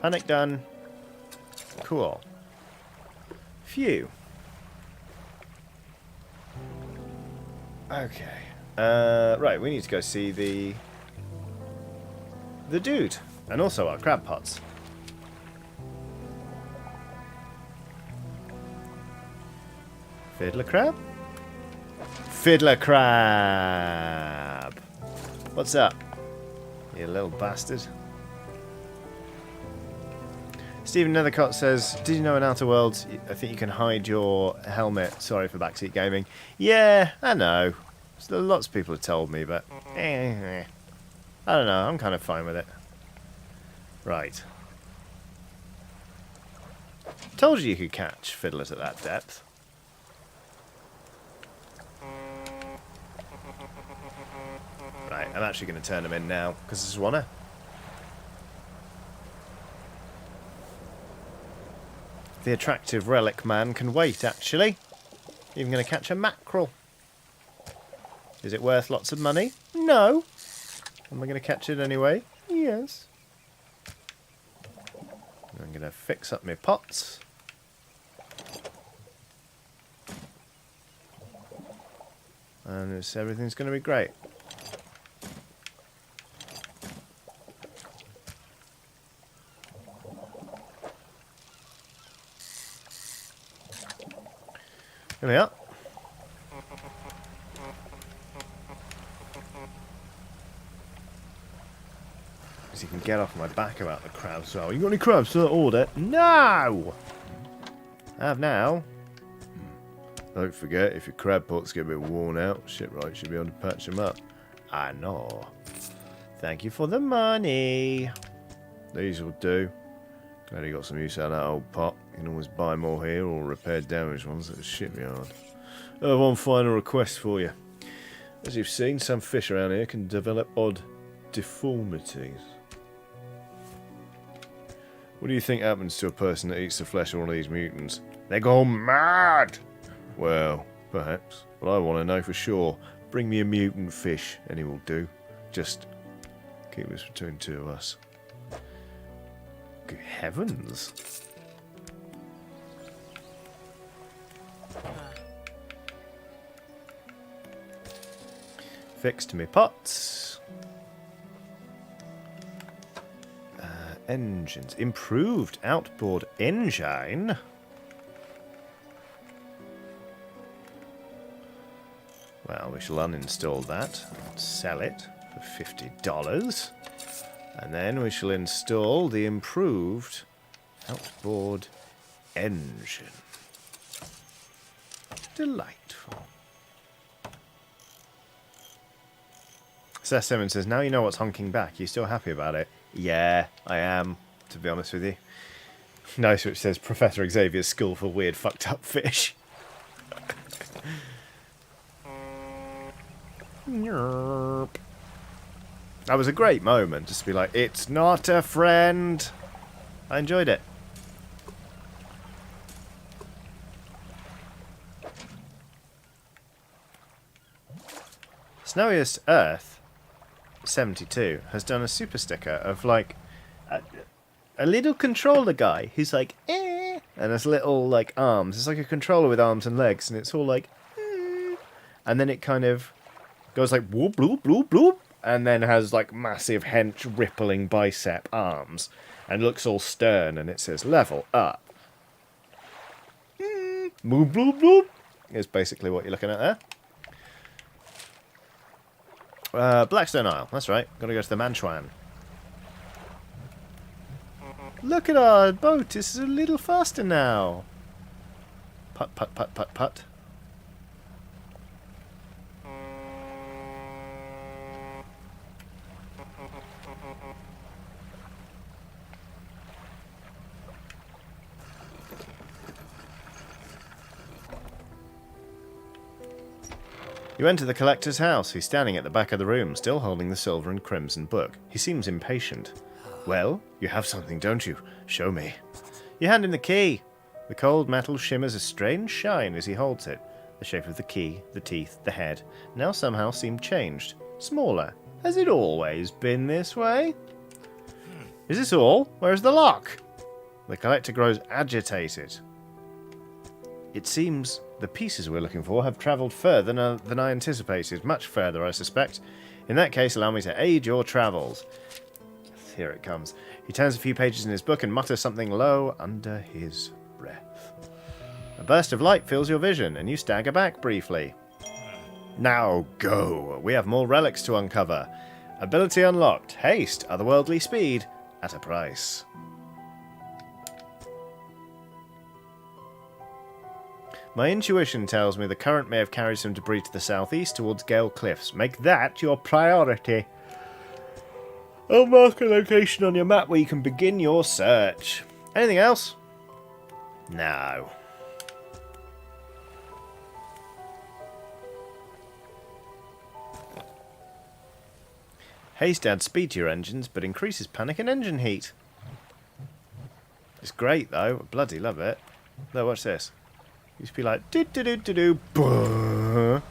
Panic done. Cool. Phew. Okay. Right, we need to go see the dude. And also our crab pots. Fiddler crab? Fiddler crab! What's up? You little bastard. Stephen Nethercott says, did you know in Outer Worlds, I think you can hide your helmet? Sorry for backseat gaming. Yeah, I know. Lots of people have told me, but I don't know. I'm kind of fine with it. Right. Told you could catch fiddlers at that depth. Right, I'm actually going to turn them in now, because I just want to. The attractive relic man can wait, actually. Even going to catch a mackerel. Is it worth lots of money? No. Am I going to catch it anyway? Yes. I'm going to fix up my pots. And everything's going to be great. Here we are. Because you can get off my back about the crabs as well. You got any crabs to order? No! I have now. Don't forget, if your crab pots get a bit worn out, shipwright should be able to patch them up. I know. Thank you for the money. These will do. Glad you got some use out of that old pot. You can always buy more here or repair damaged ones at the shipyard. I have one final request for you. As you've seen, some fish around here can develop odd deformities. What do you think happens to a person that eats the flesh of one of these mutants? They go mad! Well, perhaps. But I want to know for sure. Bring me a mutant fish, any will do. Just keep this between two of us. Good heavens! Fixed me pots. Engines. Improved outboard engine. Well, we shall uninstall that. Sell it for $50. And then we shall install the improved outboard engine. Delightful. Seth Simmons says, now you know what's honking back. You still happy about it? Yeah, I am, to be honest with you. Nice, which says Professor Xavier's School for Weird Fucked Up Fish. That was a great moment, just to be like, it's not a friend. I enjoyed it. Snowiest Earth 72 has done a super sticker of like a little controller guy who's like and his little like arms. It's like a controller with arms and legs, and it's all like and then it kind of goes like whoop bloop bloop bloop, and then has like massive hench rippling bicep arms and looks all stern, and it says level up. Bloop bloop bloop is basically what you're looking at there. Blackstone Isle, that's right. Gotta go to the Manchuan. Look at our boat, this is a little faster now. Putt, putt, putt, putt, putt. You enter the collector's house. He's standing at the back of the room, still holding the silver and crimson book. He seems impatient. Well, you have something, don't you? Show me. You hand him the key. The cold metal shimmers a strange shine as he holds it. The shape of the key, the teeth, the head, now somehow seem changed. Smaller. Has it always been this way? Is this all? Where's the lock? The collector grows agitated. It seems the pieces we're looking for have travelled further than I anticipated. Much further, I suspect. In that case, allow me to aid your travels. Here it comes. He turns a few pages in his book and mutters something low under his breath. A burst of light fills your vision, and you stagger back briefly. Now go. We have more relics to uncover. Ability unlocked. Haste. Otherworldly speed. At a price. My intuition tells me the current may have carried some debris to the southeast towards Gale Cliffs. Make that your priority. I'll mark a location on your map where you can begin your search. Anything else? No. Haste adds speed to your engines, but increases panic and engine heat. It's great though. I bloody love it. No, watch this. Used to be like do do do do do.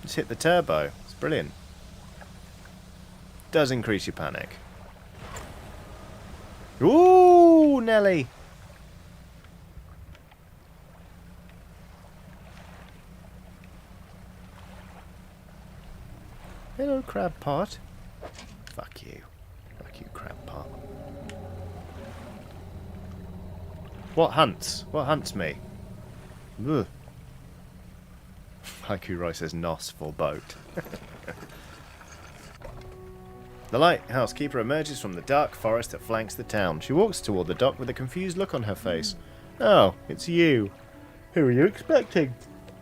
Just hit the turbo. It's brilliant. Does increase your panic. Ooh, Nelly. Hello, crab pot. Fuck you. Fuck you, crab pot. What hunts? What hunts me? Ugh. Haiku Roy says nos for boat. The lighthouse keeper emerges from the dark forest that flanks the town. She walks toward the dock with a confused look on her face. Oh, it's you. Who are you expecting?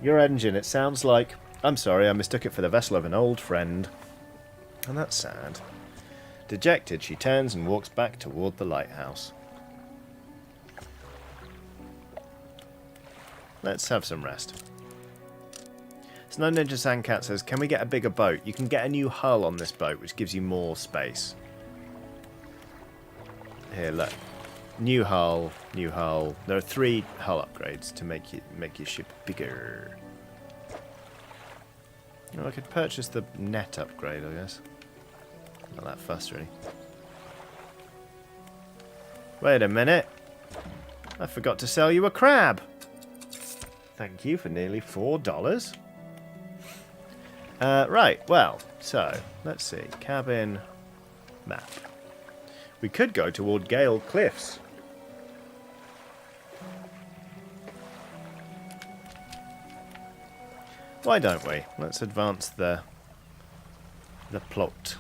Your engine, it sounds like... I'm sorry, I mistook it for the vessel of an old friend. And that's sad. Dejected, she turns and walks back toward the lighthouse. Let's have some rest. Snow Ninja Sandcat says, can we get a bigger boat? You can get a new hull on this boat, which gives you more space. Here, look. New hull, new hull. There are 3 hull upgrades to make your ship bigger. Oh, I could purchase the net upgrade, I guess. Not that fussed, really. Wait a minute. I forgot to sell you a crab. Thank you for nearly $4. Right, well, so, let's see. Cabin map. We could go toward Gale Cliffs. Why don't we? Let's advance the plot.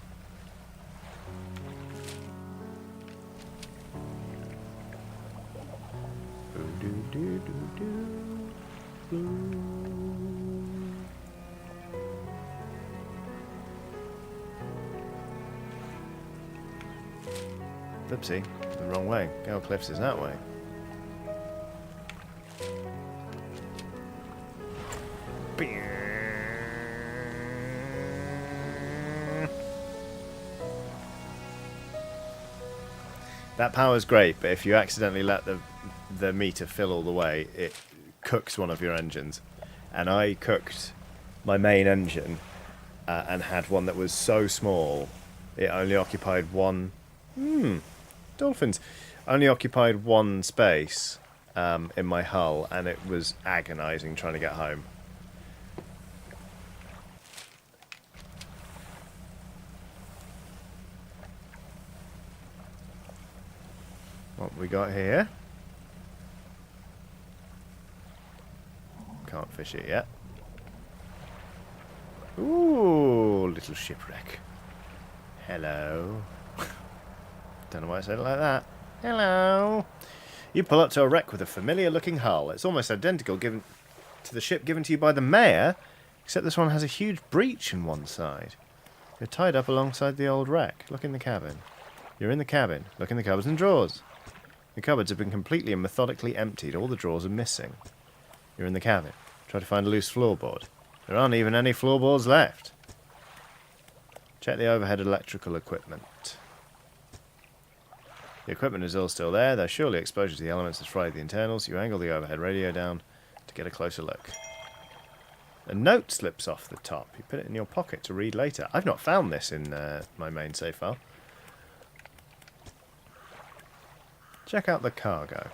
Oopsie, the wrong way. Gale Cliffs is that way. That power's great, but if you accidentally let the meter fill all the way, it cooks one of your engines. And I cooked my main engine and had one that was so small, it only occupied one... dolphins. Only occupied one space in my hull, and it was agonizing trying to get home. What we got here? Can't fish it yet. Ooh, little shipwreck. Hello. Don't know why I said it like that. Hello. You pull up to a wreck with a familiar-looking hull. It's almost identical to the ship given to you by the mayor, except this one has a huge breach in one side. You're tied up alongside the old wreck. Look in the cabin. You're in the cabin. Look in the cupboards and drawers. The cupboards have been completely and methodically emptied. All the drawers are missing. You're in the cabin. Try to find a loose floorboard. There aren't even any floorboards left. Check the overhead electrical equipment. The equipment is all still there. There's surely exposure to the elements has fried the internals. You angle the overhead radio down to get a closer look. A note slips off the top. You put it in your pocket to read later. I've not found this in my main save file. Check out the cargo.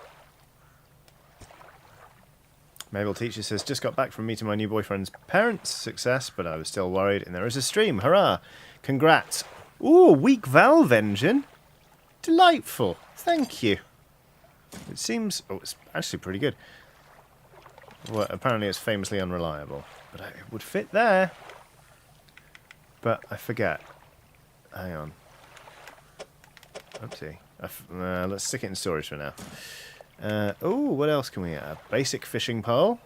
Mabel Teacher says, just got back from meeting my new boyfriend's parents. Success, but I was still worried. And there is a stream. Hurrah. Congrats. Ooh, weak valve engine. Delightful. Thank you. It seems... Oh, it's actually pretty good. Well, apparently it's famously unreliable. But it would fit there. But I forget. Hang on. Oopsie. Let's stick it in storage for now. Oh, what else can we have? Basic fishing pole.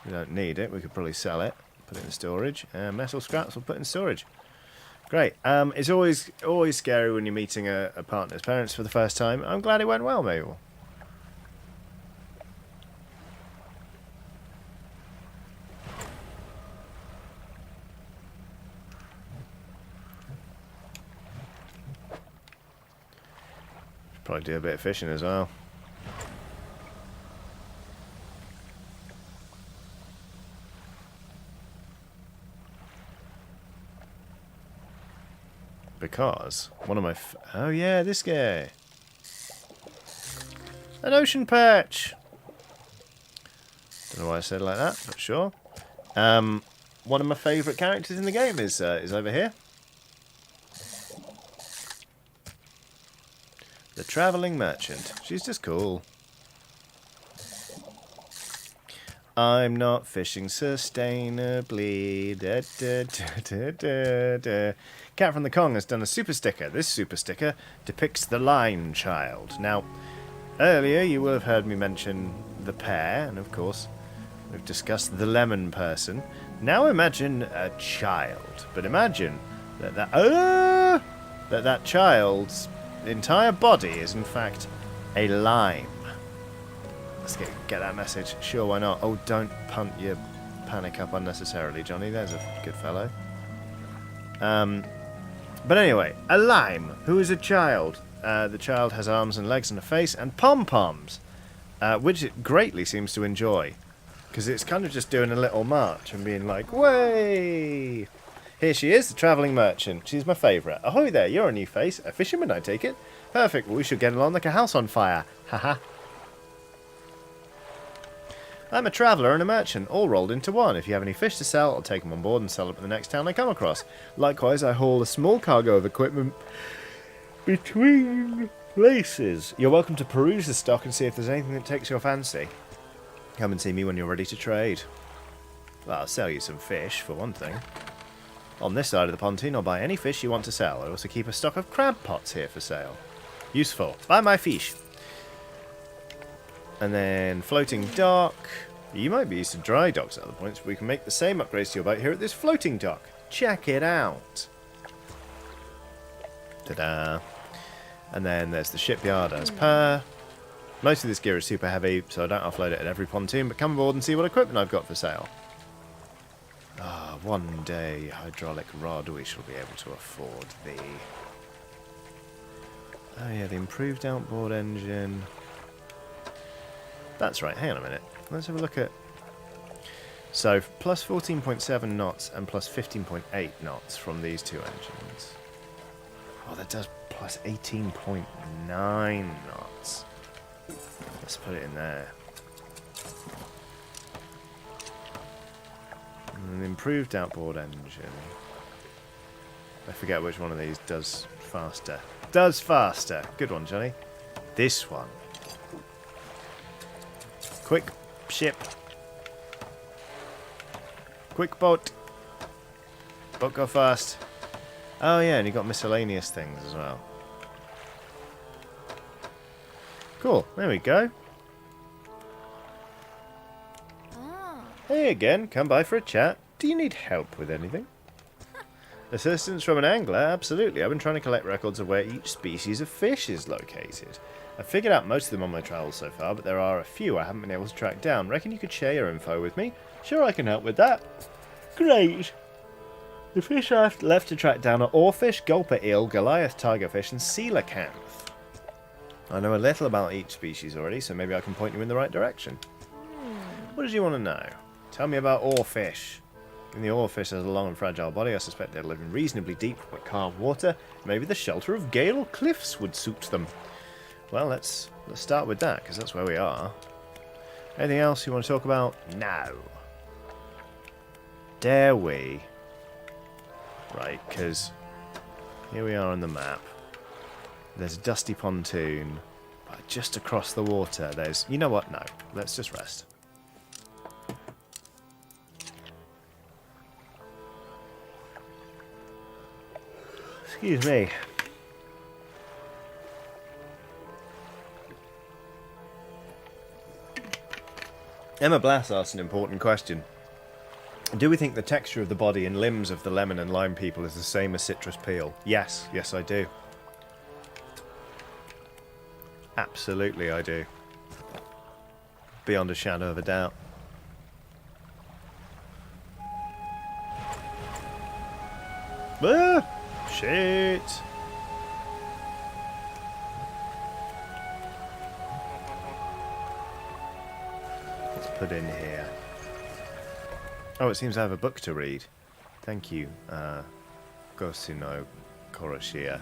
We don't need it. We could probably sell it. Put it in storage. Metal scraps we'll put in storage. Great. It's always scary when you're meeting a partner's parents for the first time. I'm glad it went well, Mabel. Probably do a bit of fishing as well. Because one of my... Oh yeah, this guy. An ocean perch. Don't know why I said it like that, but sure. One of my favourite characters in the game is over here. The Travelling Merchant. She's just cool. I'm not fishing sustainably. Da, da, da, da, da. Cat from the Kong has done a super sticker. This super sticker depicts the Line Child. Now, Earlier, you will have heard me mention the pear, and of course, we've discussed the lemon person. Now imagine a child, but imagine that child's entire body is in fact a lime. Let's get that message. Sure, why not? Oh, don't punt your panic up unnecessarily, Johnny. There's a good fellow. But anyway, a lime who is a child. The child has arms and legs and a face and pom-poms, which it greatly seems to enjoy. Because it's kind of just doing a little march and being like, way! Here she is, the travelling merchant. She's my favourite. Ahoy there, you're a new face. A fisherman, I take it? Perfect, well, we should get along like a house on fire. Haha. I'm a traveller and a merchant, all rolled into one. If you have any fish to sell, I'll take them on board and sell them at the next town I come across. Likewise, I haul a small cargo of equipment between places. You're welcome to peruse the stock and see if there's anything that takes your fancy. Come and see me when you're ready to trade. Well, I'll sell you some fish, for one thing. On this side of the pontoon, I'll buy any fish you want to sell. I also keep a stock of crab pots here for sale. Useful. Buy my fish. And then floating dock. You might be used to dry docks at other points, but we can make the same upgrades to your boat here at this floating dock. Check it out. Ta-da. And then there's the shipyard as per. Most of this gear is super heavy, so I don't offload it at every pontoon, but come aboard and see what equipment I've got for sale. Ah, one day, hydraulic rod, we shall be able to afford thee. Oh yeah, the improved outboard engine. That's right, hang on a minute. Let's have a look at... So, plus 14.7 knots and plus 15.8 knots from these two engines. Oh, that does plus 18.9 knots. Let's put it in there. An improved outboard engine. I forget which one of these does faster. Does faster. Good one, Johnny. This one. Quick ship. Quick boat. Boat go fast. Oh yeah, and you got miscellaneous things as well. Cool, there we go. Hey again, come by for a chat. Do you need help with anything? Assistance from an angler? Absolutely. I've been trying to collect records of where each species of fish is located. I've figured out most of them on my travels so far, but there are a few I haven't been able to track down. Reckon you could share your info with me? Sure, I can help with that. Great. The fish I've left to track down are oarfish, gulper eel, Goliath tigerfish, and coelacanth. I know a little about each species already, so maybe I can point you in the right direction. What did you want to know? Tell me about oarfish. When the oarfish has a long and fragile body, I suspect they live in reasonably deep but calm water. Maybe the shelter of gale cliffs would suit them. Well, let's start with that, because that's where we are. Anything else you want to talk about? No. Dare we? Right, because here we are on the map. There's a dusty pontoon. But just across the water, there's... You know what? No. Let's just rest. Excuse me. Emma Blass asked an important question. Do we think the texture of the body and limbs of the lemon and lime people is the same as citrus peel? Yes. Yes, I do. Absolutely, I do. Beyond a shadow of a doubt. Ah! Shit! Let's put in here. Oh, it seems I have a book to read. Thank you, Gosuno Koroshia.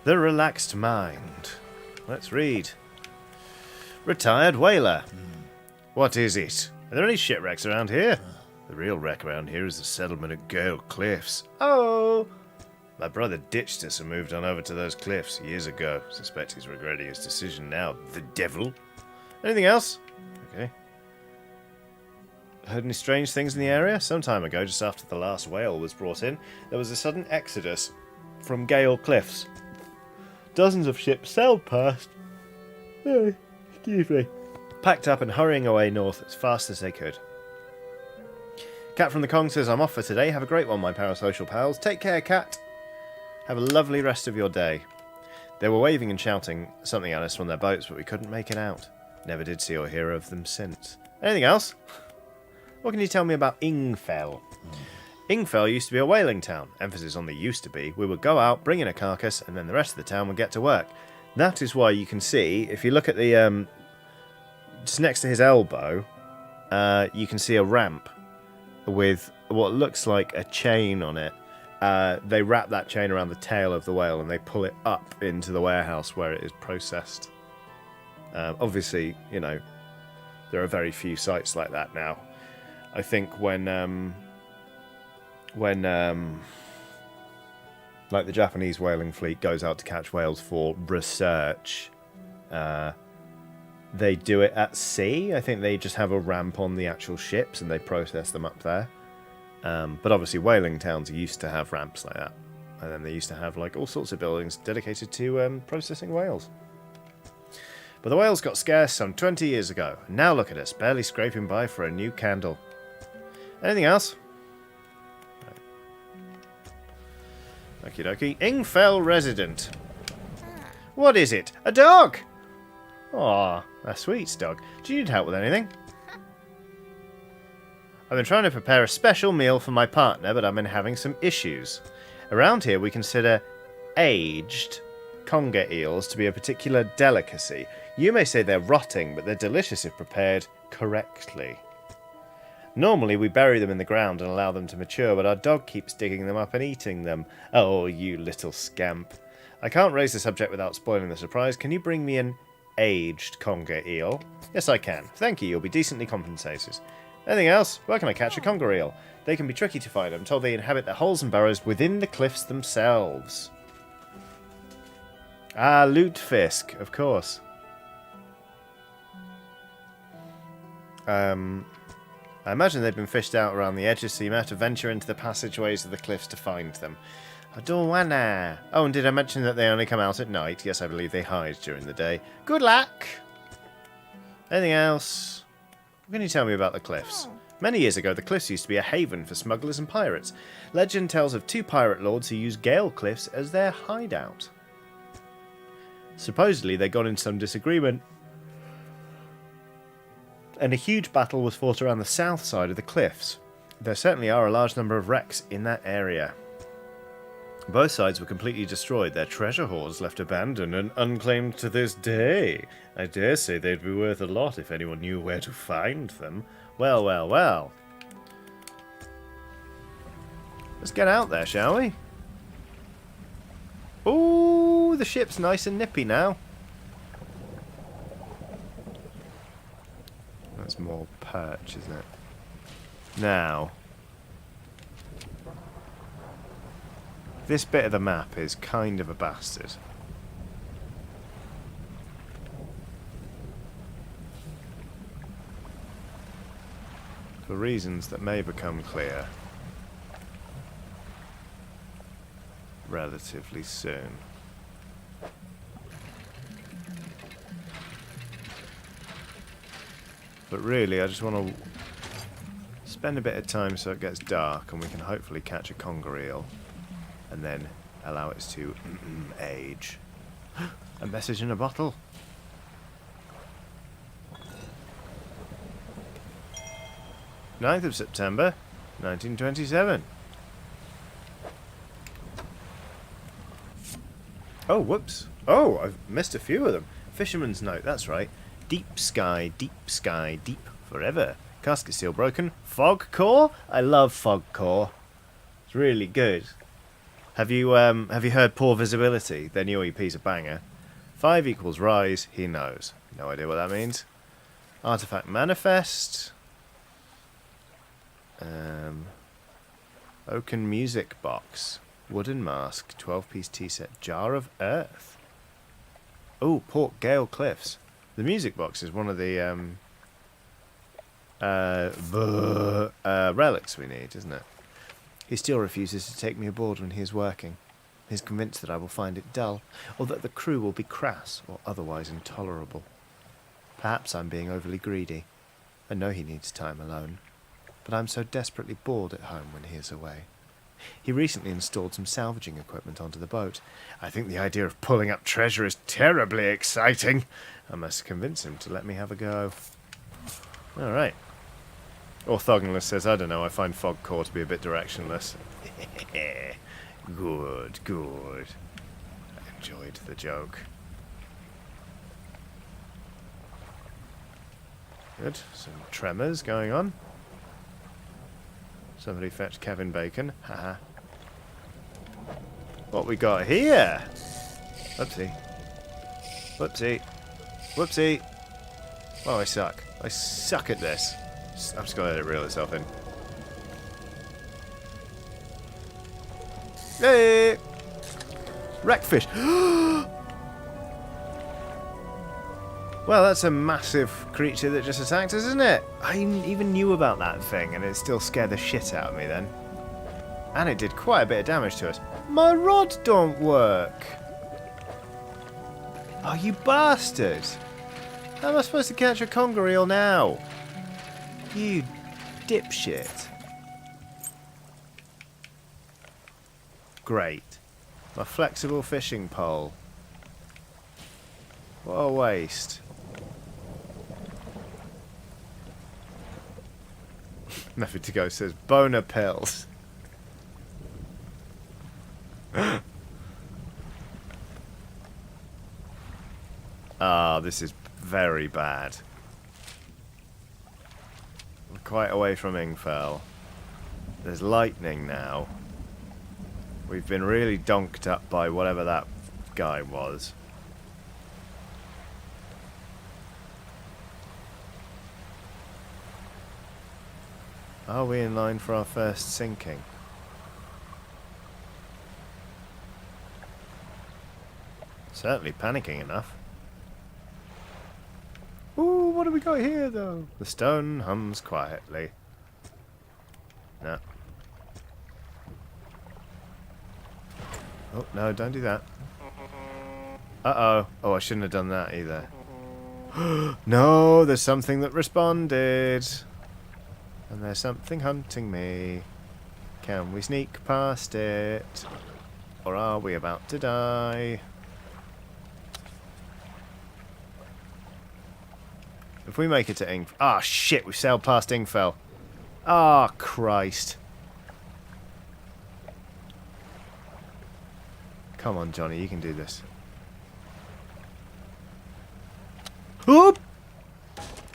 The Relaxed Mind. Let's read. Retired Whaler. What is it? Are there any shipwrecks around here? The real wreck around here is the settlement at Gale Cliffs. Oh! My brother ditched us and moved on over to those cliffs years ago. Suspect he's regretting his decision now. The devil. Anything else? Okay. Heard any strange things in the area? Some time ago, just after the last whale was brought in, there was a sudden exodus from Gale Cliffs. Dozens of ships sailed past. Oh, excuse me. Packed up and hurrying away north as fast as they could. Cat from the Kong says, I'm off for today. Have a great one, my parasocial pals. Take care, Cat. Have a lovely rest of your day. They were waving and shouting something at us from their boats, but we couldn't make it out. Never did see or hear of them since. Anything else? What can you tell me about Ingfell? Ingfell used to be a whaling town. Emphasis on the used to be. We would go out, bring in a carcass, and then the rest of the town would get to work. That is why you can see, if you look at the, just next to his elbow, you can see a ramp with what looks like a chain on it. They wrap that chain around the tail of the whale and they pull it up into the warehouse where it is processed. Obviously, you know, there are very few sites like that now. I think when like the Japanese whaling fleet goes out to catch whales for research, they do it at sea. I think they just have a ramp on the actual ships and they process them up there. But obviously whaling towns used to have ramps like that. And then they used to have like all sorts of buildings dedicated to processing whales. But the whales got scarce some 20 years ago. And now look at us, barely scraping by for a new candle. Anything else? Okie dokie. Ingfell resident. What is it? A dog! Aw, a sweet dog. Do you need help with anything? I've been trying to prepare a special meal for my partner, but I've been having some issues. Around here we consider aged conger eels to be a particular delicacy. You may say they're rotting, but they're delicious if prepared correctly. Normally we bury them in the ground and allow them to mature, but our dog keeps digging them up and eating them. Oh, you little scamp. I can't raise the subject without spoiling the surprise. Can you bring me an aged conger eel? Yes, I can. Thank you, you'll be decently compensated. Anything else? Where can I catch a conger eel? They can be tricky to find. I'm told they inhabit their holes and burrows within the cliffs themselves. Ah, lutefisk, of course. I imagine they've been fished out around the edges, so you may have to venture into the passageways of the cliffs to find them. I don't wanna. Oh, and did I mention that they only come out at night? Yes, I believe they hide during the day. Good luck! Anything else? What can you tell me about the cliffs? Many years ago, the cliffs used to be a haven for smugglers and pirates. Legend tells of 2 pirate lords who used Gale Cliffs as their hideout. Supposedly, they got in some disagreement, and a huge battle was fought around the south side of the cliffs. There certainly are a large number of wrecks in that area. Both sides were completely destroyed, their treasure hoards left abandoned and unclaimed to this day. I dare say they'd be worth a lot if anyone knew where to find them. Well, well, well. Let's get out there, shall we? Ooh, the ship's nice and nippy now. That's more perch, isn't it? Now, this bit of the map is kind of a bastard. For reasons that may become clear relatively soon. But really, I just want to spend a bit of time so it gets dark and we can hopefully catch a conger eel and then allow it to age. A message in a bottle. "9th of September, 1927. Oh, whoops. Oh, I've missed a few of them. Fisherman's note, that's right. Deep sky, deep forever. Casket seal broken. Fog core? I love fog core. It's really good. Have you heard poor visibility? Their new EP's a banger. 5 equals rise, he knows. No idea what that means. Artifact manifest. Oaken music box. Wooden mask. 12-piece tea set. Jar of earth. Oh, Port Gale Cliffs. The music box is one of the relics we need, isn't it? He still refuses to take me aboard when he is working. He's convinced that I will find it dull, or that the crew will be crass or otherwise intolerable. Perhaps I'm being overly greedy. I know he needs time alone, but I'm so desperately bored at home when he is away. He recently installed some salvaging equipment onto the boat. I think the idea of pulling up treasure is terribly exciting. I must convince him to let me have a go. Alright. Orthogonalist says, I don't know, I find Fog Core to be a bit directionless. Good, good. I enjoyed the joke. Good. Some tremors going on. Somebody fetch Kevin Bacon. Haha. What we got here? Whoopsie. Whoopsie. Whoopsie. Oh, I suck. I suck at this. I'm just going to let it reel itself in. Hey! Wreckfish. Well, that's a massive creature that just attacked us, isn't it? I even knew about that thing, and it still scared the shit out of me then. And it did quite a bit of damage to us. My rod don't work. Oh, you bastard. How am I supposed to catch a conger eel now? You dipshit. Great. My flexible fishing pole. What a waste. Method to go says boner pills. Ah, this is very bad. We're quite away from Ingfell. There's lightning now. We've been really donked up by whatever that guy was. Are we in line for our first sinking? Certainly panicking enough. Ooh, what do we got here, though? The stone hums quietly. No. Oh, no, don't do that. Uh-oh. Oh, I shouldn't have done that either. No, there's something that responded. And there's something hunting me. Can we sneak past it? Or are we about to die? If we make it to Ingfell... Ah, shit, we've sailed past Ingfell. Ah, Christ. Come on, Johnny, you can do this. Oop!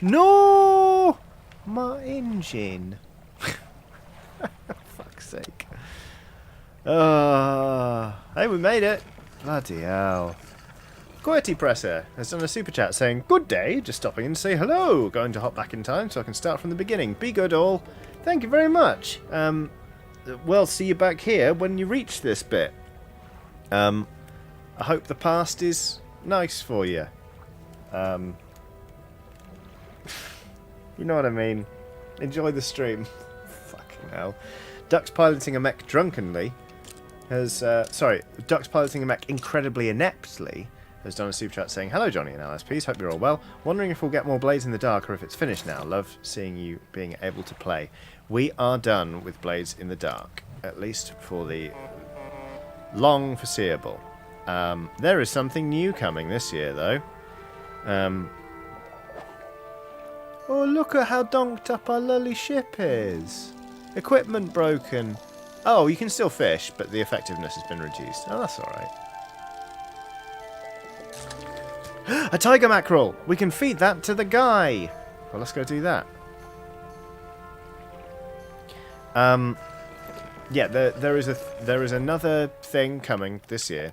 No! My engine. Fuck's sake. Hey, we made it. Bloody hell. Quality Presser has done a super chat saying, good day, just stopping in to say hello. Going to hop back in time so I can start from the beginning. Be good all. Thank you very much. We'll see you back here when you reach this bit. I hope the past is nice for you. You know what I mean. Enjoy the stream. Fucking hell. Ducks piloting a mech drunkenly has... Ducks piloting a mech incredibly ineptly has done a super chat saying, hello Johnny and LSPs, hope you're all well. Wondering if we'll get more Blades in the Dark or if it's finished now. Love seeing you being able to play. We are done with Blades in the Dark. At least for the long foreseeable. There is something new coming this year though. Oh, look at how donked up our lully ship is. Equipment broken. Oh, you can still fish, but the effectiveness has been reduced. Oh, that's alright. A tiger mackerel! We can feed that to the guy! Well, let's go do that. Yeah, there is another thing coming this year.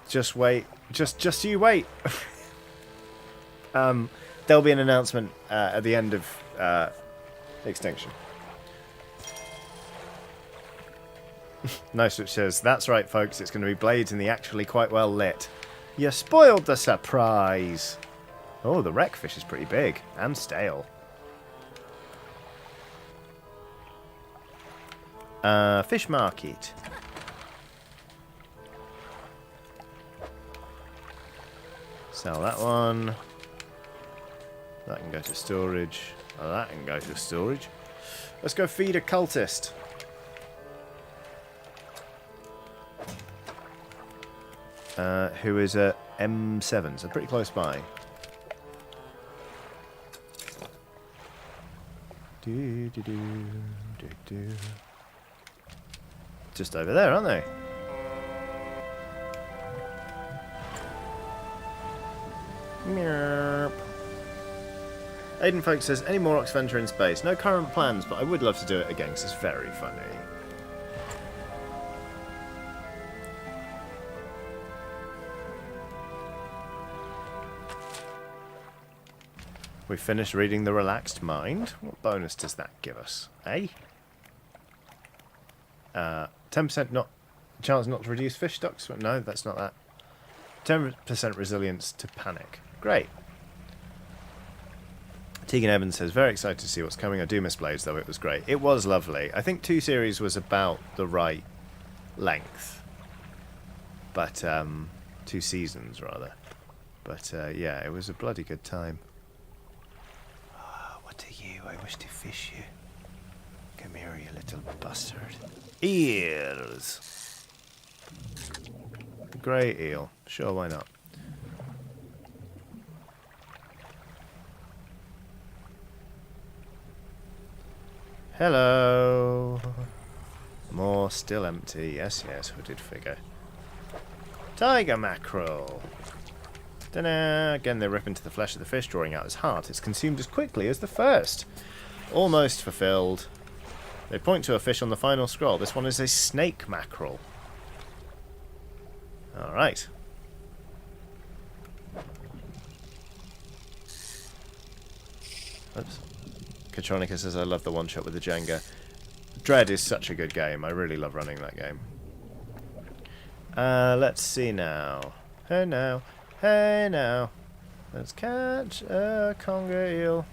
Just wait. Just you wait. There'll be an announcement at the end of Extinction. Nice, which says, that's right, folks, it's going to be Blades in the actually quite well lit. You spoiled the surprise. Oh, the wreckfish is pretty big and stale. Fish market. Sell that one. That can go to storage. Oh, that can go to storage. Let's go feed a cultist. Who is at M7, so pretty close by. Just over there, aren't they? Meow. Aiden Folk says, any more Oxventure in space? No current plans, but I would love to do it again because it's very funny. We finished reading The Relaxed Mind. What bonus does that give us? Eh? 10% not chance not to reduce fish stocks? No, that's not that. 10% resilience to panic. Great. Tegan Evans says, very excited to see what's coming. I do miss Blades, though. It was great. It was lovely. I think 2 series was about the right length. But, 2 seasons, rather. But, yeah, it was a bloody good time. What are you? I wish to fish you. Come here, you little bastard. Eels! Grey eel. Sure, why not? Hello. More still empty. Yes, yes, hooded figure. Tiger mackerel. Ta-da! Again, they rip into the flesh of the fish, drawing out his heart. It's consumed as quickly as the first. Almost fulfilled. They point to a fish on the final scroll. This one is a snake mackerel. Alright. Oops. Katronica says, I love the one-shot with the Jenga. Dredge is such a good game. I really love running that game. Let's see now. Hey now. Hey now. Let's catch a conger eel.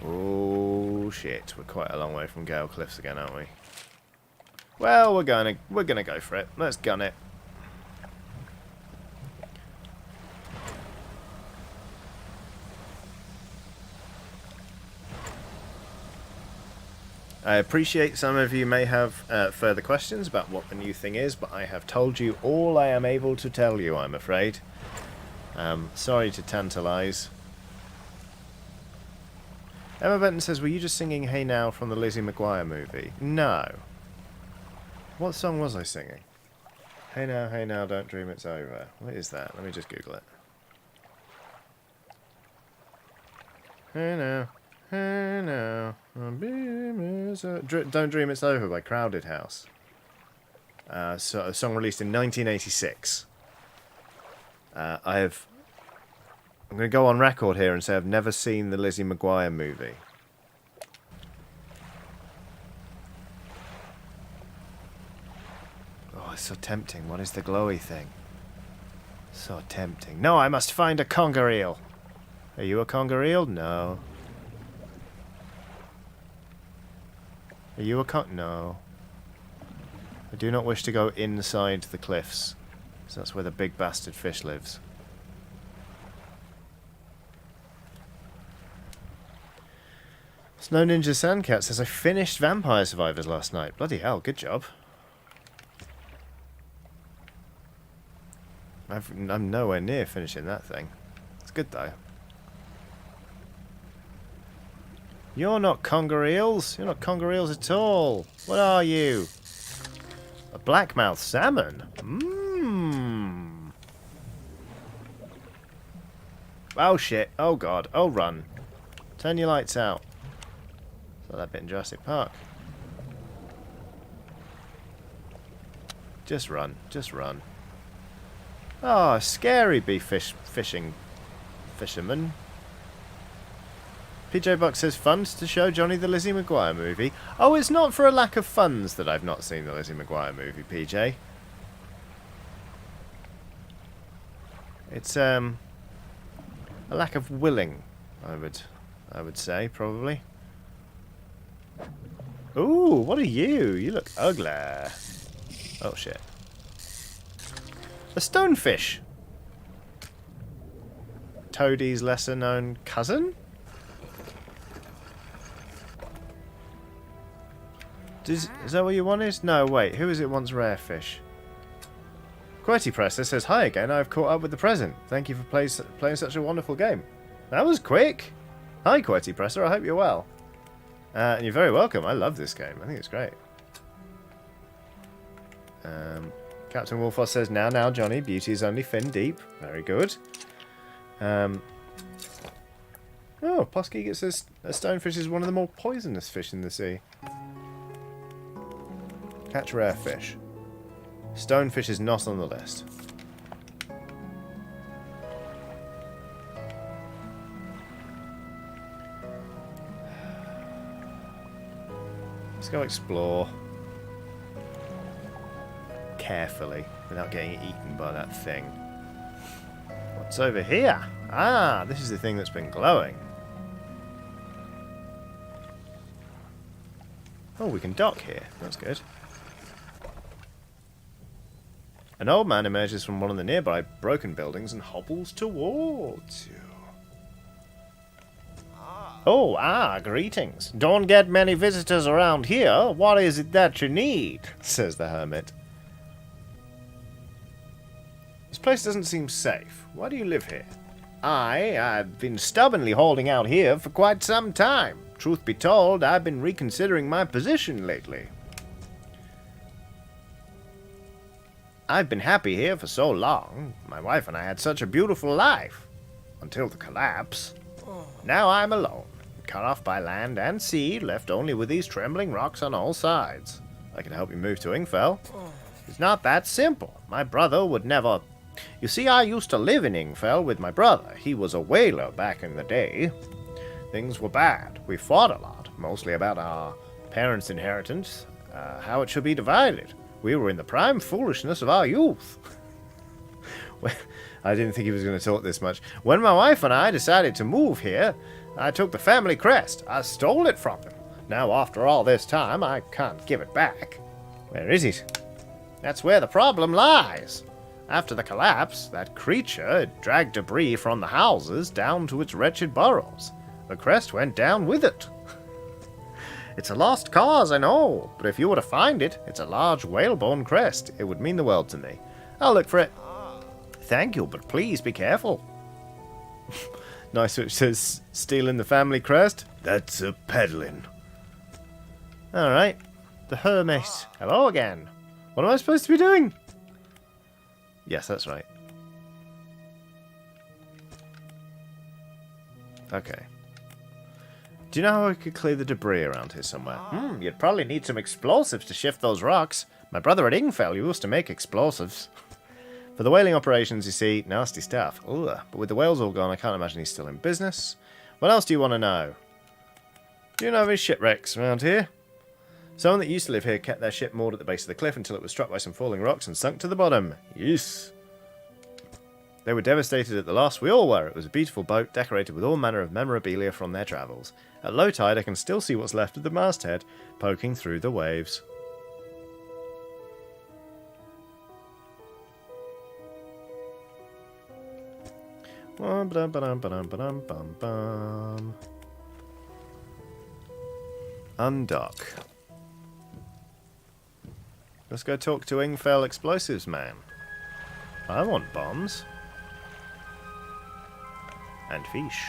Oh shit. We're quite a long way from Gale Cliffs again, aren't we? Well, we're gonna go for it. Let's gun it. I appreciate some of you may have further questions about what the new thing is, but I have told you all I am able to tell you, I'm afraid. Sorry to tantalise. Emma Benton says, were you just singing Hey Now from the Lizzie McGuire movie? No. What song was I singing? Hey now, don't dream it's over. What is that? Let me just Google it. Hey now, Don't Dream It's Over by Crowded House. So a song released in 1986. I'm going to go on record here and say I've never seen the Lizzie McGuire movie. Oh, it's so tempting. What is the glowy thing? So tempting. No, I must find a conger eel. Are you a conger eel? No. Are you a No. I do not wish to go inside the cliffs, because that's where the big bastard fish lives. Snow Ninja Sandcat says, I finished Vampire Survivors last night. Bloody hell, good job. I'm nowhere near finishing that thing. It's good though. You're not conger eels. You're not conger eels at all. What are you? A blackmouth salmon? Mmm. Oh shit. Oh god. Oh run. Turn your lights out. Saw that bit in Jurassic Park. Just run. Just run. Oh, scary bee fisherman. PJ Buck says, funds to show Johnny the Lizzie McGuire movie. Oh, it's not for a lack of funds that I've not seen the Lizzie McGuire movie, PJ. It's a lack of willing, I would say, probably. Ooh, what are you? You look ugly. Oh, shit. A stonefish. Toadie's lesser-known cousin? Is that what you wanted? No, wait. Who is it wants rare fish? Querty Presser says, hi again. I've caught up with the present. Thank you for playing such a wonderful game. That was quick. Hi, Querty Presser. I hope you're well. And you're very welcome. I love this game. I think it's great. Captain Wolfoss says, now, Johnny. Beauty is only fin deep. Very good. Oh, Posky gets a stonefish is one of the more poisonous fish in the sea. Catch rare fish. Stonefish is not on the list. Let's go explore. Carefully, without getting eaten by that thing. What's over here? Ah, this is the thing that's been glowing. Oh, we can dock here. That's good. An old man emerges from one of the nearby broken buildings and hobbles towards you. Oh, greetings. Don't get many visitors around here. What is it that you need? Says the hermit. This place doesn't seem safe. Why do you live here? I've been stubbornly holding out here for quite some time. Truth be told, I've been reconsidering my position lately. I've been happy here for so long. My wife and I had such a beautiful life. Until the collapse. Now I'm alone. Cut off by land and sea, left only with these trembling rocks on all sides. I can help you move to Ingfell. It's not that simple. My brother would never... You see, I used to live in Ingfell with my brother. He was a whaler back in the day. Things were bad. We fought a lot, mostly about our parents' inheritance, how it should be divided. We were in the prime foolishness of our youth. Well, I didn't think he was going to talk this much. When my wife and I decided to move here, I took the family crest. I stole it from him. Now, after all this time, I can't give it back. Where is it? That's where the problem lies. After the collapse, that creature dragged debris from the houses down to its wretched burrows. The crest went down with it. It's a lost cause, I know, but if you were to find it, it's a large whalebone crest. It would mean the world to me. I'll look for it. Thank you, but please be careful. Nice, which says, stealing the family crest? That's a peddling. Alright. The hermit. Hello again. What am I supposed to be doing? Yes, that's right. Okay. Do you know how I could clear the debris around here somewhere? You'd probably need some explosives to shift those rocks. My brother at Ingfell used to make explosives. For the whaling operations, you see, nasty stuff. Ugh. But with the whales all gone, I can't imagine he's still in business. What else do you want to know? Do you know of any shipwrecks around here? Someone that used to live here kept their ship moored at the base of the cliff until it was struck by some falling rocks and sunk to the bottom. Yes. They were devastated at the loss. We all were. It was a beautiful boat decorated with all manner of memorabilia from their travels. At low tide, I can still see what's left of the masthead poking through the waves. Undock. Let's go talk to Ingfell Explosives Man. I want bombs. And fish.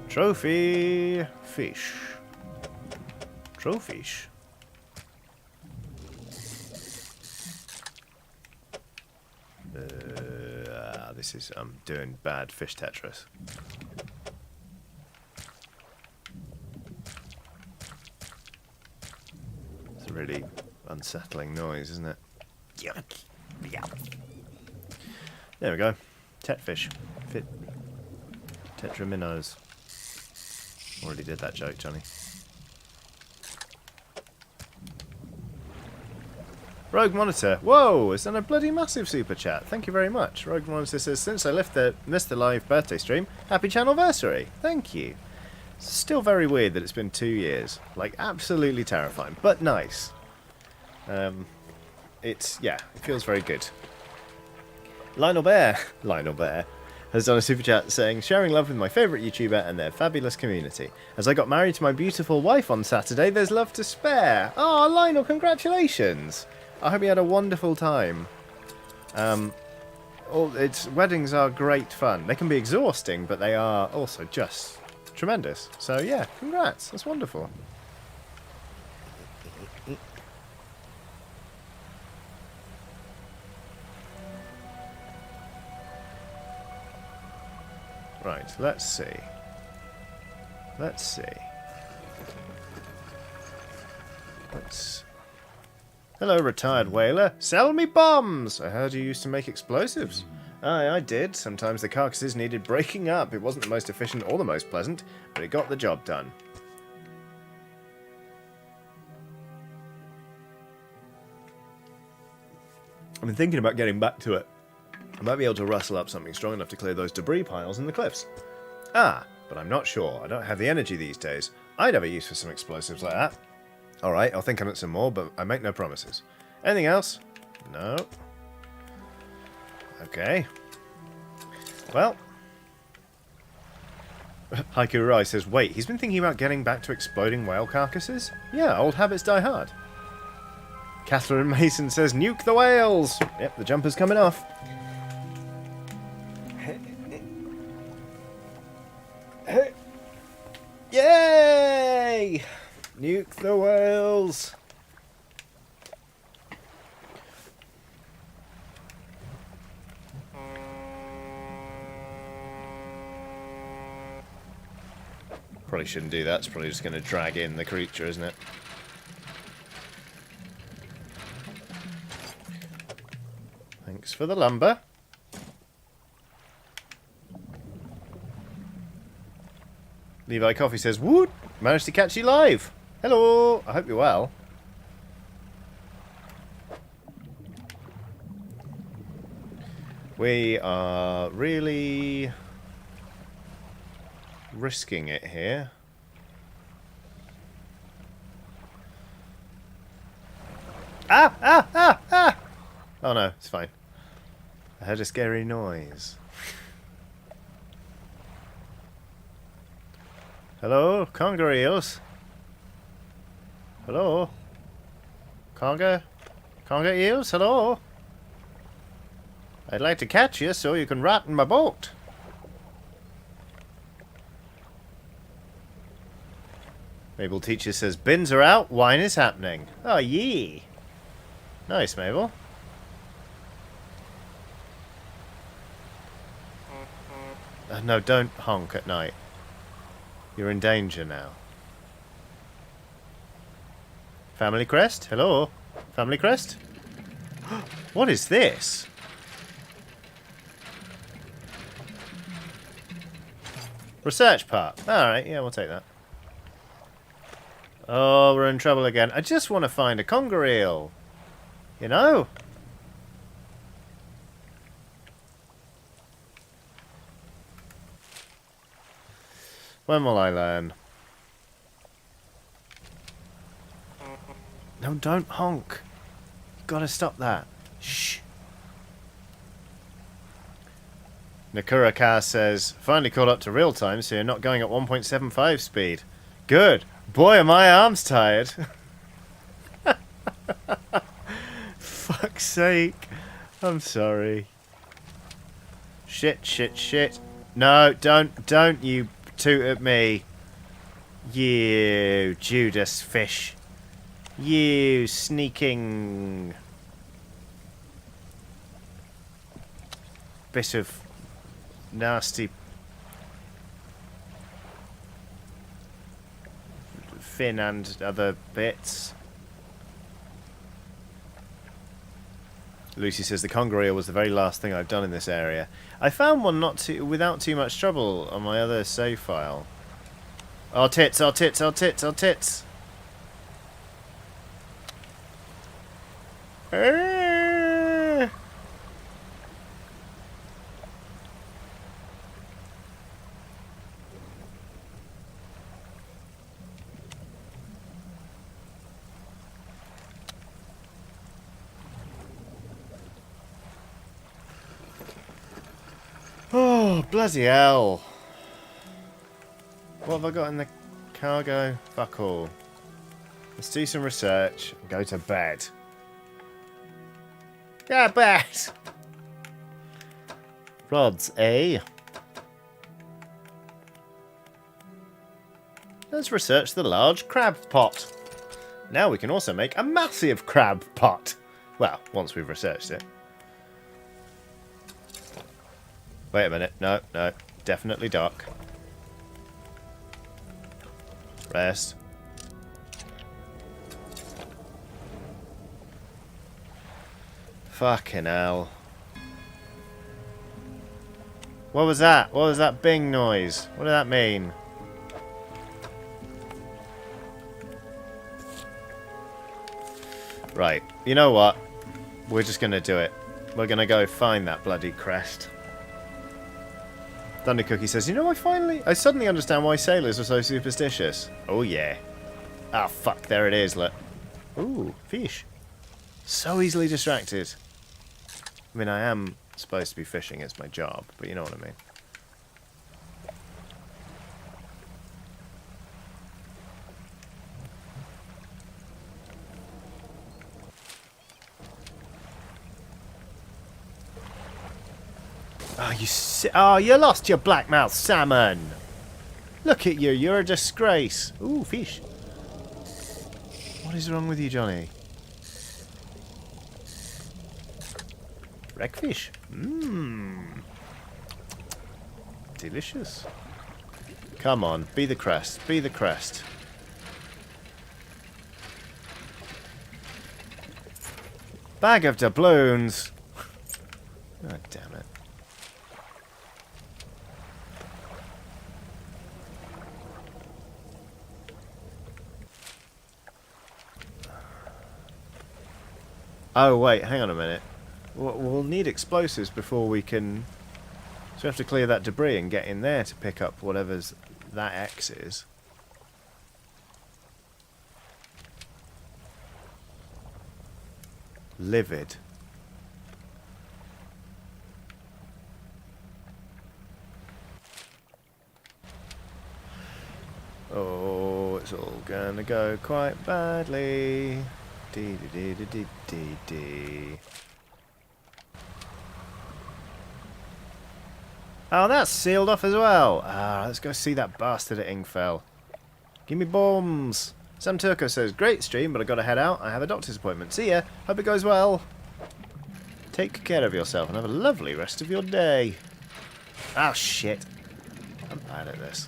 Trophy fish. Trophies. This is doing bad fish Tetris. It's a really unsettling noise, isn't it? There we go. Tetfish. Fit. Tetra minnows. Already did that joke, Johnny. Rogue Monitor. Whoa, it's done a bloody massive super chat. Thank you very much. Rogue Monitor says, since I missed the live birthday stream, happy channelversary. Thank you. It's still very weird that it's been 2 years. Like, absolutely terrifying, but nice. It feels very good. Lionel Bear has done a super chat saying, sharing love with my favourite YouTuber and their fabulous community. As I got married to my beautiful wife on Saturday, there's love to spare. Oh, Lionel, congratulations. I hope you had a wonderful time. Weddings are great fun. They can be exhausting, but they are also just tremendous. So yeah, congrats. That's wonderful. Right, let's see. Hello, retired whaler. Sell me bombs! I heard you used to make explosives. Aye, I did. Sometimes the carcasses needed breaking up. It wasn't the most efficient or the most pleasant, but it got the job done. I've been thinking about getting back to it. I might be able to rustle up something strong enough to clear those debris piles in the cliffs. Ah, but I'm not sure. I don't have the energy these days. I'd have a use for some explosives like that. Alright, I'll think on it some more, but I make no promises. Anything else? No. Okay. Well. Haiku Rai says, wait, he's been thinking about getting back to exploding whale carcasses? Yeah, old habits die hard. Catherine Mason says, nuke the whales! Yep, the jumper's coming off. Yay! Nuke the whales! Probably shouldn't do that. It's probably just going to drag in the creature, isn't it? Thanks for the lumber. Levi Coffee says, woot! Managed to catch you live! Hello! I hope you're well. We are really risking it here. Ah! Ah! Ah! Ah! Oh no, it's fine. I heard a scary noise. Hello, conger eels. Hello, conger eels. Hello. I'd like to catch you so you can rot in my boat. Mabel Teacher says bins are out, wine is happening. Oh yee. Nice, Mabel. No, don't honk at night. You're in danger now. Family crest? Hello? Family crest? What is this? Research part. Alright, yeah, we'll take that. Oh, we're in trouble again. I just want to find a conger eel. You know? When will I learn? No, don't honk. Gotta stop that. Shh. Nakuraka says, finally caught up to real time, so you're not going at 1.75 speed. Good. Boy, are my arms tired. Fuck's sake. I'm sorry. Shit, shit, shit. No, don't you toot at me. You Judas fish. You sneaking bit of nasty fin and other bits. Lucy says the conger eel was the very last thing I've done in this area. I found one without too much trouble on my other save file. Oh tits, oh tits, oh tits, oh tits. Oh, bloody hell. What have I got in the cargo? Fuck all. Let's do some research and go to bed. Yeah, bed! Rods, eh? Let's research the large crab pot. Now we can also make a massive crab pot. Well, once we've researched it. Wait a minute. No, no. Definitely dock. Rest. Fucking hell. What was that? What was that bing noise? What did that mean? Right. You know what? We're just going to do it. We're going to go find that bloody crest. Thunder Cookie says, you know, I suddenly understand why sailors are so superstitious. Oh, yeah. Ah, fuck, there it is, look. Ooh, fish. So easily distracted. I mean, I am supposed to be fishing, it's my job, but you know what I mean. Oh, you lost your blackmouth salmon. Look at you, you're a disgrace. Ooh, fish. What is wrong with you, Johnny? Wreckfish. Mmm. Delicious. Come on, be the crest. Be the crest. Bag of doubloons. God damn it. Oh, wait, hang on a minute. We'll need explosives before we can... So we have to clear that debris and get in there to pick up whatever's that X is. Livid. Oh, it's all gonna go quite badly. Dee dee dee dee dee dee. Oh, that's sealed off as well. Ah, let's go see that bastard at Ingfell. Give me bombs. Sam Turco says, great stream, but I gotta head out. I have a doctor's appointment. See ya. Hope it goes well. Take care of yourself and have a lovely rest of your day. Oh, shit. I'm bad at this.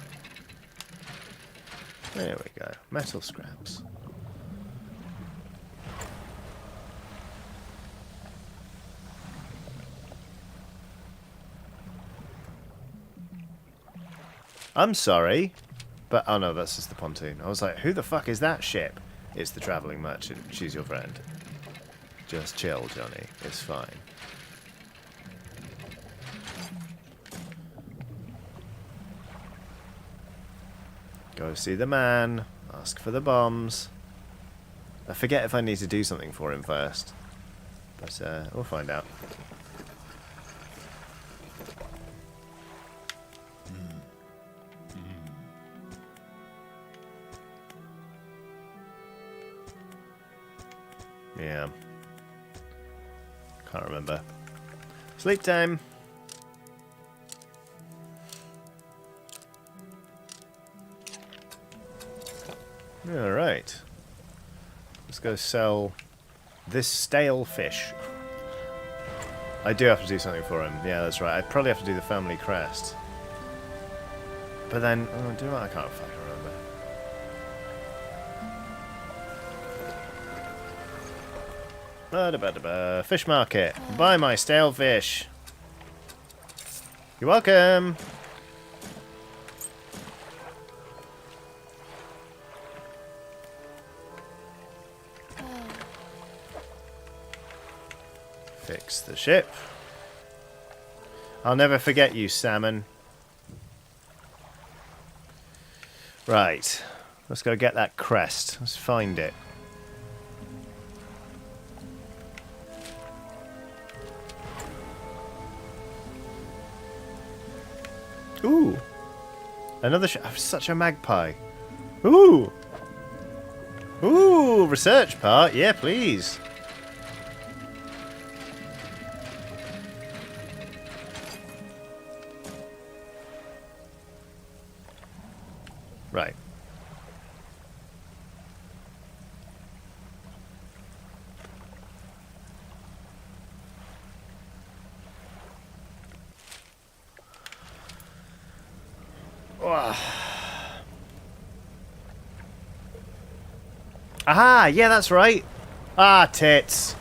There we go. Metal scraps. I'm sorry, but... Oh no, that's just the pontoon. I was like, who the fuck is that ship? It's the travelling merchant. She's your friend. Just chill, Johnny. It's fine. Go see the man. Ask for the bombs. I forget if I need to do something for him first. But we'll find out. Yeah. Can't remember. Sleep time. Alright. Let's go sell this stale fish. I do have to do something for him. Yeah, that's right. I probably have to do the family crest. But then, oh, do I? I can't fucking remember. Fish market. Buy my stale fish. You're welcome. Fix the ship. I'll never forget you, salmon. Right. Let's go get that crest. Let's find it. Ooh. Another such a magpie. Ooh. Ooh, research part. Yeah, please. Right. Aha! Yeah, that's right. Ah, tits.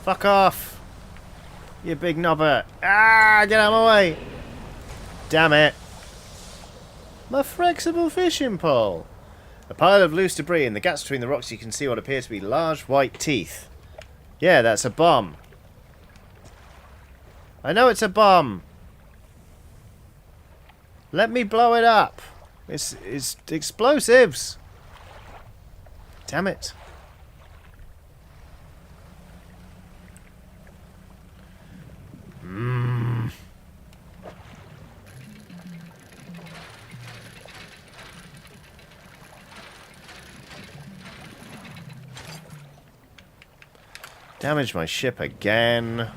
Fuck off. You big knobber. Ah, get out of my way. Damn it. My flexible fishing pole. A pile of loose debris. In the gaps between the rocks you can see what appear to be large white teeth. Yeah, that's a bomb. I know it's a bomb. Let me blow it up. It's explosives. Damn it. Damage my ship again.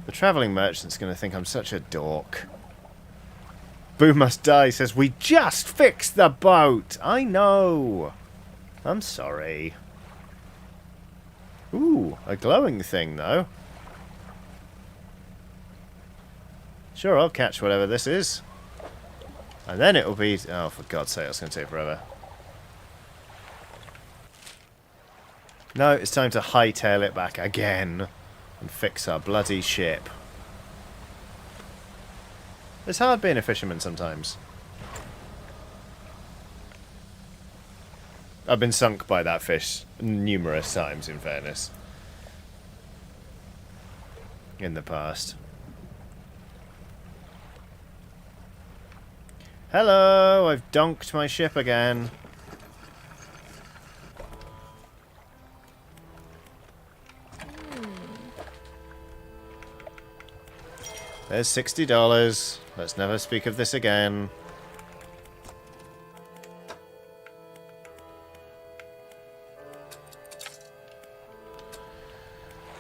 The travelling merchant's going to think I'm such a dork. Boo Must Die says, we just fixed the boat. I know. I'm sorry. Ooh, a glowing thing, though. Sure, I'll catch whatever this is. And then it'll be... Oh, for God's sake, that's going to take forever. No, it's time to hightail it back again. And fix our bloody ship. It's hard being a fisherman sometimes. I've been sunk by that fish numerous times, in fairness. In the past. Hello! I've donked my ship again. There's $60. Let's never speak of this again.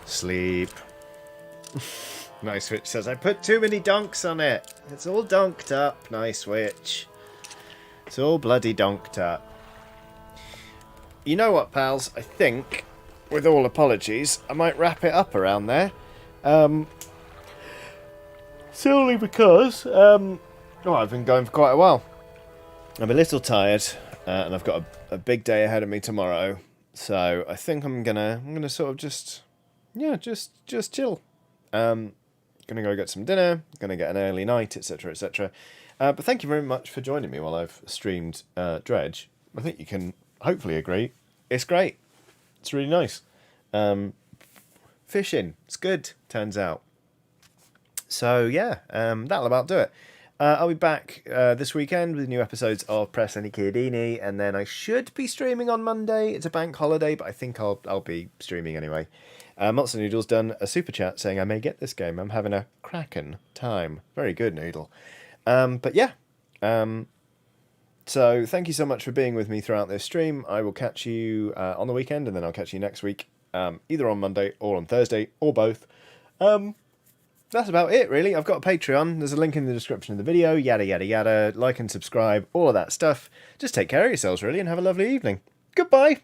Sleep. Nice Witch says, I put too many donks on it. It's all donked up. Nice Witch. It's all bloody donked up. You know what, pals? I think, with all apologies, I might wrap it up around there. Solely because, I've been going for quite a while. I'm a little tired, and I've got a big day ahead of me tomorrow. So I think I'm gonna sort of just chill. Gonna go get some dinner. Gonna get an early night, etc., etc. But thank you very much for joining me while I've streamed Dredge. I think you can hopefully agree. It's great. It's really nice. Fishing. It's good. Turns out. So yeah, that'll about do it. I'll be back this weekend with new episodes of Press Any Chiodini, and then I should be streaming on Monday. It's a bank holiday, but I think I'll be streaming anyway. Monster Noodle's done a super chat saying I may get this game. I'm having a cracking time. Very good, Noodle. But yeah. So thank you so much for being with me throughout this stream. I will catch you on the weekend, and then I'll catch you next week, either on Monday or on Thursday, or both. That's about it, really. I've got a Patreon. There's a link in the description of the video. Yada, yada, yada. Like and subscribe. All of that stuff. Just take care of yourselves, really, and have a lovely evening. Goodbye.